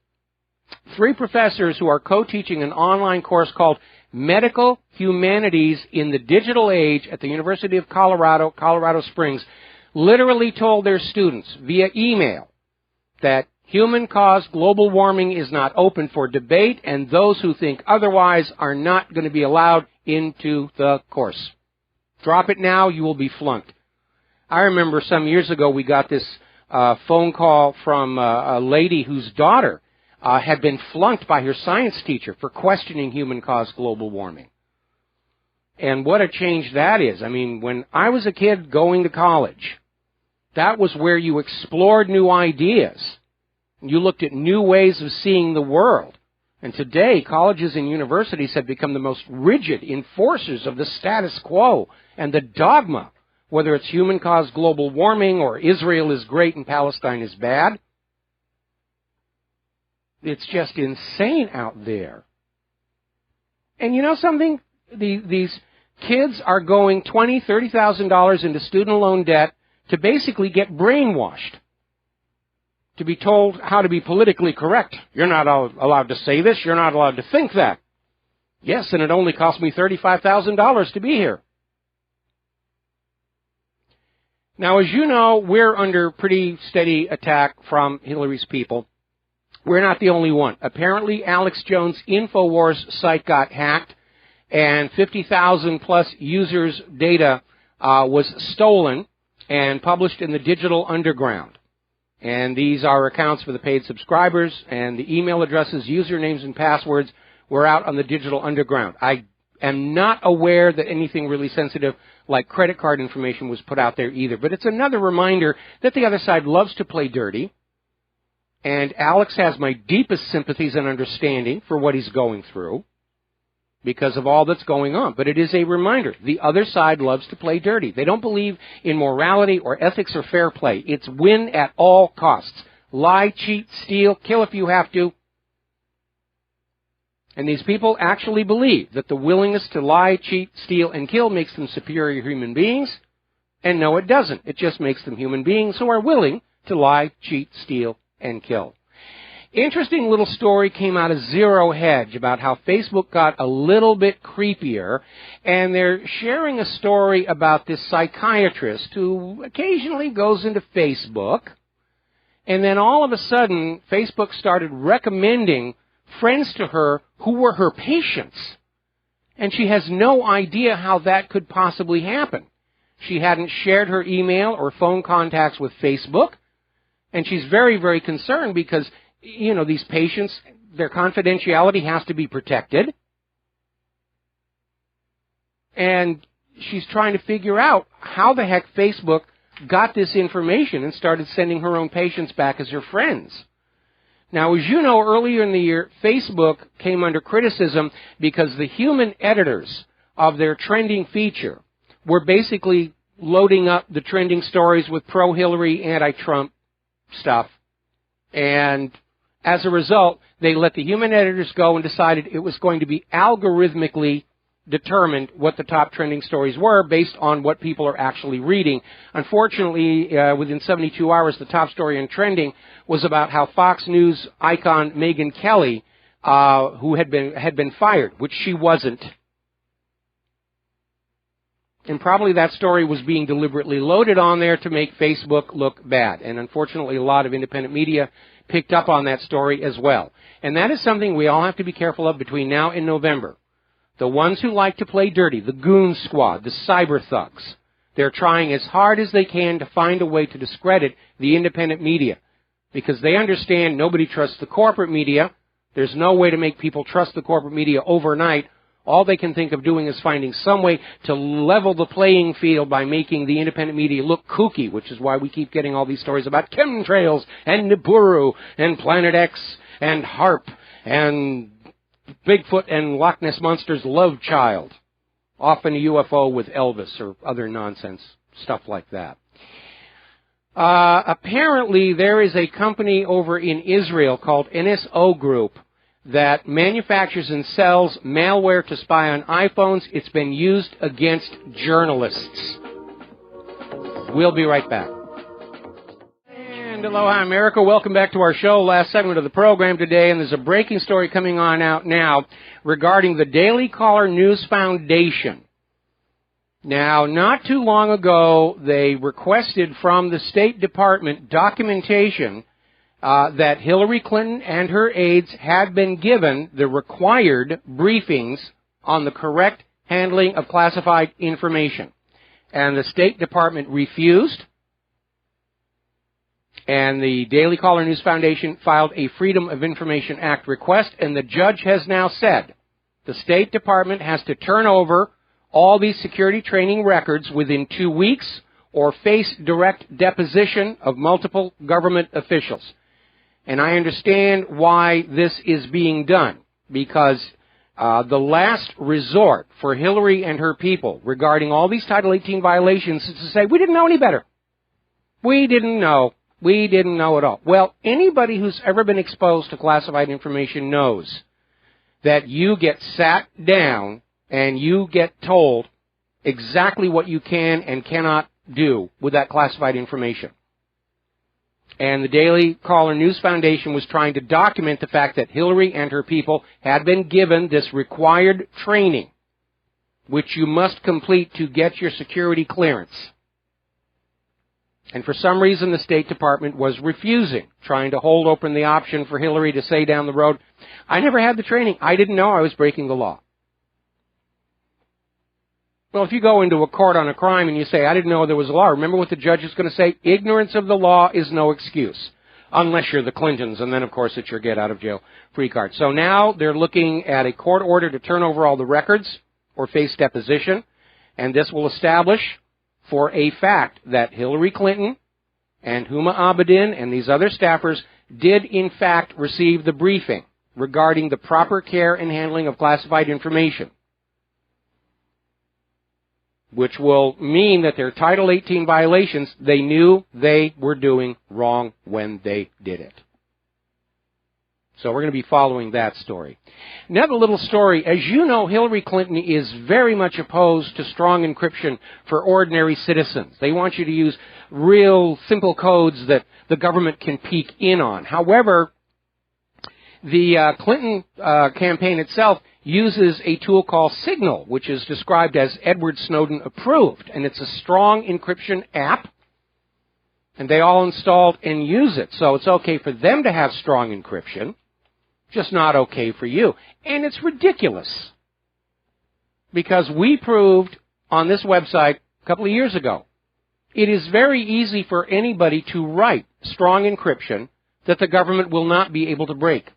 B: 3 professors who are co-teaching an online course called Medical Humanities in the Digital Age at the University of Colorado Springs, literally told their students via email that human-caused global warming is not open for debate, and those who think otherwise are not going to be allowed into the course. Drop it now, you will be flunked. I remember some years ago we got this phone call from a lady whose daughter had been flunked by her science teacher for questioning human-caused global warming. And what a change that is. I mean, when I was a kid going to college, that was where you explored new ideas. You looked at new ways of seeing the world. And today, colleges and universities have become the most rigid enforcers of the status quo and the dogma, whether it's human-caused global warming or Israel is great and Palestine is bad. It's just insane out there. And you know something? These kids are going $20,000, $30,000 into student loan debt to basically get brainwashed, to be told how to be politically correct. You're not allowed to say this. You're not allowed to think that. Yes, and it only cost me $35,000 to be here. Now, as you know, we're under pretty steady attack from Hillary's people. We're not the only one. Apparently, Alex Jones' INFOWARS site got hacked, and 50,000 plus users' data was stolen and published in the digital underground. And these are accounts for the paid subscribers, and the email addresses, usernames, and passwords were out on the digital underground. I am not aware that anything really sensitive like credit card information was put out there either. But it's another reminder that the other side loves to play dirty. And Alex has my deepest sympathies and understanding for what he's going through. because of all that's going on. But it is a reminder. The other side loves to play dirty. They don't believe in morality or ethics or fair play. It's win at all costs. Lie, cheat, steal, kill if you have to. And these people actually believe that the willingness to lie, cheat, steal, and kill makes them superior human beings. And no, it doesn't. It just makes them human beings who are willing to lie, cheat, steal, and kill. Interesting little story came out of Zero Hedge about how Facebook got a little bit creepier, and they're sharing a story about this psychiatrist who occasionally goes into Facebook, and then all of a sudden, Facebook started recommending friends to her who were her patients, and she has no idea how that could possibly happen. She hadn't shared her email or phone contacts with Facebook, and she's very, very concerned because these patients, their confidentiality has to be protected. And she's trying to figure out how the heck Facebook got this information and started sending her own patients back as her friends. Now, as you know, earlier in the year, Facebook came under criticism because the human editors of their trending feature were basically loading up the trending stories with pro-Hillary, anti-Trump stuff. And as a result, they let the human editors go and decided it was going to be algorithmically determined what the top trending stories were based on what people are actually reading. Unfortunately, within 72 hours, the top story in trending was about how Fox News icon Megyn Kelly, who had been fired, which she wasn't. And probably that story was being deliberately loaded on there to make Facebook look bad. And unfortunately, a lot of independent media picked up on that story as well. And that is something we all have to be careful of between now and November. The ones who like to play dirty, the goon squad, the cyber thugs, they're trying as hard as they can to find a way to discredit the independent media because they understand nobody trusts the corporate media. There's no way to make people trust the corporate media overnight. All they can think of doing is finding some way to level the playing field by making the independent media look kooky, which is why we keep getting all these stories about chemtrails and Nibiru and Planet X and HARP and Bigfoot and Loch Ness Monster's love child, often a UFO with Elvis or other nonsense, stuff like that. Apparently, there is a company over in Israel called NSO Group that manufactures and sells malware to spy on iPhones. It's been used against journalists. We'll be right back. And aloha, America. Welcome back to our show. Last segment of the program today, and there's a breaking story coming on out now regarding the Daily Caller News Foundation. Now, not too long ago, they requested from the State Department documentation that Hillary Clinton and her aides had been given the required briefings on the correct handling of classified information. And the State Department refused, and the Daily Caller News Foundation filed a Freedom of Information Act request, and the judge has now said the State Department has to turn over all these security training records within 2 weeks or face direct deposition of multiple government officials. And I understand why this is being done, because the last resort for Hillary and her people regarding all these Title 18 violations is to say, we didn't know any better. We didn't know. We didn't know at all. Well, anybody who's ever been exposed to classified information knows that you get sat down and you get told exactly what you can and cannot do with that classified information. And the Daily Caller News Foundation was trying to document the fact that Hillary and her people had been given this required training, which you must complete to get your security clearance. And for some reason, the State Department was refusing, trying to hold open the option for Hillary to say down the road, I never had the training. I didn't know I was breaking the law. Well, if you go into a court on a crime and you say, I didn't know there was a law, remember what the judge is going to say? Ignorance of the law is no excuse, unless you're the Clintons, and then, of course, it's your get-out-of-jail-free card. So now they're looking at a court order to turn over all the records or face deposition, and this will establish for a fact that Hillary Clinton and Huma Abedin and these other staffers did, in fact, receive the briefing regarding the proper care and handling of classified information, which will mean that their Title 18 violations, they knew they were doing wrong when they did it. So we're going to be following that story. Another little story. As you know, Hillary Clinton is very much opposed to strong encryption for ordinary citizens. They want you to use real simple codes that the government can peek in on. However, the Clinton campaign itself uses a tool called Signal, which is described as Edward Snowden approved. And it's a strong encryption app. And they all installed and use it. So it's okay for them to have strong encryption, just not okay for you. And it's ridiculous. Because we proved on this website a couple of years ago, it is very easy for anybody to write strong encryption that the government will not be able to break.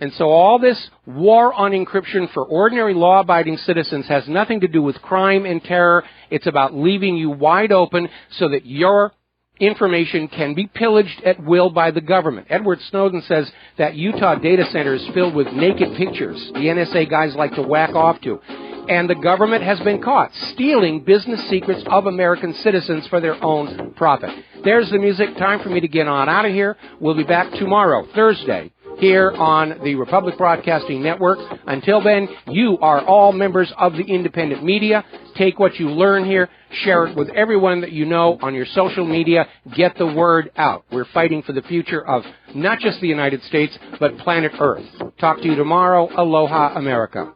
B: And so all this war on encryption for ordinary law-abiding citizens has nothing to do with crime and terror. It's about leaving you wide open so that your information can be pillaged at will by the government. Edward Snowden says that Utah data center is filled with naked pictures the NSA guys like to whack off to. And the government has been caught stealing business secrets of American citizens for their own profit. There's the music. Time for me to get on out of here. We'll be back tomorrow, Thursday, here on the Republic Broadcasting Network. Until then, you are all members of the independent media. Take what you learn here, share it with everyone that you know on your social media. Get the word out. We're fighting for the future of not just the United States, but planet Earth. Talk to you tomorrow. Aloha, America.